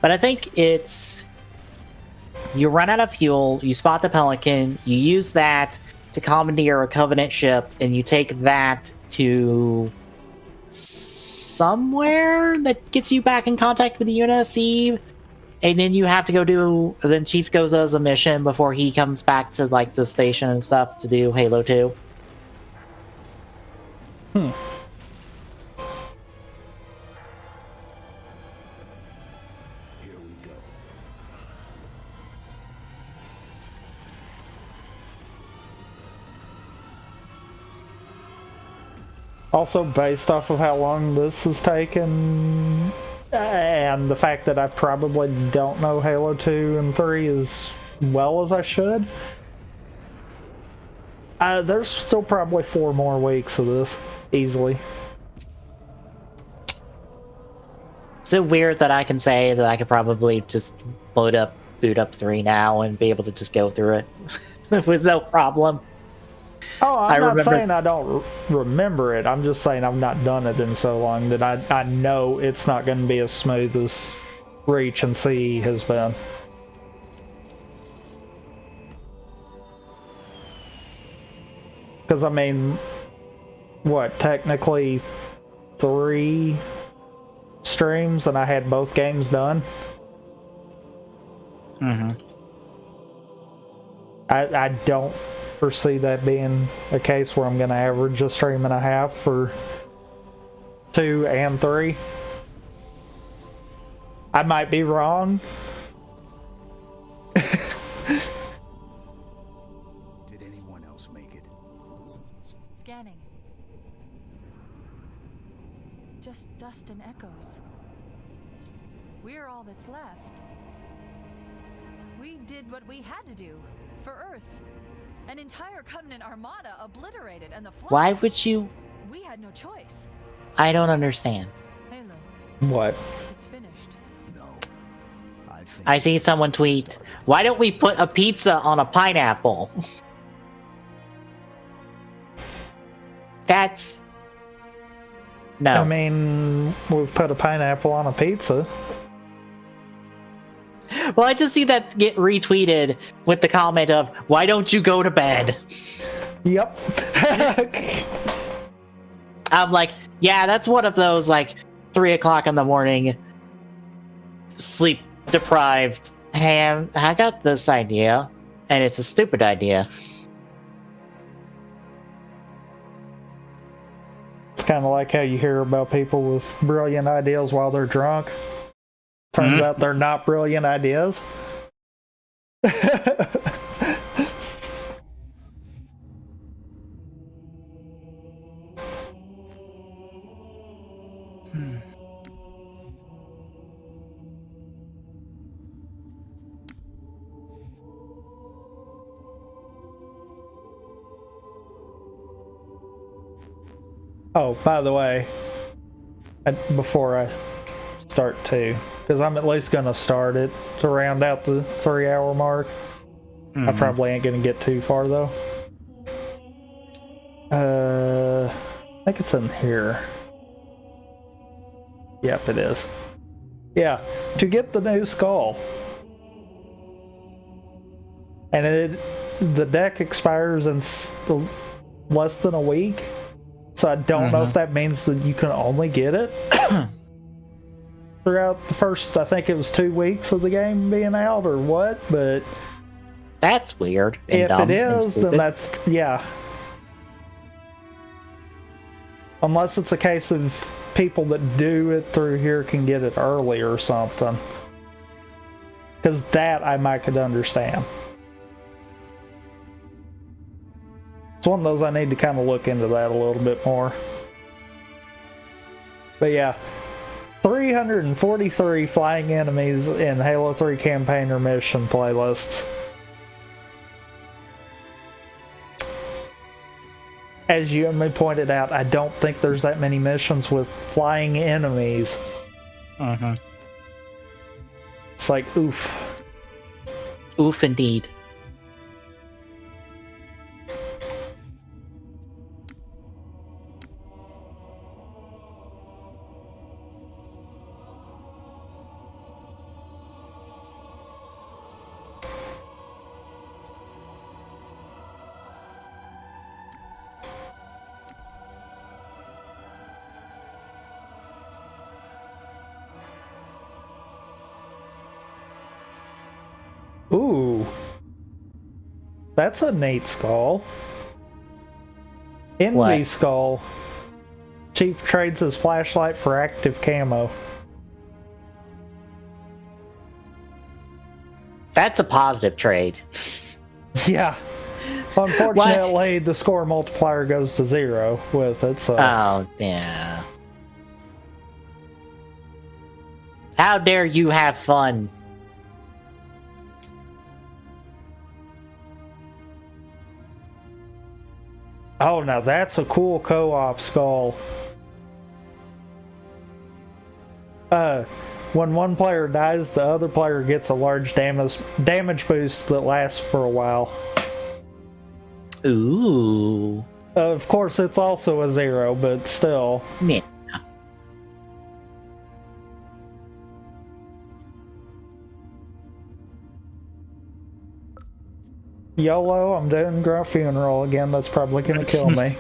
But I think it's... You run out of fuel, you spot the Pelican, you use that to commandeer a Covenant ship, and you take that to somewhere that gets you back in contact with the UNSC, and then you have to go do... Then Chief goes as a mission before he comes back to, like, the station and stuff to do Halo 2. Here we go. Also, based off of how long this has taken, and the fact that I probably don't know Halo 2 and 3 as well as I should, there's still probably 4 more weeks of this, easily. Is it weird that I can say that I could probably just boot up 3 now and be able to just go through it with no problem? Oh, I'm I not remember- saying I don't remember it. I'm just saying I've not done it in so long that I know it's not going to be as smooth as Reach and CE has been. Because, I mean, what, technically 3 streams and I had both games done? Mm-hmm. I don't foresee that being a case where I'm going to average a stream and a half for 2 and 3. I might be wrong. Did anyone else make it? Scanning. Just dust and echoes. We're all that's left. We did what we had to do for Earth. An entire Covenant armada obliterated, and the Flood. Why would you... We had no choice. I don't understand. Halo, What? it's finished. No. I think I see someone tweet, why don't we put a pizza on a pineapple? That's... No. I mean, we've put a pineapple on a pizza. Well, I just see that get retweeted with the comment of, why don't you go to bed? Yep. I'm like, yeah, that's one of those, like, 3 o'clock in the morning, sleep deprived. Hey, I got this idea, and it's a stupid idea. It's kind of like how you hear about people with brilliant ideas while they're drunk. Turns out they're not brilliant ideas. Oh, by the way, before I start too, because I'm at least going to start it to round out the 3-hour mark. I probably ain't going to get too far though. I think it's in here. Yep, it is. Yeah, to get the new skull. And the deck expires in less than a week. So I don't know if that means that you can only get it throughout the first, I think it was 2 weeks of the game being out or what, but That's weird. And if dumb it and is, then stupid. that's, yeah. Unless it's a case of people that do it through here can get it early or something. Because that I might could understand. It's one of those I need to kind of look into that a little bit more. But yeah, 343 flying enemies in Halo 3 campaign or mission playlists. As you and me pointed out, I don't think there's that many missions with flying enemies. It's like, oof. Oof, indeed. Ooh. That's a neat skull. Envy What? skull. Chief trades his flashlight for active camo. That's a positive trade. Yeah. Unfortunately, the score multiplier goes to 0 with it, so... Oh, yeah. How dare you have fun? Oh, now that's a cool co-op skull. When one player dies, the other player gets a large damage boost that lasts for a while. Ooh. Of course, it's also a 0, but still. Yeah. YOLO, I'm doing Grunt Funeral again. That's probably gonna kill me.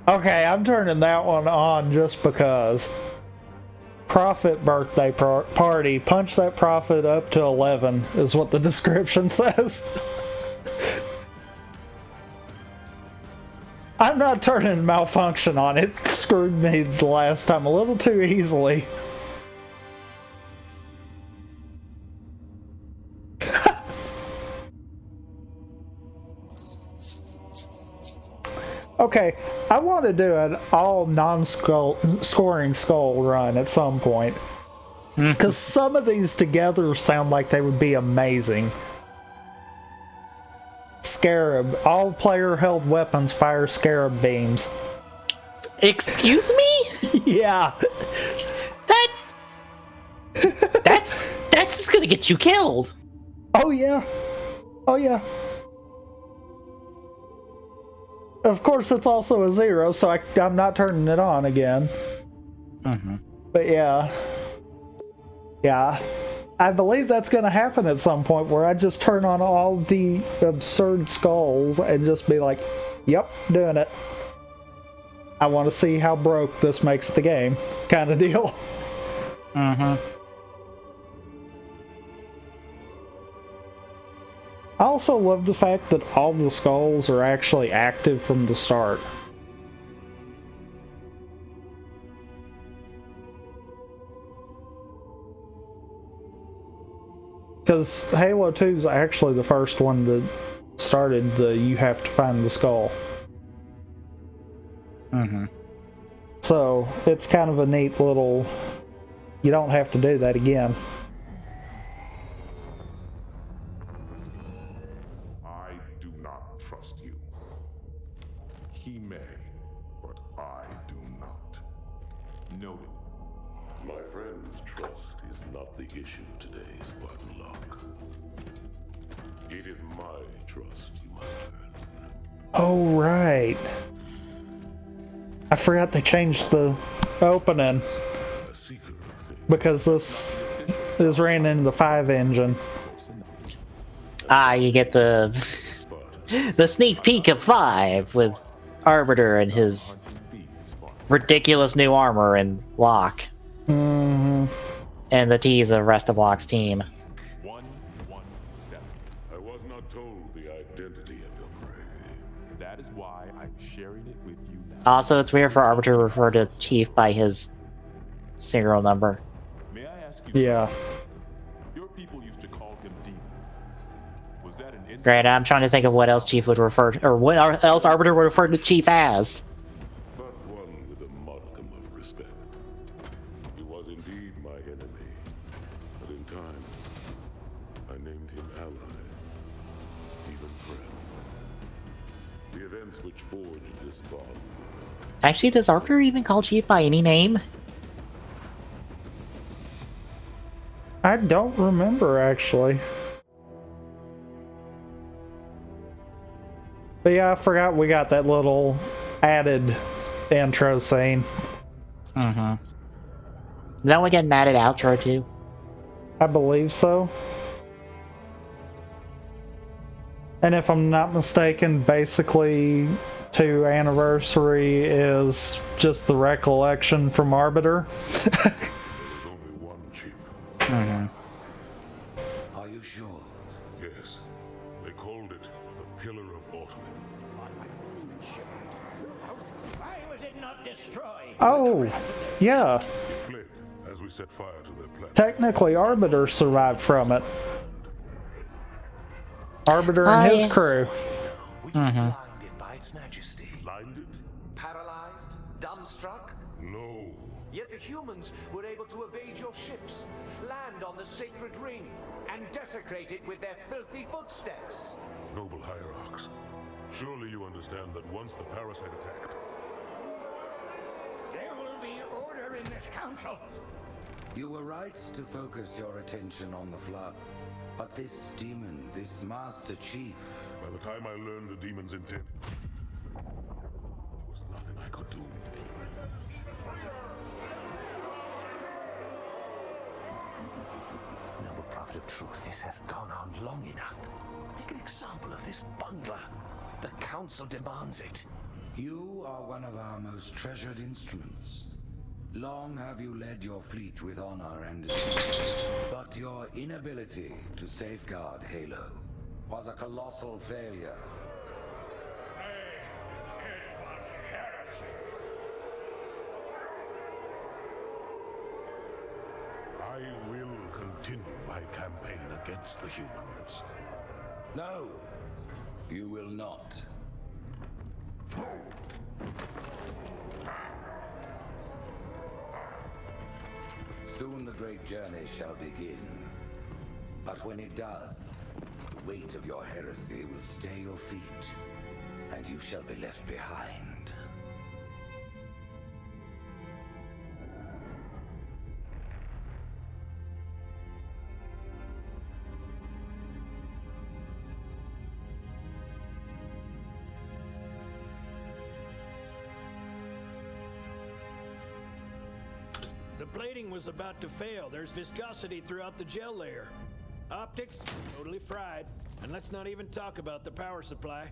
Okay, I'm turning that one on just because. Prophet birthday party. Punch that prophet up to 11 is what the description says. I'm not turning malfunction on. It screwed me the last time a little too easily. Okay, I want to do an all non-scoring skull run at some point. Because some of these together sound like they would be amazing. Scarab. All player-held weapons fire scarab beams. Excuse me? Yeah. That's just gonna get you killed. Oh, yeah. Oh, yeah. Of course, it's also a 0, so I'm not turning it on again. But yeah. Yeah. I believe that's going to happen at some point where I just turn on all the absurd skulls and just be like, yep, doing it. I want to see how broke this makes the game, kind of deal. I also love the fact that all the skulls are actually active from the start. Because Halo 2 is actually the first one that started the you have to find the skull. So it's kind of a neat little you don't have to do that again. I do not trust you. He may, but I do not. Noted. My friend's trust is not the issue today, Spartan Locke. It is my trust you must earn. Oh, right. I forgot they changed the opening A seeker of things. because this is ran into the 5 engine. You get the the sneak peek of 5 with Arbiter and his ridiculous new armor and Locke. Mm-hmm. And the tease of rest of Locke's team. 117. I was not told the identity of your prey. That is why I'm sharing it with you now. Also, it's weird for Arbiter to refer to Chief by his serial number. May I ask you Yeah. something? Your people used to call him Demon. Was that an insult? Great, I'm trying to think of what else Chief would refer to, or what else Arbiter would refer to Chief as. But one with a modicum of respect. He was indeed my enemy. But in time, I named him ally. Even friend. The events which forged this bond were... Actually, does Arbiter even call Chief by any name? I don't remember, actually. But yeah, I forgot we got that little added intro scene. Mm-hmm. Is that we get an added outro too? I believe so. And if I'm not mistaken, basically 2 anniversary is just the recollection from Arbiter. There's only one chief. Are you sure? Yes. They called it the Pillar of Autumn. Why was it not destroyed? Oh, yeah. It fled as we set fire to their planet. Technically, Arbiter survived from it. Arbiter and his yes. crew. We were blinded by its majesty. Blinded? Paralyzed? Dumbstruck? No. Yet the humans were able to evade your ships, land on the sacred ring, and desecrate it with their filthy footsteps. Noble hierarchs. Surely you understand that once the parasite attacked, There will be order in this council. You were right to focus your attention on the Flood. But this demon, this Master Chief... by the time I learned the demon's intent, there was nothing I could do. Noble prophet of truth, this has gone on long enough. Make an example of this bungler. The council demands it. You are one of our most treasured instruments. Long have you led your fleet with honor and esteem. But your inability to safeguard Halo was a colossal failure. It was heresy. I will continue my campaign against the humans. No, you will not. Soon the great journey shall begin. But when it does, the weight of your heresy will stay your feet, and you shall be left behind. The plating was about to fail. There's viscosity throughout the gel layer. Optics, totally fried. And let's not even talk about the power supply.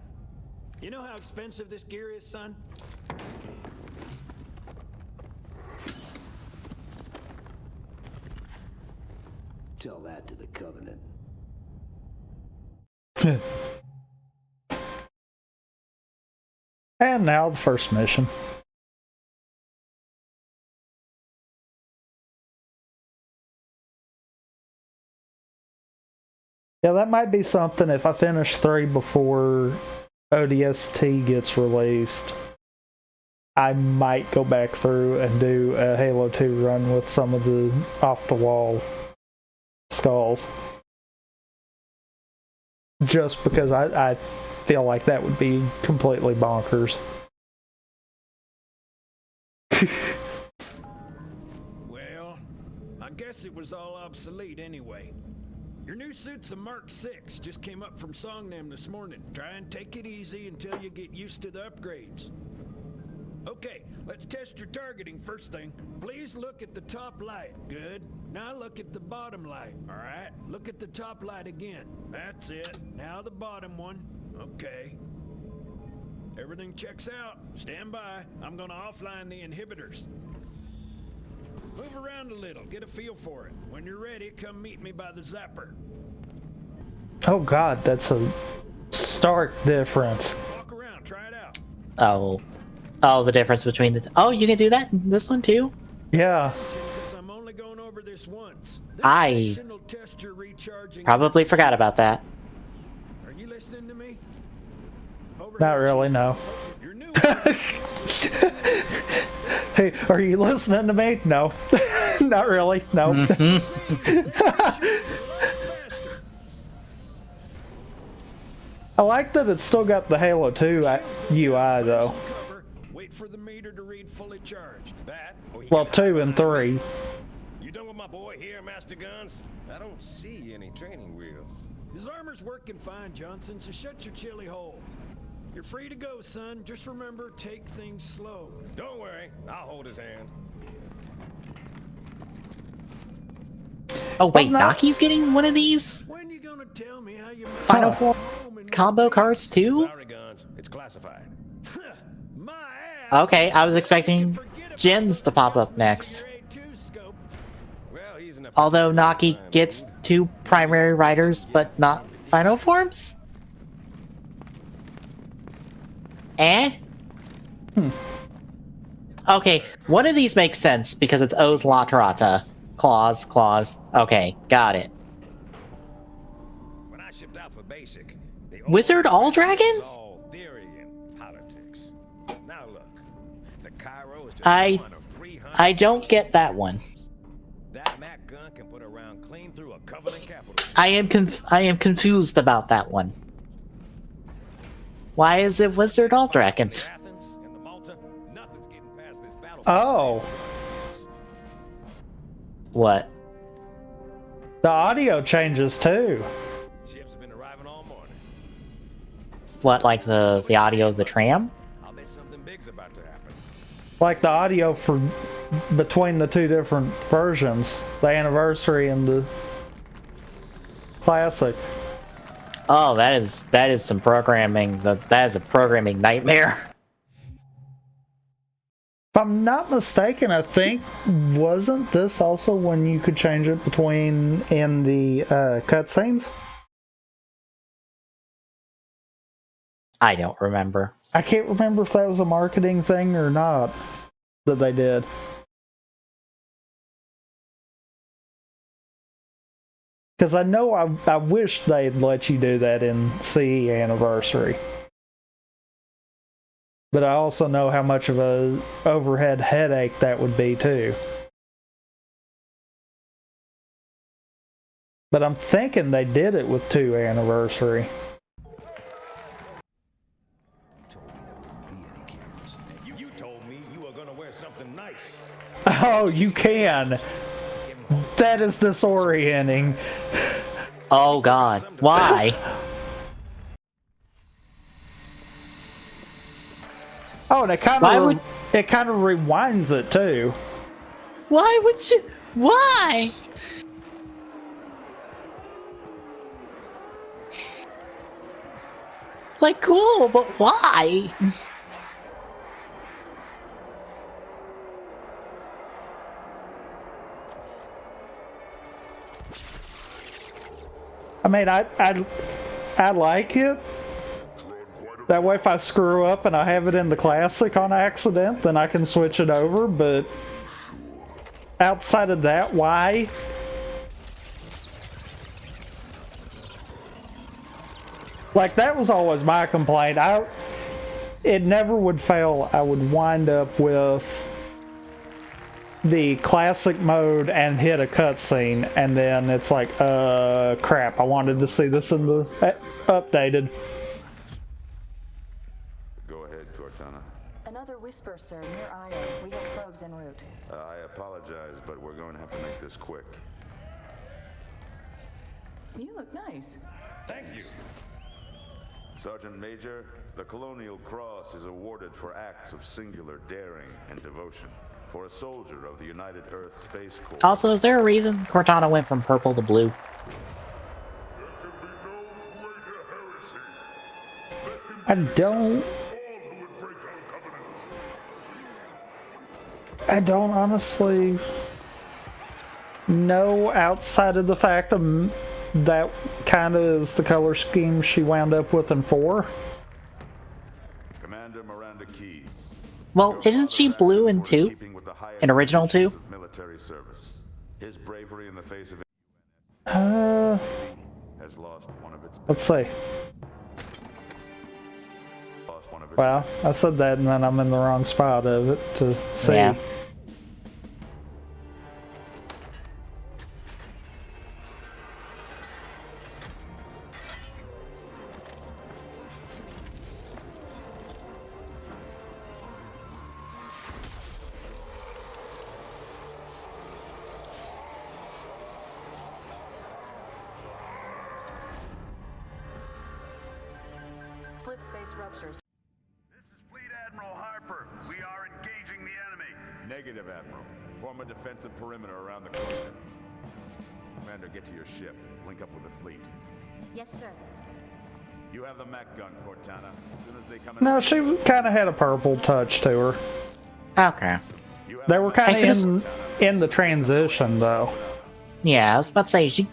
You know how expensive this gear is, son? Tell that to the Covenant. And now the first mission. Yeah, that might be something if I finish 3 before ODST gets released. I might go back through and do a Halo 2 run with some of the off-the-wall skulls. Just because I feel like that would be completely bonkers. Well, I guess it was all obsolete anyway. Your new suit's a Mark 6, just came up from Songnam this morning. Try and take it easy until you get used to the upgrades. Okay, let's test your targeting first thing. Please look at the top light. Good. Now look at the bottom light. All right, look at the top light again. That's it. Now the bottom one. Okay. Everything checks out. Stand by. I'm gonna offline the inhibitors. Move around a little, get a feel for it. When you're ready, come meet me by the zapper. Oh god, that's a stark difference. Walk around, try it out. Oh, the difference between the... Oh, you can do that in this one too? Yeah. I'm only going over this once. I Section will test your recharging. probably forgot about that. Are you listening to me? Over Not here, really, Chief. no. Your new Hey, are you listening to me? No. Not really, no. I like that it's still got the Halo 2 UI, though. cover. Wait for the meter to read fully charged. That. Well, 2 and 3. You done with my boy here, Master Guns? I don't see any training wheels. His armor's working fine, Johnson, so shut your chilly hole. You're free to go, son. Just remember, take things slow. Don't worry, I'll hold his hand. Oh wait, no. Naki's getting one of these When you gonna tell me how you Final Form combo cards too? Sorry, Guns. It's classified. My ass. Okay, I was expecting gens to pop up next. Well, he's an Although Naki gets 2 primary riders, but not final forms? Eh? Okay, one of these makes sense because it's O's Laterata. Claws. Okay, got it. When I shipped out for basic, the Wizard All Dragon? was all theory and politics. Now look, the Cairo is just I one of 300. I don't get that one. That Mac gun can put a round clean through a Covenant capital. I am confused about that one. Why is it Wizard All Dragon? Athens and the Malta, nothing's getting past this battle. Oh. What? The audio changes, too. Ships have been arriving all morning. What, like the audio of the tram? I'll bet something big's about to happen. Like the audio for between the 2 different versions. The anniversary and the classic. Oh, that is some programming. That is a programming nightmare. If I'm not mistaken, I think, wasn't this also when you could change it between in the cutscenes? I don't remember. I can't remember if that was a marketing thing or not that they did. Because I know I wish they'd let you do that in CE Anniversary. But I also know how much of a overhead headache that would be too. But I'm thinking they did it with 2 Anniversary. You told me you were gonna wear something nice. Oh, you can. That is disorienting. Oh god. Why? Oh, and it kind of rewinds it too. Why would you? Why? Like, cool, but why? I mean, I like it. That way, if I screw up and I have it in the classic on accident, then I can switch it over. But outside of that, why? Like, that was always my complaint. it never would fail. I would wind up with the classic mode and hit a cutscene, and then it's like, crap, I wanted to see this in the updated. Go ahead, Cortana. Another whisper, sir, near Io. We have probes en route. I apologize, but we're going to have to make this quick. You look nice. Thank you. Sergeant Major, the Colonial Cross is awarded for acts of singular daring and devotion. For a soldier of the United Earth Space Corps. Also, is there a reason Cortana went from purple to blue? I don't honestly know, outside of the fact of that kind of is the color scheme she wound up with in 4. Commander Miranda Keys. Well, isn't she blue in 2? In original 2? Military service. His bravery in the face of has lost one of its. Let's see. Well, I said that and then I'm in the wrong spot of it to see. Yeah. Slip space ruptures. This is Fleet Admiral Harper. We are engaging the enemy. Negative, Admiral. Form a defensive perimeter around the coast. Commander, get to your ship. Link up with the fleet. Yes, sir. You have the mech gun, Cortana. As soon as they come in. No, she kind of had a purple touch to her. Okay. They were kind of in the transition, though. Yeah, I was about to say,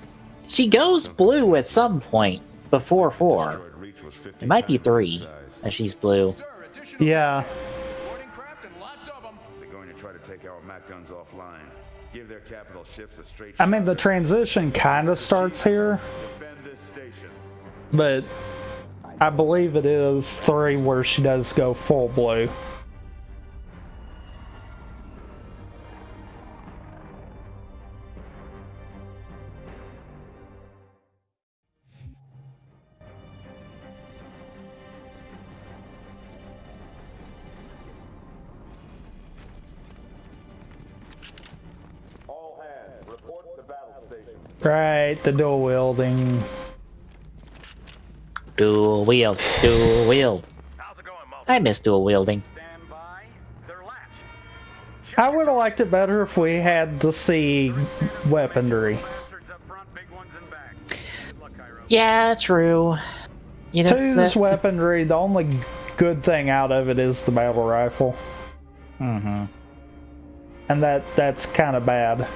she goes blue at some point before 4. It might be 3 that she's blue. Yeah. They're going to try to take our mech guns offline. Give their capital ships a straight I mean, the transition kind of starts here, defend this station. but I believe it is 3 where she does go full blue. All hands, report to battle station. Right, the dual wielding. Dual wield, dual wield. I miss dual wielding. I would have liked it better if we had to see weaponry. Yeah, true. You know, Two's weaponry, the only good thing out of it is the battle rifle. Mm-hmm. And that's kind of bad.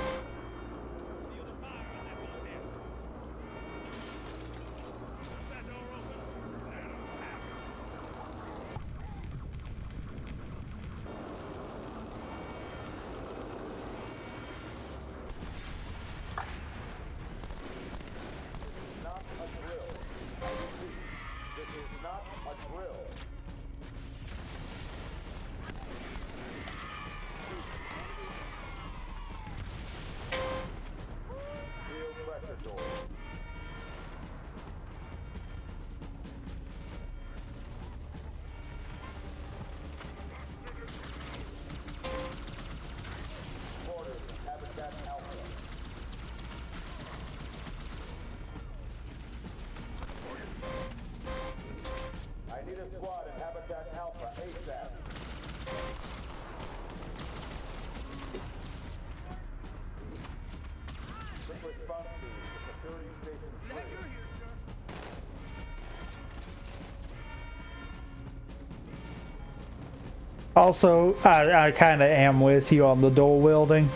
Also, I kind of am with you on the dual wielding.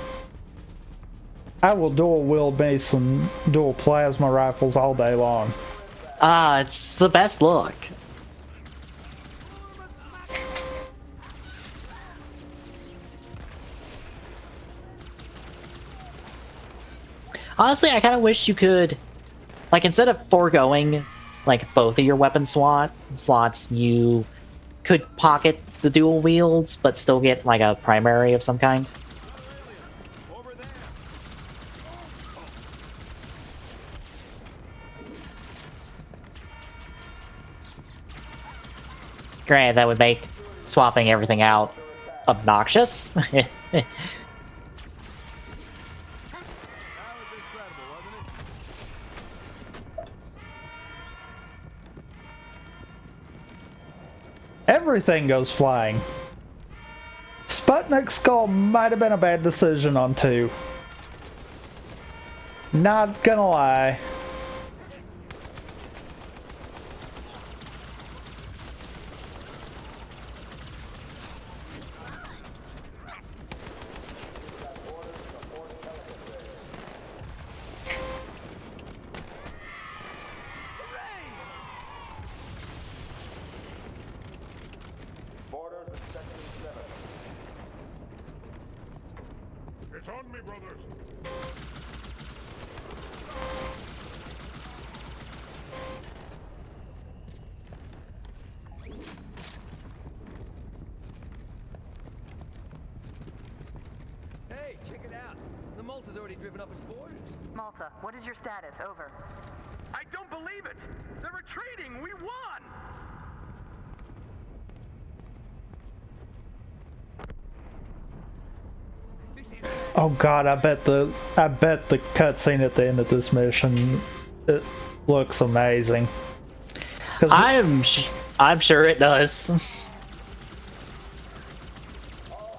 I will dual wield me some dual plasma rifles all day long. It's the best look. Honestly, I kind of wish you could, like, instead of foregoing, like, both of your weapon slots, you could pocket the dual wields, but still get like a primary of some kind. Granted, that would make swapping everything out obnoxious. Everything goes flying. Sputnik Skull might have been a bad decision on 2. Not gonna lie. It's on me, brothers. Hey, check it out. The Malta's already driven up its borders. Malta, what is your status? Over. I don't believe it! They're retreating! We won! Oh god, I bet the cutscene at the end of this mission, it looks amazing. I'm sure it does.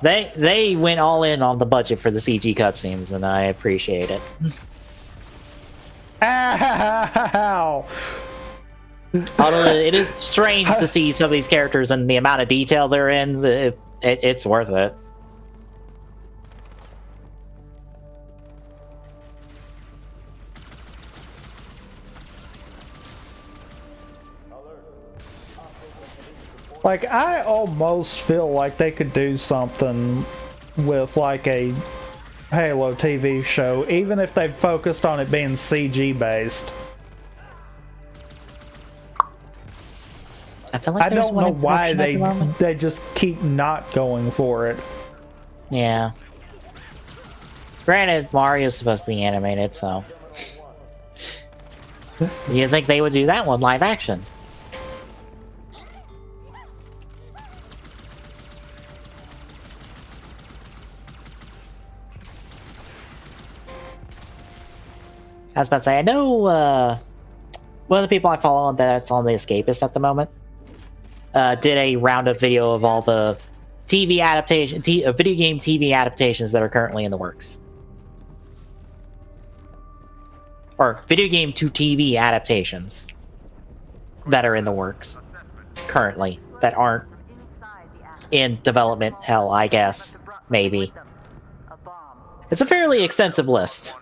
They went all in on the budget for the CG cutscenes, and I appreciate it. Ow! Although it is strange to see some of these characters and the amount of detail they're in, it's worth it. Like, I almost feel like they could do something with like a Halo TV show, even if they focused on it being CG based. I feel like I don't know why they just keep not going for it. Yeah. Granted, Mario's supposed to be animated, so you think they would do that one live action? I was about to say, I know one of the people I follow that's on The Escapist at the moment did a roundup video of all the TV adaptation, video game TV adaptations that are currently in the works. Or video game to TV adaptations that are in the works currently, that aren't in development hell, I guess. Maybe. It's a fairly extensive list.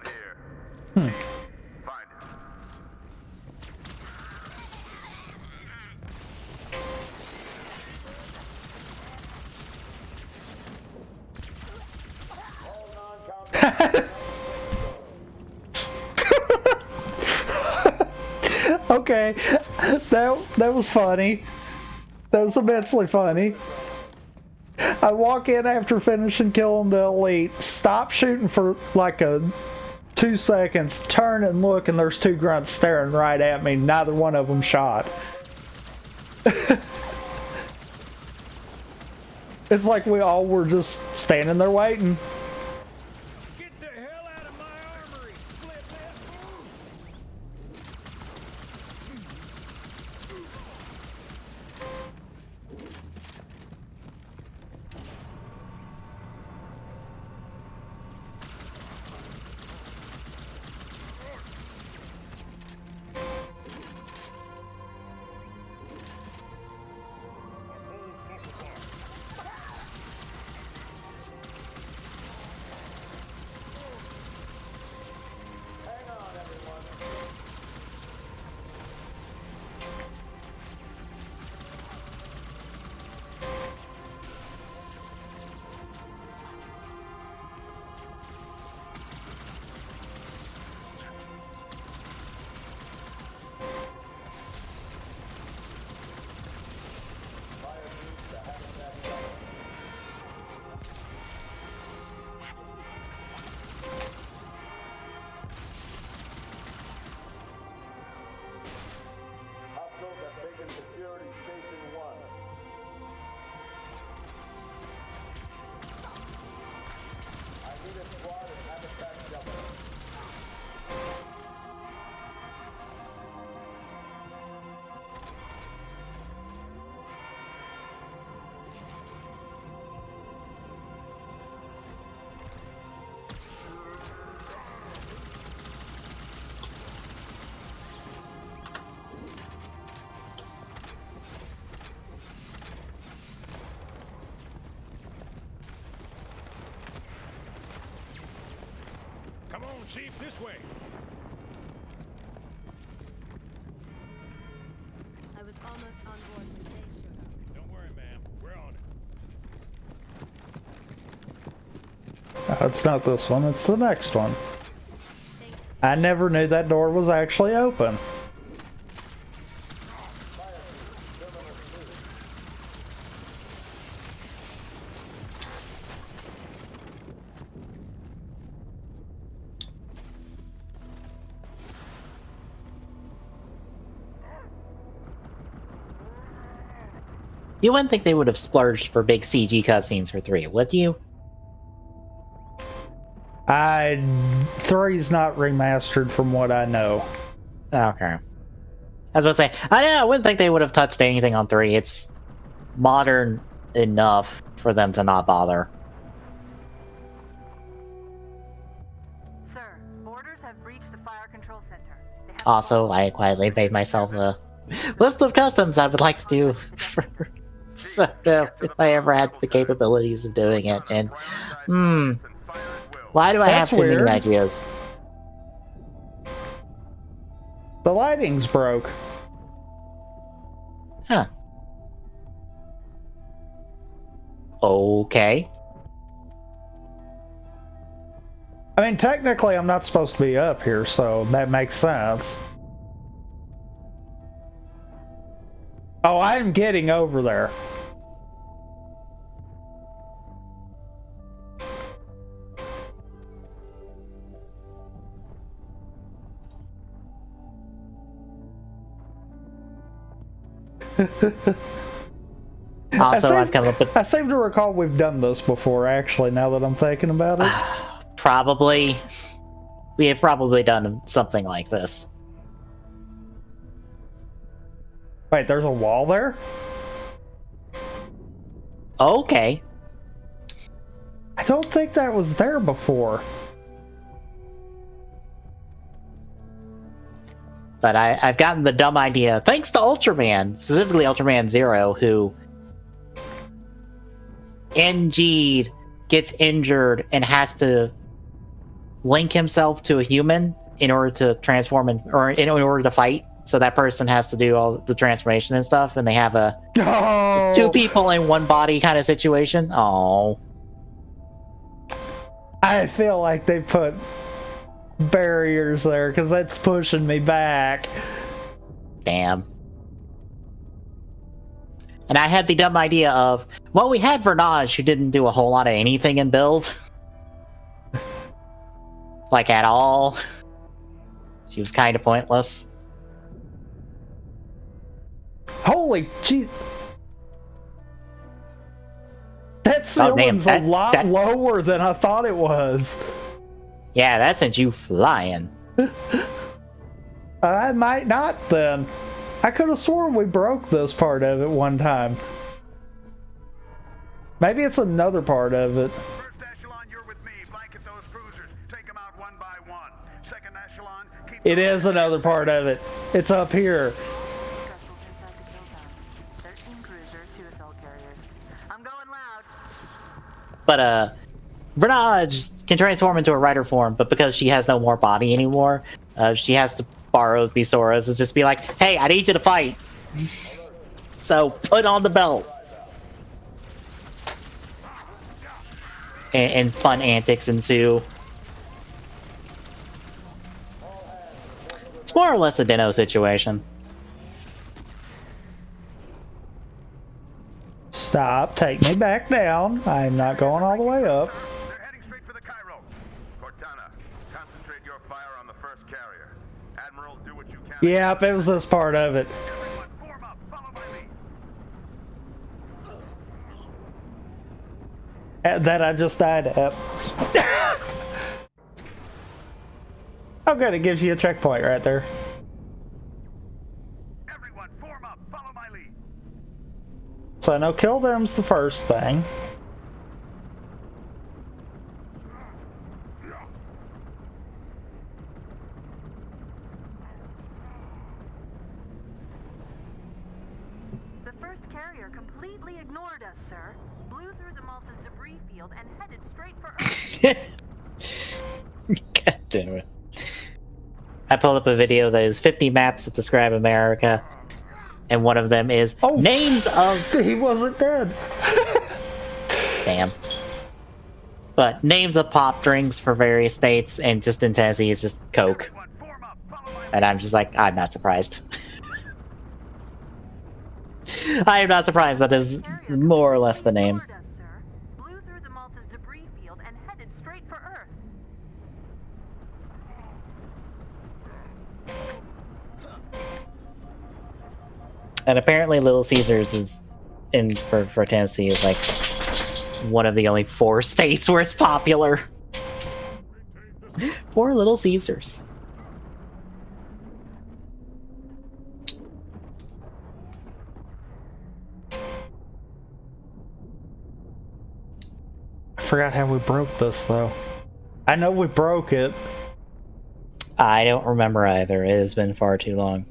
Okay, that was funny. That was immensely funny. I walk in after finishing killing the elite, stop shooting for like 2 seconds, turn and look, and there's 2 grunts staring right at me. Neither one of them shot. It's like we all were just standing there waiting. Get the hell out of my armory, split lip! Chief, this way. I was almost on board when they showed up. Don't worry, ma'am. We're on it. It's not this one, it's the next one. I never knew that door was actually open. You wouldn't think they would have splurged for big CG cutscenes for 3, would you? 3's not remastered from what I know. Okay. I was about to say, I wouldn't think they would have touched anything on 3. It's modern enough for them to not bother. Sir, orders have breached the fire control center. They have Also, I quietly made myself a list of customs I would like to do for if I ever had the capabilities of doing it. And, why do I That's have too weird. many ideas? The lighting's broke. Huh. Okay. I mean, technically, I'm not supposed to be up here, so that makes sense. Oh, I'm getting over there. Also, I've come up with I seem to recall we've done this before, actually, now that I'm thinking about it. probably... We have probably done something like this. Wait, there's a wall there? Okay. I don't think that was there before. But I've gotten the dumb idea, thanks to Ultraman, specifically Ultraman Zero, who NG'd, gets injured, and has to link himself to a human in order to transform or in order to fight. So that person has to do all the transformation and stuff, and they have a 2 people in 1 body kind of situation. Oh. I feel like they put barriers there because that's pushing me back. Damn. And I had the dumb idea of, well, we had Vernage who didn't do a whole lot of anything in build. Like, at all. She was kind of pointless. Holy jeez. That ceiling's a lot lower than I thought it was. Yeah, that sent you flying. I might not then. I could have sworn we broke this part of it one time. Maybe it's another part of it. First echelon, you're with me. Blanket those cruisers. Take them out one by one. Second echelon, keep It is another part of it. It's up here. vessels inside the kill zone. 13 cruisers, 2 assault carriers. I'm going loud. But, Vernage can transform into a rider form, but because she has no more body anymore, she has to borrow Bisora's and just be like, hey, I need you to fight. So, put on the belt. And fun antics ensue. It's more or less a Dino situation. Stop. Take me back down. I'm not going all the way up. They're heading straight for the Cairo. Cortana, concentrate your fire on the first carrier. Admiral, do what you can. Yep, it was this part of it. Everyone, form up. Follow my lead. That I just died at. Oh good, it gives you a checkpoint right there. Everyone, form up. Follow my lead. So I know kill them's the first thing. The first carrier completely ignored us, sir. Blew through the Malta's debris field and headed straight for Earth. God damn it. I pulled up a video that is 50 maps that describe America, and one of them is names of... He wasn't dead. Damn. But names of pop drinks for various states, and just in Tennessee it's just Coke. And I'm just like, I'm not surprised. I am not surprised that is more or less the name. Blew through the Malta's debris field and headed straight for Earth. And apparently Little Caesars is for Tennessee is like one of the only 4 states where it's popular. Poor Little Caesars. I forgot how we broke this, though. I know we broke it. I don't remember either. It has been far too long.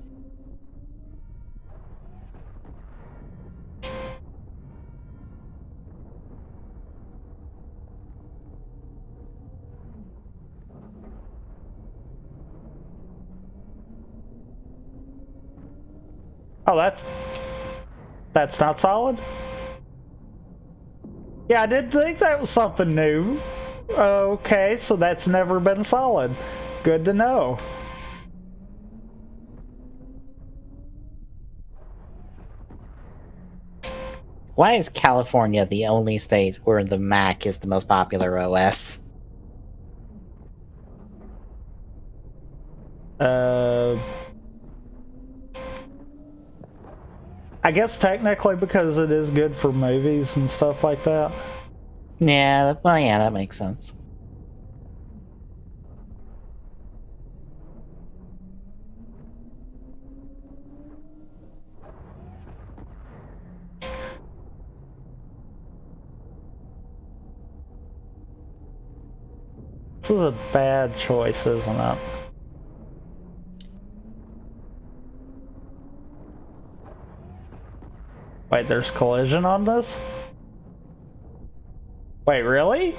Oh, that's not solid? Yeah, I did think that was something new. Okay, so that's never been solid. Good to know. Why is California the only state where the Mac is the most popular OS? I guess technically because it is good for movies and stuff like that. Yeah, well, yeah, that makes sense. This is a bad choice, isn't it? Wait, there's collision on this? Wait, really?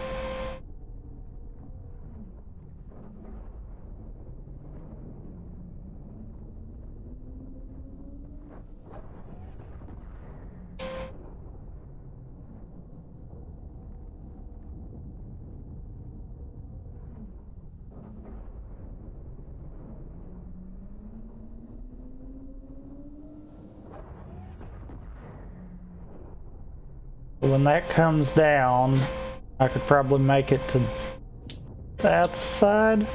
When that comes down, I could probably make it to that side.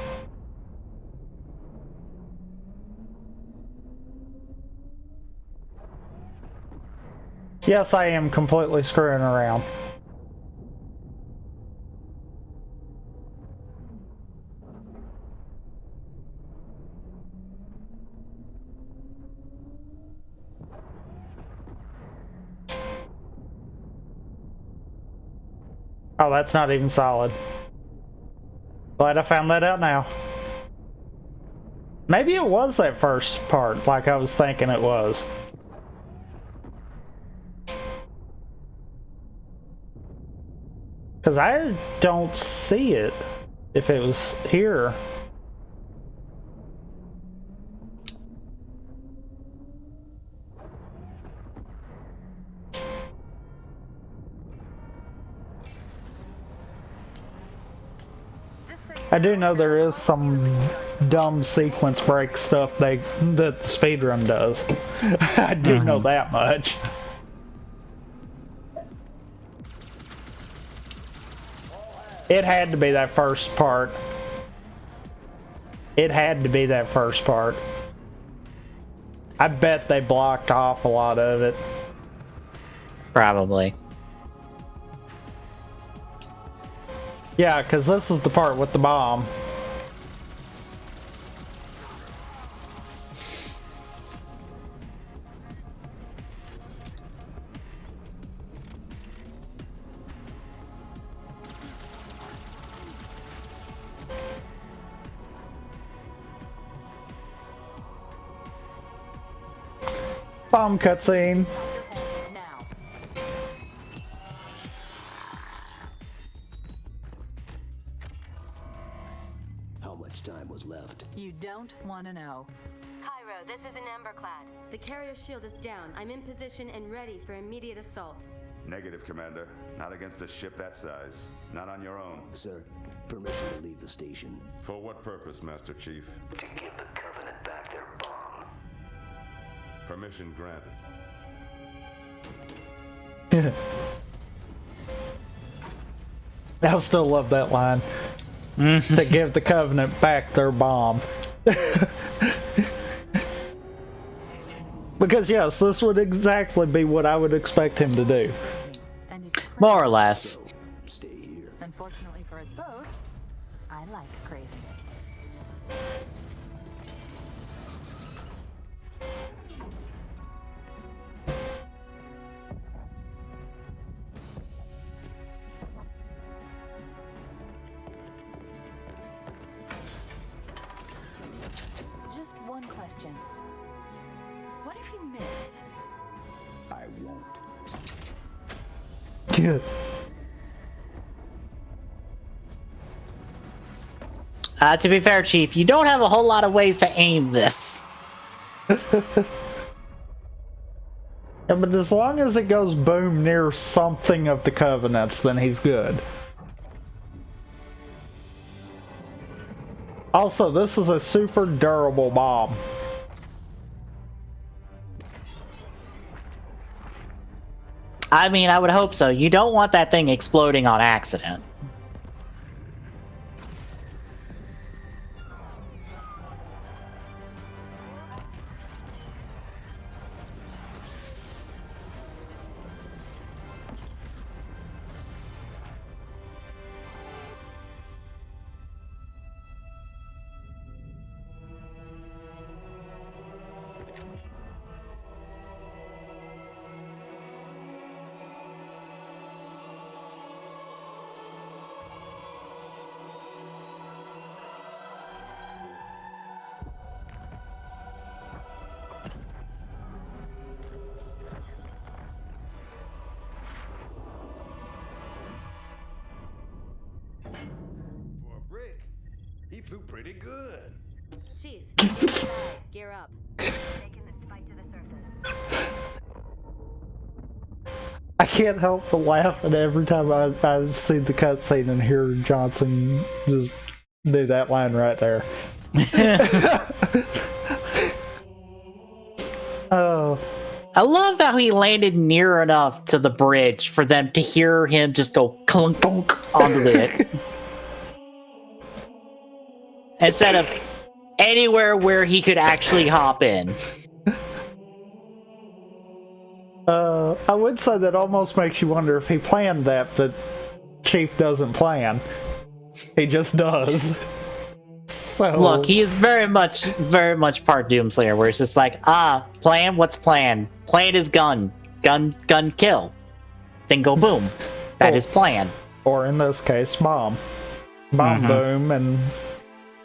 Yes, I am completely screwing around. Oh, that's not even solid. Glad I found that out now. Maybe it was that first part, like I was thinking it was. Because I don't see it if it was here. I do know there is some dumb sequence break stuff that the speedrun does. I do know that much. It had to be that first part. It had to be that first part. I bet they blocked off a lot of it. Probably. Yeah, because this is the part with the bomb. Bomb cutscene. You don't want to know. Cairo, this is an Emberclad. The carrier shield is down. I'm in position and ready for immediate assault. Negative, Commander. Not against a ship that size. Not on your own. Sir, permission to leave the station. For what purpose, Master Chief? To give the Covenant back their bomb. Permission granted. I still love that line. To give the Covenant back their bomb. Because yes, this would exactly be what I would expect him to do. More or less. Stay here. Unfortunately for us both, I like crazy. Just one question. What if you miss? I won't. To be fair, Chief, you don't have a whole lot of ways to aim this. Yeah, but as long as it goes boom near something of the Covenants, then he's good. Also, this is a super durable bomb. I mean, I would hope so. You don't want that thing exploding on accident. He flew pretty good. Chief, gear up. Taking this fight to the surface. I can't help but laugh at every time I see the cutscene and hear Johnson just do that line right there. Oh. I love how he landed near enough to the bridge for them to hear him just go clunk clunk onto it. Instead of anywhere where he could actually hop in. I would say that almost makes you wonder if he planned that, but Chief doesn't plan. He just does. So look, he is very much part Doomslayer, where it's just like, plan, what's plan? Plan is gun, kill. Then go boom. That is plan. Or in this case, bomb. Bomb boom, and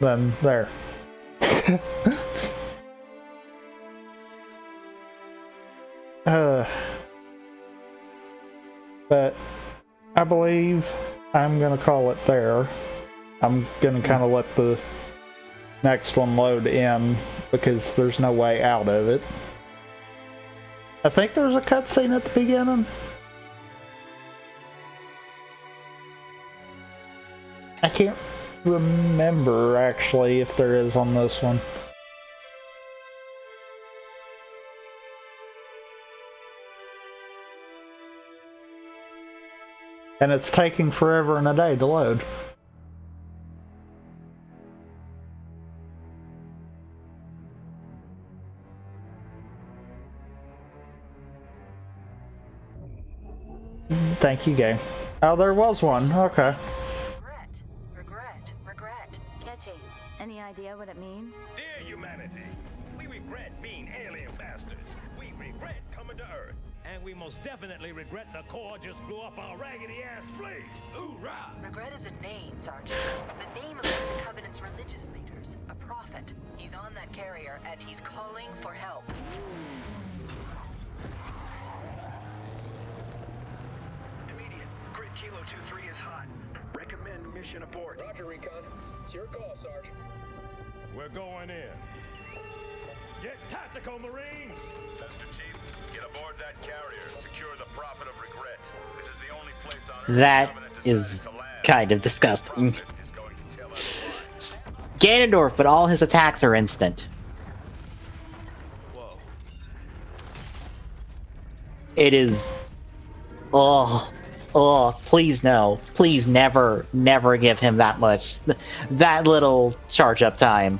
then there. But I believe I'm gonna call it there. I'm gonna kind of let the next one load in because there's no way out of it. I think there's a cutscene at the beginning. I can't remember actually if there is on this one. And it's taking forever and a day to load. Thank you, game. Oh, there was one. Okay. Regret. Catchy. Any idea what it means? Dear humanity, we regret being alien bastards. We regret coming to Earth. And we most definitely regret the Corps just blew up our raggedy-ass fleet. Hoorah! Regret is a name, Sergeant. The name of the Covenant's religious leaders. A prophet. He's on that carrier, and he's calling for help. Immediate. Grid Kilo 2-3 is hot. Recommend mission abort. Roger, Recon. It's your call, Sarge. We're going in. Get tactical, Marines! Master Chief, get aboard that carrier. Secure the Prophet of Regret. This is the only place on Earth That is kind of disgusting. Ganondorf, but all his attacks are instant. It is... Oh, please no. Please never give him that much. That little charge up time.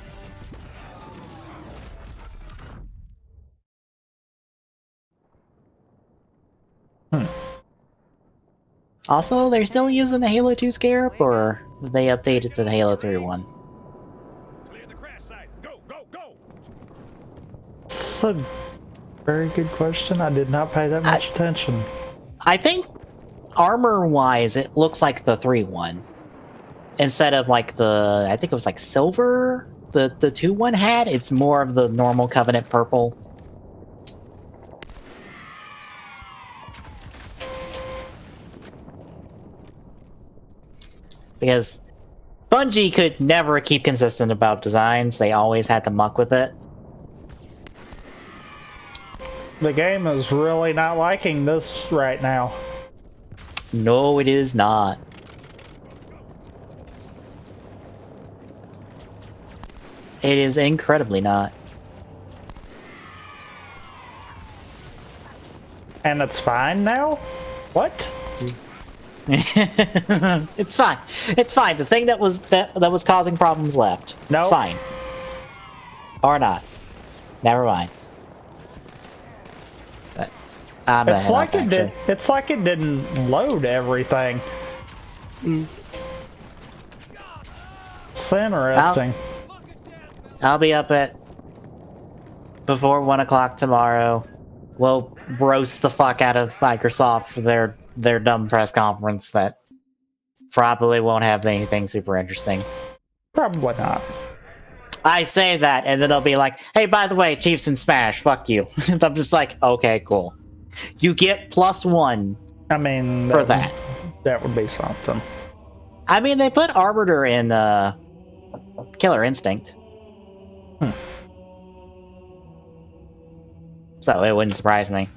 Also, they're still using the Halo 2 Scarab, or did they update it to the Halo 3 one? That's a very good question. I did not pay that much attention. I think armor-wise, it looks like the 3 one. Instead of like the, I think it was like silver, the 2 one had, it's more of the normal Covenant purple. Because Bungie could never keep consistent about designs. They always had to muck with it. The game is really not liking this right now. No, it is not. It is incredibly not. And it's fine now? What? It's fine. It's fine. The thing that was causing problems left. No. It's fine. Or not. Never mind. But It's like it did. It's like it didn't load everything. It's interesting. I'll be up at before 1 o'clock tomorrow. We'll roast the fuck out of Microsoft for their dumb press conference that probably won't have anything super interesting. Probably not. I say that, and then they'll be like, hey, by the way, Chiefs in Smash, fuck you. I'm just like, okay, cool. You get +1. I mean, for that. That would be something. I mean, they put Arbiter in Killer Instinct. So it wouldn't surprise me.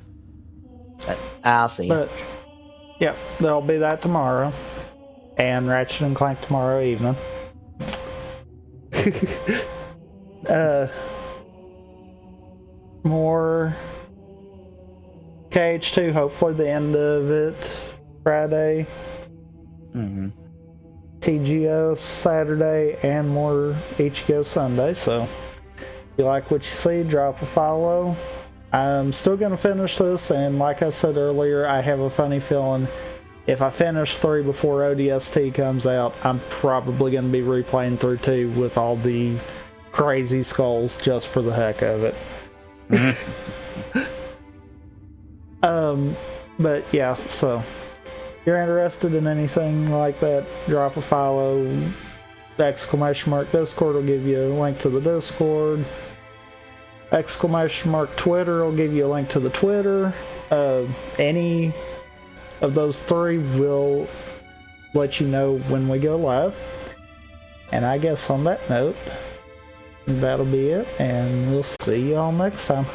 But I'll see. But, yep, there'll be that tomorrow. And Ratchet and Clank tomorrow evening. More KH2, hopefully the end of it Friday. TGO Saturday, and more Ichigo Sunday. So if you like what you see, drop a follow. I'm still going to finish this, and like I said earlier, I have a funny feeling if I finish 3 before ODST comes out, I'm probably going to be replaying through 2 with all the crazy skulls just for the heck of it. But yeah, so if you're interested in anything like that, drop a follow. !Discord will give you a link to the Discord. !Twitter will give you a link to the Twitter. Any of those 3 will let you know when we go live. And I guess on that note, that'll be it, and we'll see y'all next time.